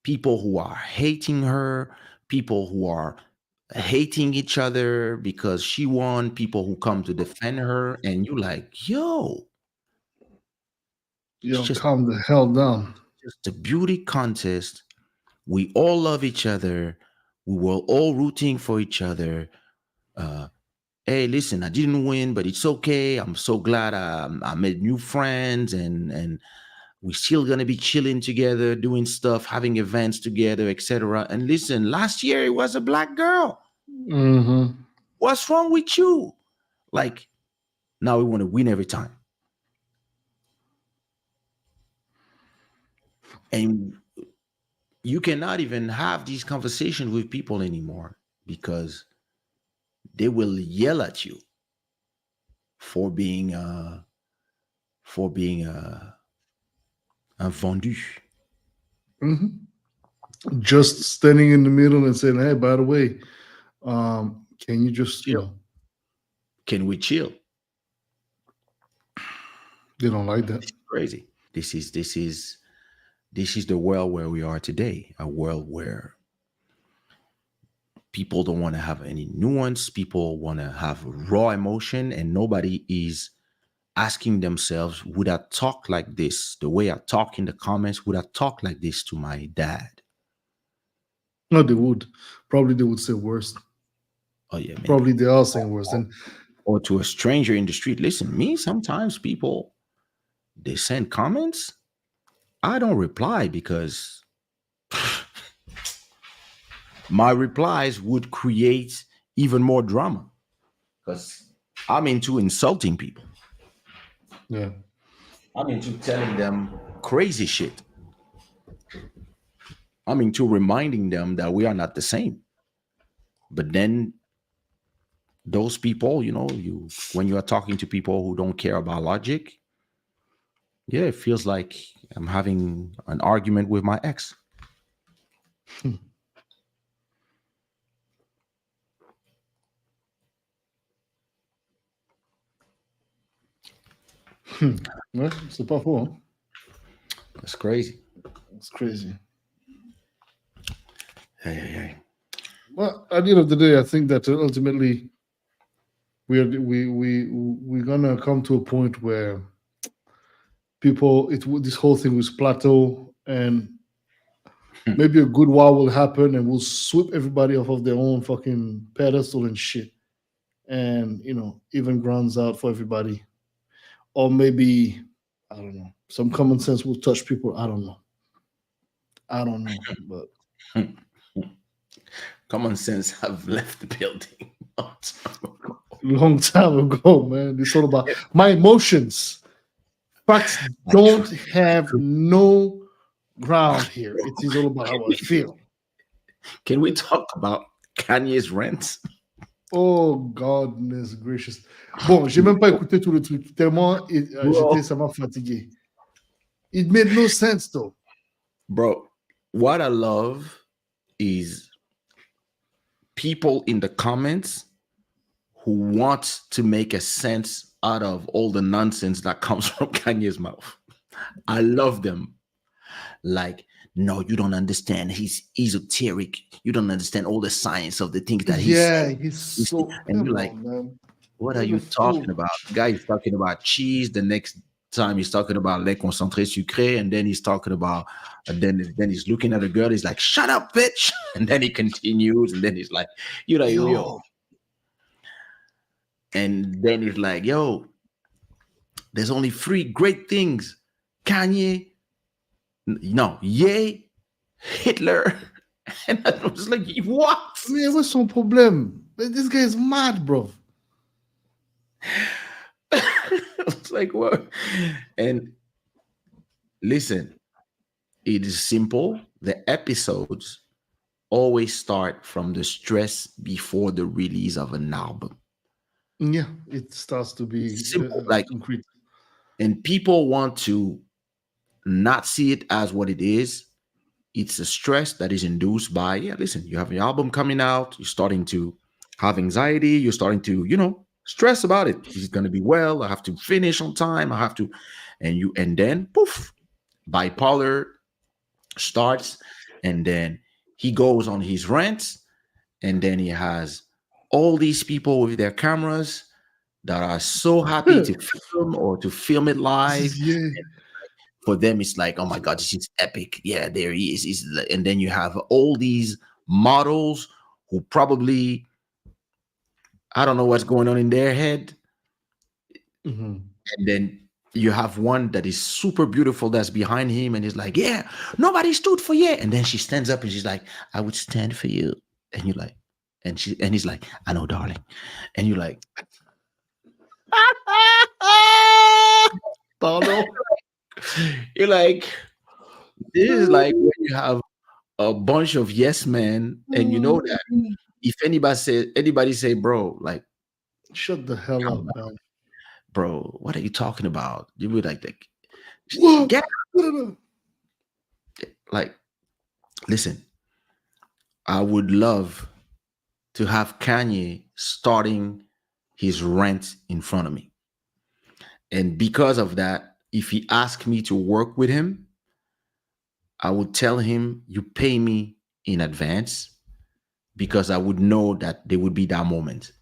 people who are hating her, people who are hating each other because she won, people who come to defend her. And you're like, yo, it's just, Calm the hell down. just a beauty contest. We all love each other. We were all rooting for each other. Uh, hey, listen, I didn't win, but it's okay. I'm so glad I made new friends, and we're still gonna be chilling together, doing stuff, having events together, etc. And listen, last year it was a black girl. Mm-hmm. What's wrong with you? Like, now we want to win every time. And you cannot even have these conversations with people anymore because they will yell at you for being un vendu. Mm-hmm. Just standing in the middle and saying, "Hey, by the way, can you just, Chill. Can we chill? they don't like that." Crazy. This is the world where we are today. A world where people don't want to have any nuance. People want to have raw emotion, and nobody is asking themselves, would I talk like this? The way I talk in the comments, would I talk like this to my dad? No, they would. Probably they would say worse. Oh yeah, maybe. Probably they are saying worse. And Or to a stranger in the street. Listen, me, sometimes people, they send comments. I don't reply because my replies would create even more drama because I'm into insulting people. yeah. I'm into telling them crazy shit. I'm into reminding them that we are not the same. But then those people, you when you are talking to people who don't care about logic, yeah, it feels like I'm having an argument with my ex. Ouais, c'est pas faux. Hein? That's crazy. It's crazy. Hey. Well, at the end of the day, I think that ultimately we're gonna come to a point where this whole thing will plateau, and maybe a good while will happen, and we'll sweep everybody off of their own fucking pedestal and shit, and even grounds out for everybody, or maybe I don't know, some common sense will touch people. I don't know, but Common sense have left the building. long time ago, man. It's all about my emotions. Facts don't have no ground here. It is all about how I feel. Can we talk about Kanye's rent? Oh, goodness gracious. Bon, j'ai même pas écouté tout le truc. Tellement ça m'a fatigué. It made no sense though. Bro, what I love is people in the comments who want to make a sense out of all the nonsense that comes from Kanye's mouth. I love them. Like, no, you don't understand. He's esoteric. You don't understand all the science of the things that he's saying. He's so and you're like, man. what are you talking about? The guy is talking about cheese. The next time he's talking about lait concentré sucré, and then he's talking about, and then he's looking at a girl. He's like, "Shut up, bitch!" And then he continues, and then he's like, "You know, yo." And then he's like, "Yo, there's only three great things: Kanye, no, Ye, Hitler, And I was like, what? Mais what's son problème? This guy is mad, bro. I was like, what? And listen, it is simple. The episodes always start from the stress before the release of an album. Yeah, it starts to be Simple, like, concrete. and people want to not see it as what it is. It's a stress that is induced by, yeah, listen, you have an album coming out, you're starting to have anxiety, you're starting to, stress about it. Is it going to be well? I have to finish on time. I have to, and then poof, bipolar starts, and then he goes on his rants, and then he has all these people with their cameras that are so happy to film or to film it live. Yeah. For them, it's like, oh my God, this is epic. Yeah, there he is. And then you have all these models who probably, I don't know what's going on in their head. Mm-hmm. And then you have one that is super beautiful that's behind him, and he's like, yeah, nobody stood for you. And then she stands up and she's like, I would stand for you. And you're like, and he's like, I know, darling. And you're like, you're like, this is like when you have a bunch of yes men, and you know that if anybody say, bro, like, shut the hell up, man. Bro, what are you talking about? You would like, What? Get like, listen, I would love to have Kanye starting his rant in front of me. And because of that, if he asked me to work with him, I would tell him, you pay me in advance, because I would know that there would be that moment.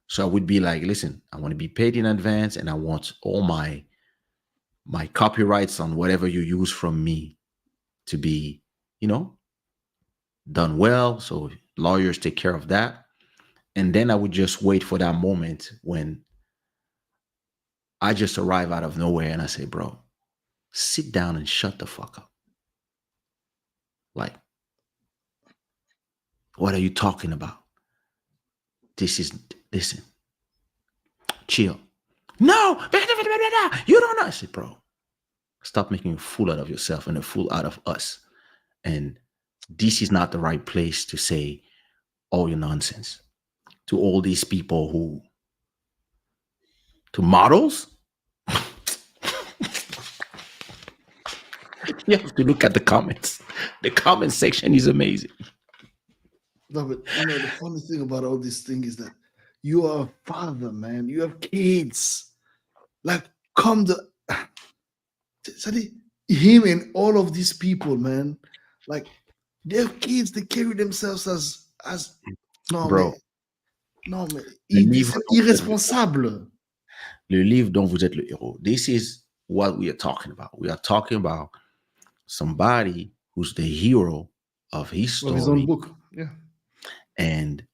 So I would be like, listen, I want to be paid in advance, and I want all my copyrights on whatever you use from me to be, done well. So lawyers take care of that. And then I would just wait for that moment when I just arrive out of nowhere and I say, bro, sit down and shut the fuck up. Like, what are you talking about? Listen, chill. No, you don't know. I said, bro, stop making a fool out of yourself and a fool out of us. And this is not the right place to say all your nonsense to all these people to models. You have to look at the comments. The comment section is amazing. No, but the funny thing about all this thing is that you are a father, man. You have kids. Like, him and all of these people, man. Like, they have kids. They carry themselves as no, bro. Man. Non, mais c'est irresponsable. Le livre dont vous êtes le héros. This is what we are talking about. We are talking about somebody who's the hero of his story. Of his own book. Yeah. And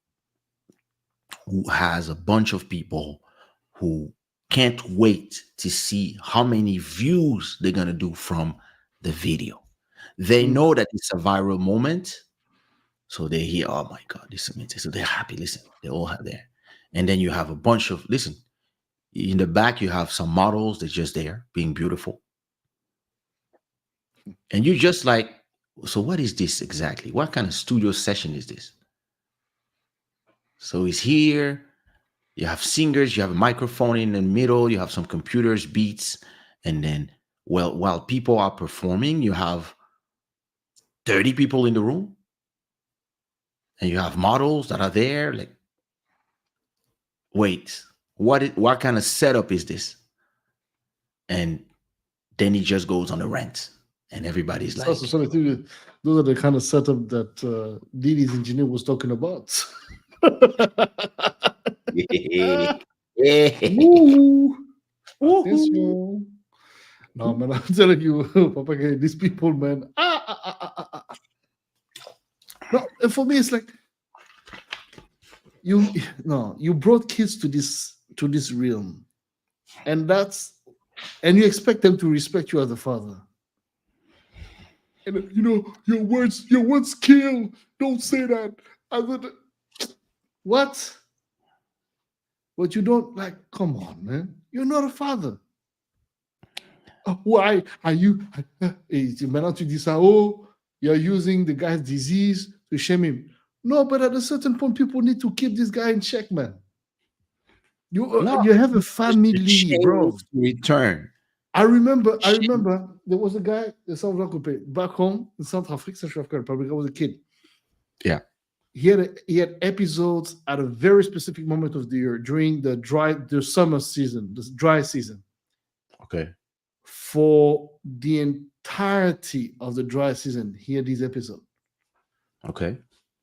who has a bunch of people who can't wait to see how many views they're going to do from the video. They know that it's a viral moment. So they hear, oh my God, this is amazing. So they're happy. Listen, they all have there. And then you have a bunch of, listen, in the back, you have some models that's just there being beautiful. And you're just like, so what is this exactly? What kind of studio session is this? So he's here. You have singers, you have a microphone in the middle, you have some computers, beats. And then, well, while people are performing, you have 30 people in the room. And you have models that are there. Like, wait, what kind of setup is this? And then he just goes on a rant, and everybody's like, those are the kind of setup that Diddy's engineer was talking about. Ooh. No, man, I'm telling you, Papa, these people, man. No, and for me, it's like you brought kids to this realm, and you expect them to respect you as a father. And your words kill. Don't say that. I would, what? But you don't like. Come on, man. You're not a father. Why are you? Maintenant tu dis ça. Oh, you're using the guy's disease to shame him. No, but at a certain point, people need to keep this guy in check, man. No, You have a the family, shame bro. needs to return. I remember Shame. there was a guy, back home in Central Africa, Central African Republic. I was a kid. Yeah. He had episodes at a very specific moment of the year during the summer season, the dry season. Okay. For the entirety of the dry season, he had these episodes. Okay.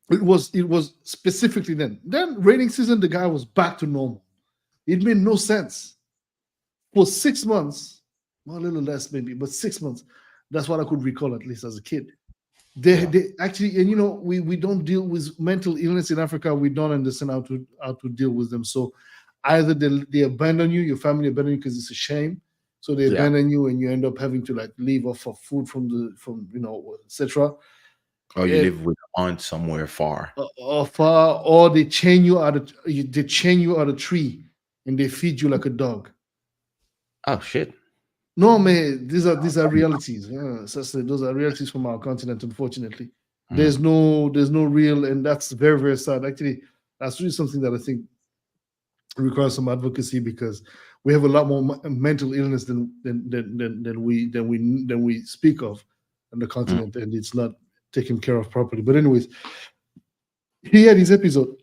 It was specifically then. Then rainy season, the guy was back to normal. It made no sense. For 6 months, well, a little less maybe, but 6 months. That's what I could recall, at least as a kid. They actually, and we don't deal with mental illness in Africa. We don't understand how to deal with them. So either they abandon you, your family abandon you because it's a shame. So they abandon you, and you end up having to like leave off for food from etc. Or you live with an aunt somewhere far. Or they chain you out of a tree and they feed you like a dog. Oh shit. No, man, these are realities. Yeah, those are realities from our continent, unfortunately. There's no real, and that's very, very sad. Actually, that's really something that I think requires some advocacy, because we have a lot more mental illness than we speak of on the continent, and it's not taken care of properly. But anyways, he had his episode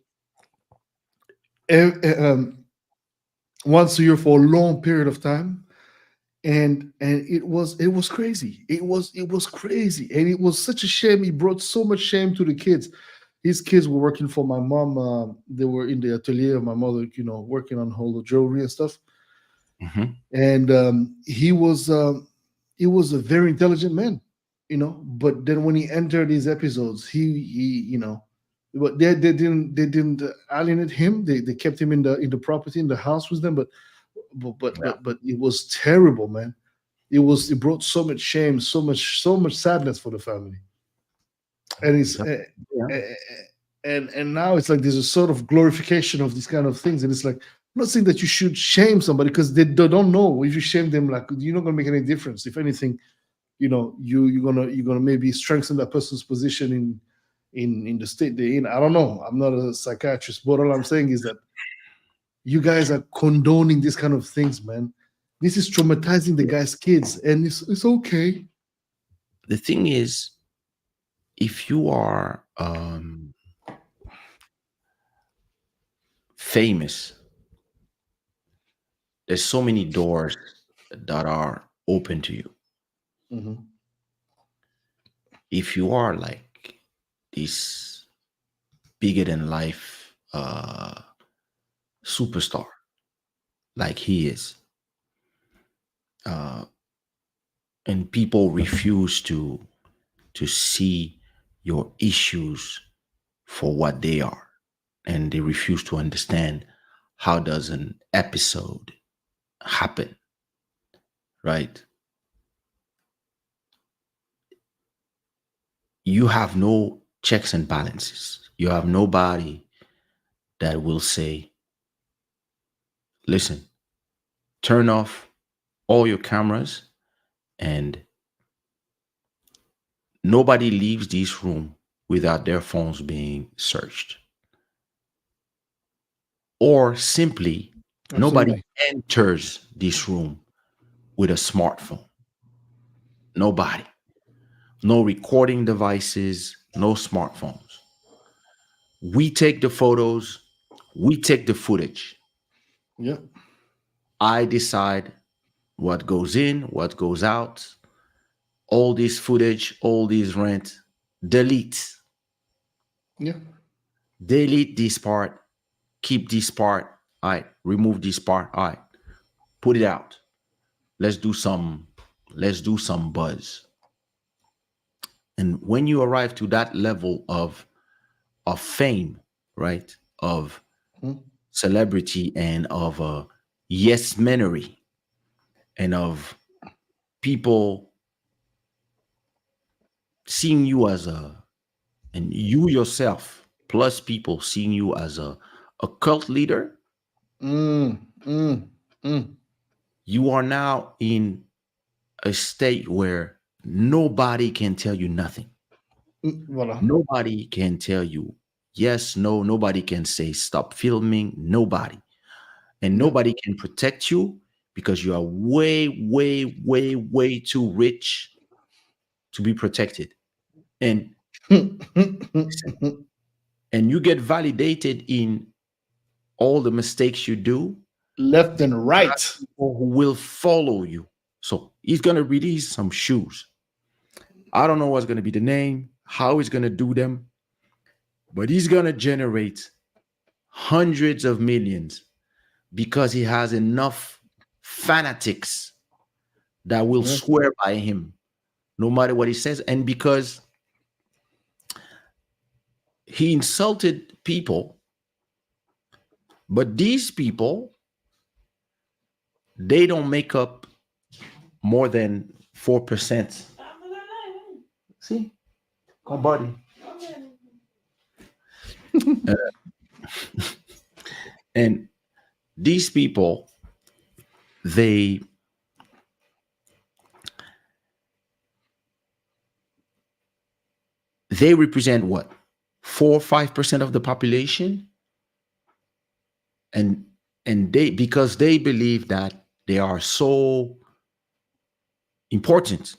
once a year for a long period of time, and it was crazy. It was crazy, and it was such a shame. He brought so much shame to the kids. His kids were working for my mom. They were in the atelier of my mother, working on all the jewelry and stuff. And he was a very intelligent man, But then when he entered these episodes, but they didn't alienate him. They kept him in the property, in the house with them. But it was terrible, man. It brought so much shame, so much sadness for the family. And it's and now it's like there's a sort of glorification of these kind of things, and it's like, I'm not saying that you should shame somebody, because they don't know. If you shame them, like, you're not gonna make any difference. If anything, you're gonna maybe strengthen that person's position in the state they're in. I don't know. I'm not a psychiatrist, but all I'm saying is that you guys are condoning this kind of things, man. This is traumatizing the guy's kids, and it's okay. The thing is, if you are famous, there's so many doors that are open to you. If you are like this bigger than life superstar, like he is, and people refuse to see your issues for what they are, and they refuse to understand how does an episode happen, right? You have no checks and balances. You have nobody that will say, listen, turn off all your cameras, and nobody leaves this room without their phones being searched. Or simply, nobody enters this room with a smartphone. Nobody. No recording devices, no smartphones. We take the photos, we take the footage. Yeah. I decide what goes in, what goes out. All this footage, all this rent, delete. Yeah. Delete this part, keep this part. All right, remove this part. All right, put it out. Let's do some buzz. And when you arrive to that level of fame, right, of celebrity, and of yes menery, and of people seeing you as and you yourself plus people seeing you as a cult leader, Mm, mm, mm. you are now in a state where nobody can tell you nothing. Voilà. Nobody can tell you yes, no. Nobody can say stop filming. Nobody. And Yeah. nobody can protect you because you are way, way, way, way too rich to be protected. And and you get validated in all the mistakes you do, Left and right. people who will follow you. So he's gonna release some shoes. I don't know what's gonna be the name, how he's gonna do them, but he's gonna generate hundreds of millions because he has enough fanatics that will Yeah. swear by him no matter what he says. And because he insulted people, but these people, they don't make up more than 4%. See? Come body. And these people, they represent what? 4 or 5% of the population. And they, because they believe that they are so important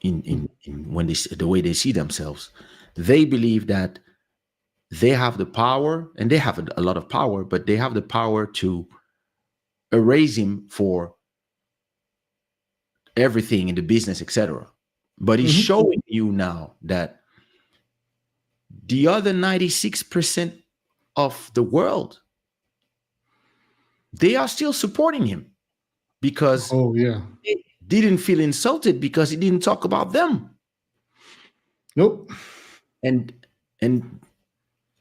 in when they, the way they see themselves, they believe that they have the power, and they have a lot of power, but they have the power to erase him for everything in the business, etc. But he's showing you now that the other 96% of the world, they are still supporting him because Oh yeah. they didn't feel insulted because he didn't talk about them. Nope. And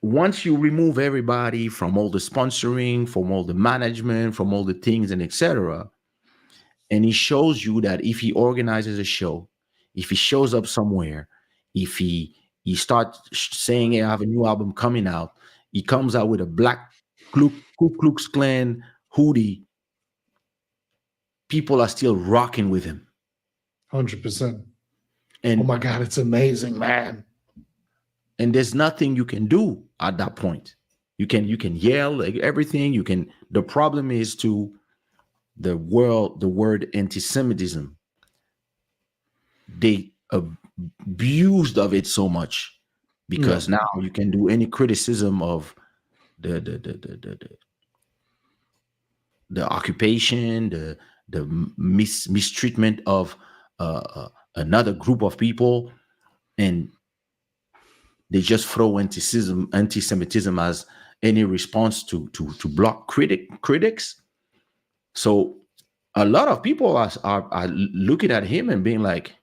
once you remove everybody from all the sponsoring, from all the management, from all the things and etc., and he shows you that if he organizes a show, if he shows up somewhere, if he starts saying, hey, I have a new album coming out, he comes out with a black Ku Klux Klan hoodie, people are still rocking with him. 100%. And oh my God, it's amazing, man. And there's nothing you can do at that point. You can yell like everything. You can. The problem is to the world, the word anti-Semitism. They abused of it so much because now you can do any criticism of the occupation, the mistreatment of another group of people, and they just throw anti-Semitism as any response to block critics. So a lot of people are looking at him and being like,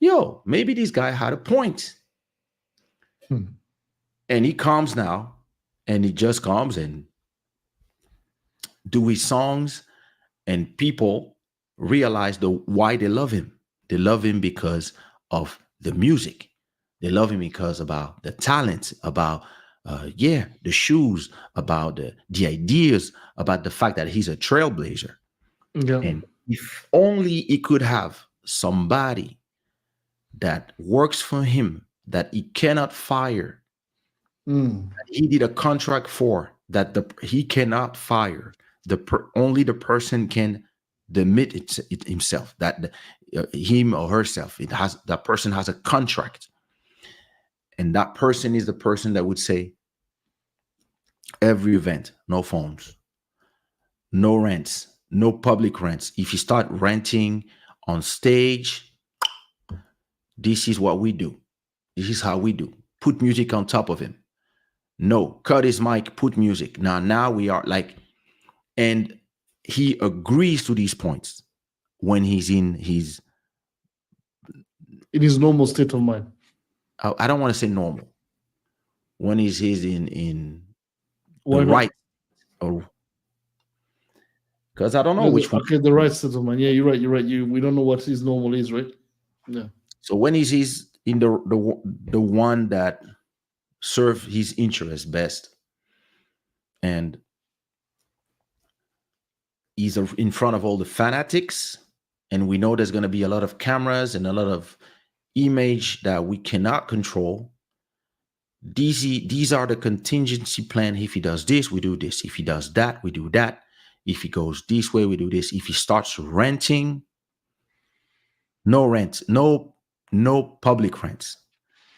yo, maybe this guy had a point. And he comes now, and he just comes and do his songs, and people realize why they love him. They love him because of the music. They love him because about the talent, about the shoes, about the ideas, about the fact that he's a trailblazer. Yeah. And if only he could have somebody that works for him, that he cannot fire, that he did a contract for, that he cannot fire, only the person can demit it himself, that him or herself, that person has a contract. And that person is the person that would say, every event, no phones, no rents, no public rents. If you start renting on stage, this is what we do. This is how we do. Put music on top of him. No, cut his mic, put music. Now we are like, and he agrees to these points when he's in his normal state of mind. I don't want to say normal. When he's in Why the not? right, or because I don't know which one. Okay, the right state of mind. Yeah, you're right. We don't know what his normal is, right? Yeah. So when he's in the one that serve his interest best, and he's in front of all the fanatics, and we know there's going to be a lot of cameras and a lot of image that we cannot control. These are the contingency plan. If he does this, we do this. If he does that, we do that. If he goes this way, we do this. If he starts renting, no rent, no public rents,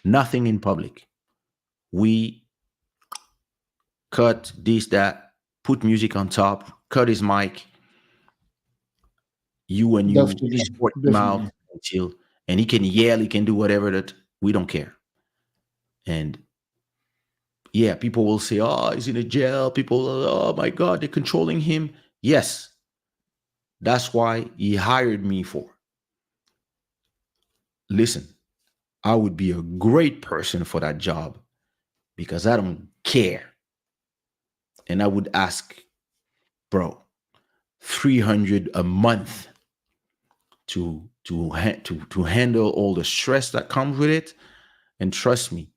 nothing in public. We cut this, that, put music on top, cut his mic. You escort him out until, and he can yell, he can do whatever, that we don't care. And yeah, people will say, oh, he's in a jail. People, oh my God, they're controlling him. Yes, that's why he hired me for. Listen, I would be a great person for that job because I don't care. And I would ask, bro, $300 a month to handle all the stress that comes with it. And trust me,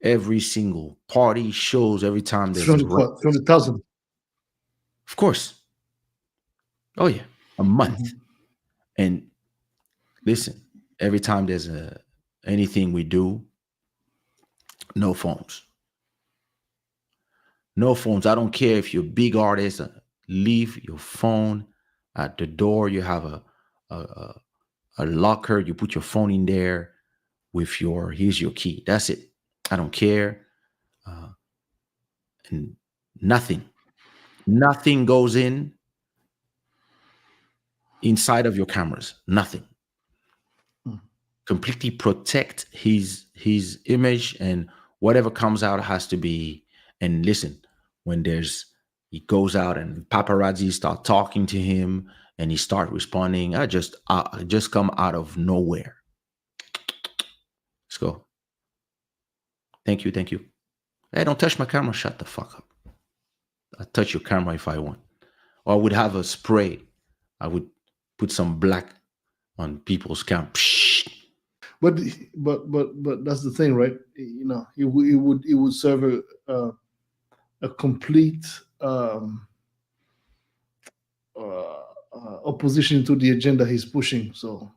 every single party shows, every time there's 200,000. Of course. Oh yeah, a month. And listen, every time there's anything we do, no phones. No phones. I don't care if you're a big artist. Leave your phone at the door. You have a locker. You put your phone in there with here's your key. That's it. I don't care. And nothing goes inside of your cameras. Nothing. Completely protect his image, and whatever comes out has to be. And listen, when he goes out and paparazzi start talking to him and he start responding, I just come out of nowhere. Let's go. Thank you. Hey, don't touch my camera. Shut the fuck up. I touch your camera if I want. Or I would have a spray. I would put some black on people's camera. But that's the thing, right? You know, it would serve a complete opposition to the agenda he's pushing. So,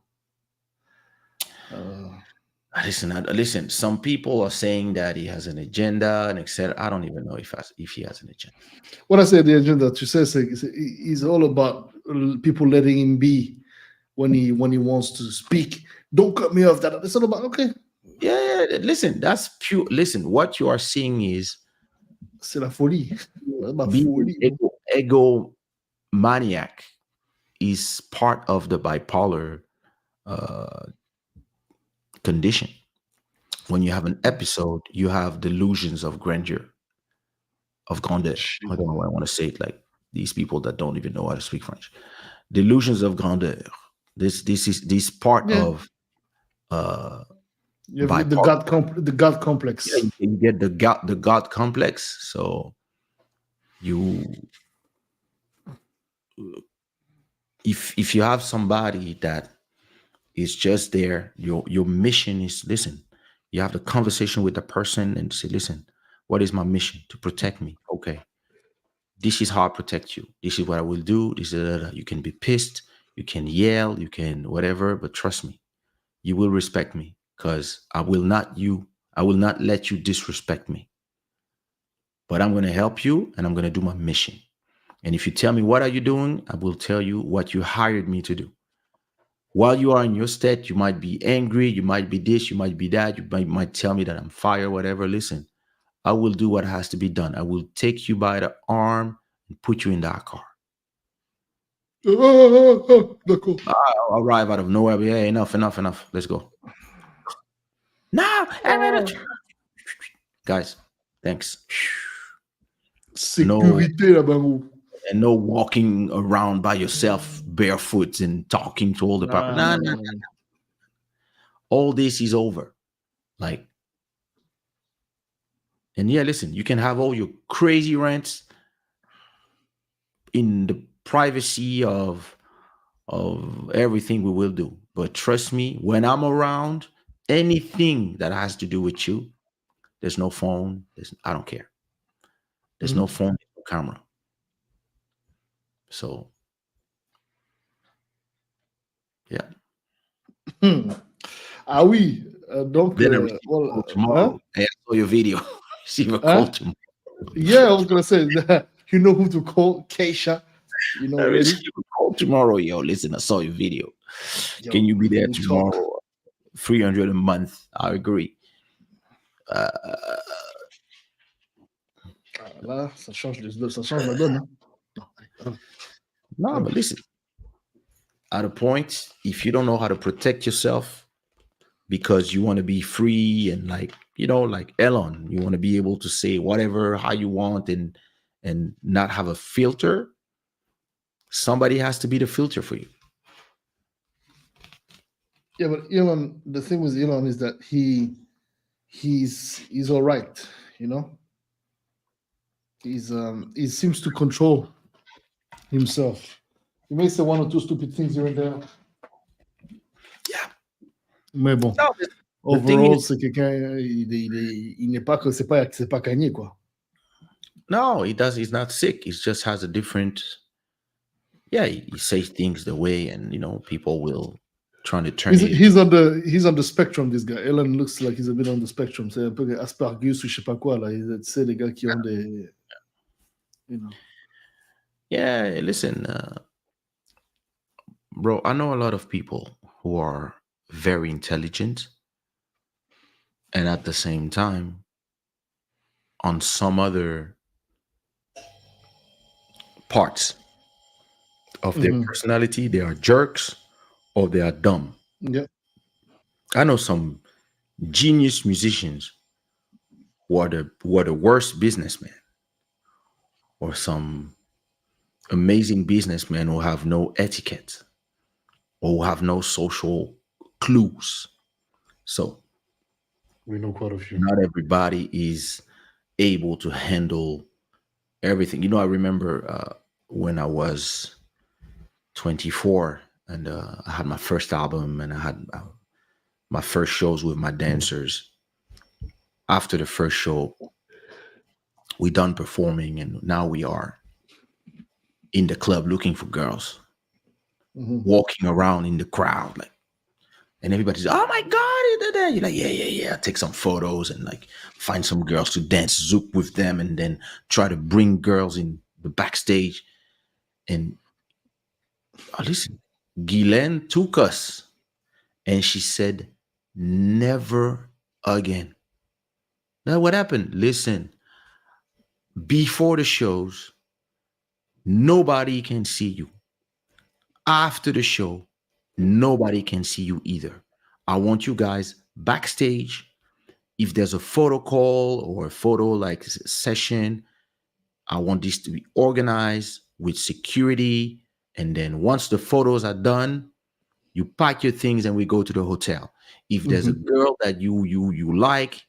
listen. Some people are saying that he has an agenda and etc. I don't even know if he has an agenda. When I say the agenda, to say is all about people letting him be when he wants to speak. Don't cut me off. That it's all about okay. Yeah. Listen, that's pure. Listen, what you are seeing is c'est la folie. Ego maniac is part of the bipolar condition. When you have an episode, you have delusions of grandeur, of grandeur. I don't know why I want to say it like these people that don't even know how to speak French. Delusions of grandeur. This part of you have the God complex. Yeah, you get the God complex. So if you have somebody that is just there, your mission is, listen, you have the conversation with the person and say, listen, what is my mission? To protect me. Okay. This is how I protect you. This is what I will do. You can be pissed, you can yell, you can whatever, but trust me, you will respect me because I will not let you disrespect me. But I'm going to help you and I'm going to do my mission. And if you tell me what are you doing, I will tell you what you hired me to do. While you are in your state, you might be angry, you might be this, you might be that, you might tell me that I'm fired, whatever. Listen, I will do what has to be done. I will take you by the arm and put you in that car. I'll arrive out of nowhere. Yeah, enough. Let's go. No, guys, thanks. No walking around by yourself barefoot and talking to all the people. No. All this is over. Like, and yeah, listen, you can have all your crazy rants in the privacy of of everything we will do. But trust me, when I'm around, anything that has to do with you, there's no phone. I don't care. There's no phone, no camera. So, yeah. Ah oui, donc, Then I receive a call tomorrow. Hey, I saw your video. Receive a call tomorrow. Yeah, I was gonna say that. You know who to call, Keisha. You know I already. receive a call tomorrow. Yo, listen, I saw your video. Yo, Can you be there we'll tomorrow? talk. 300 a month. I agree. Là, ça change la donne. Hein. No, but listen. At a point, if you don't know how to protect yourself because you want to be free and like Elon, you want to be able to say whatever how you want and not have a filter, somebody has to be the filter for you. Yeah, but Elon, the thing with Elon is that he's all right, you know. He seems to control himself. He may say one or two stupid things here and there. Yeah. Mais bon. No, overall, c'est quelqu'un, il n'est pas que c'est pas Kanye, quoi. No, he does. He's not sick. He just has a different. Yeah, he says things the way, and people will trying to turn. He's on the spectrum. This guy, Elon looks like he's a bit on the spectrum. C'est un peu Aspergus ou je sais pas quoi là. C'est les gars qui ont des, Yeah, listen, bro. I know a lot of people who are very intelligent, and at the same time, on some other parts of their personality, they are jerks or they are dumb. Yeah. I know some genius musicians who are the worst businessmen, or some amazing businessmen who have no etiquette or who have no social clues. So we know quite a few. Not everybody is able to handle everything. I remember when I was 24 and I had my first album and I had my first shows with my dancers. After the first show, we done performing and now we are in the club looking for girls, walking around in the crowd, like, and everybody's, oh my God, you're like, yeah. Take some photos and like find some girls to dance zouk with them and then try to bring girls in the backstage. And listen, Guylaine took us and she said, never again. Now what happened? Listen, before the shows, nobody can see you. After the show, nobody can see you either. I want you guys backstage. If there's a photo call or a photo like session, I want this to be organized with security. And then once the photos are done, you pack your things and we go to the hotel. If there's a girl that you like,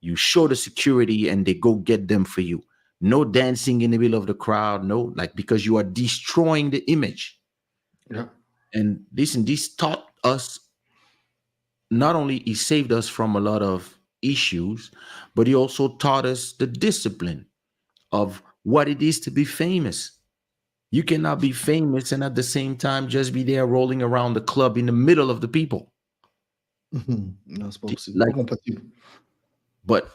you show the security and they go get them for you. No dancing in the middle of the crowd. No, because you are destroying the image. Yeah. And listen, this taught us, not only he saved us from a lot of issues, but he also taught us the discipline of what it is to be famous. You cannot be famous and at the same time just be there rolling around the club in the middle of the people. That's possible. But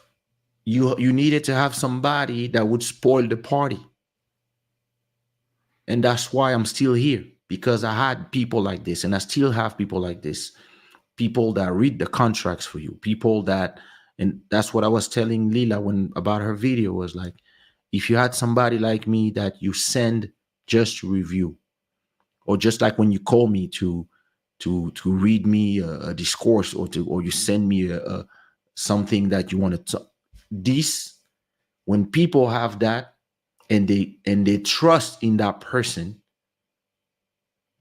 you needed to have somebody that would spoil the party. And that's why I'm still here, because I had people like this and I still have people like this. People that read the contracts for you, people that, and that's what I was telling Lila about her video, was like, if you had somebody like me that you send just to review, or just like when you call me to read me a discourse, or you send me something that you want to this, when people have that and they trust in that person,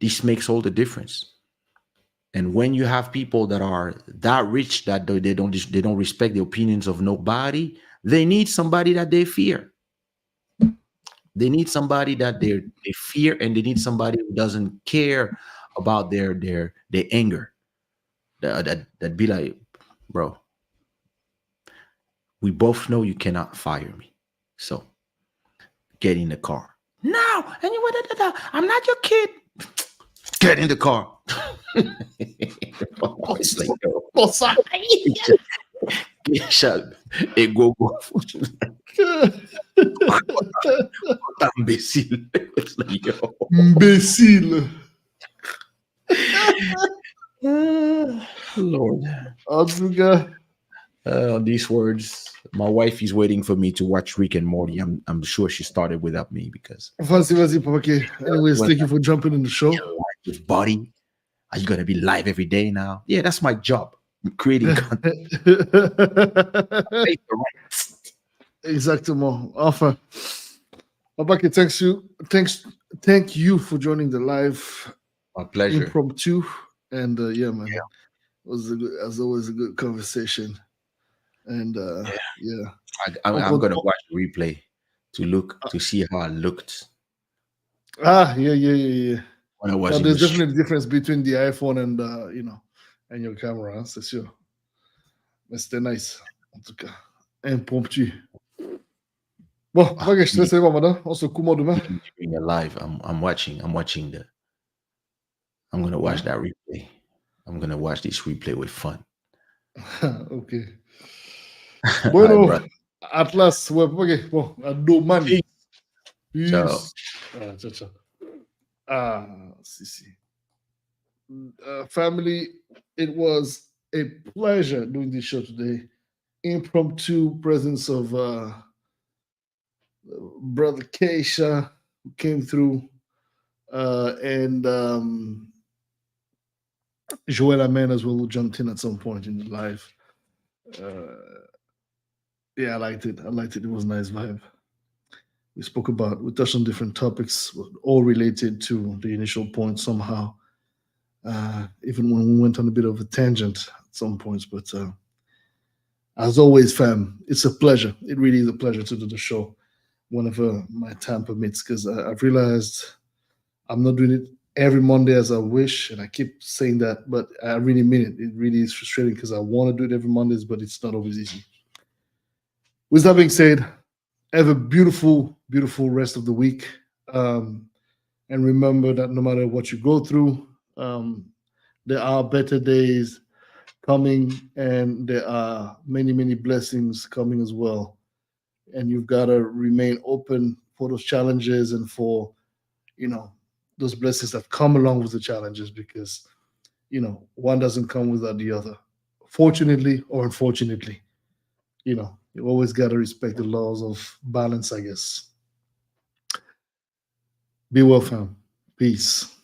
this makes all the difference. And when you have people that are that rich that they don't respect the opinions of nobody, they need somebody that they fear. They need somebody that they fear, and they need somebody who doesn't care about their anger. That be like, bro, we both know you cannot fire me, so get in the car. No, and you went, I'm not your kid. Get in the car. It's like, yo, shut et go. Imbécile. It's like, yo. Imbécile. Lord. En tout cas, These words, my wife is waiting for me to watch Rick and Morty. I'm sure she started without me because vas-y, Papa K. Anyways, thank you for jumping in the show. with Boddhi, are you gonna be live every day now? Yeah, that's my job. I'm creating content. Exactement. Enfin, Papa K, thank you for joining the live My pleasure. impromptu. And yeah, man, it was as always a good conversation. And yeah, I'm gonna watch the replay to see how I looked. Yeah. When I was Now, in there's the definitely a difference between the iPhone and and your camera, c'est sûr. Mais c'était nice, en tout cas. Impromptu. Bon, ok, je te laisse aller voir maintenant. On se commande demain. Doing a live. I'm watching the. I'm gonna watch that replay. I'm gonna watch this replay with fun. Ok. Bueno, Bueno, Atlas, ouais, ok, bon, à demain. Peace. Ciao. Ciao. Si. Family, it was a pleasure doing this show today. Impromptu presence of brother Keisha who came through, and Joel Amen as well, who jumped in at some point in the live. Yeah, I liked it. It was a nice vibe. We touched on different topics, all related to the initial point somehow. Even when we went on a bit of a tangent at some points, but as always, fam, it's a pleasure. It really is a pleasure to do the show whenever my time permits, because I've realized I'm not doing it every Monday as I wish, and I keep saying that, but I really mean it. It really is frustrating because I want to do it every Mondays, but it's not always easy. With that being said, have a beautiful, beautiful rest of the week. And remember that no matter what you go through, there are better days coming, and there are many, many blessings coming as well. And you've got to remain open for those challenges and for, those blessings that come along with the challenges, because, one doesn't come without the other. Fortunately or unfortunately, you always got to respect the laws of balance, I guess. Be well, fam. Peace.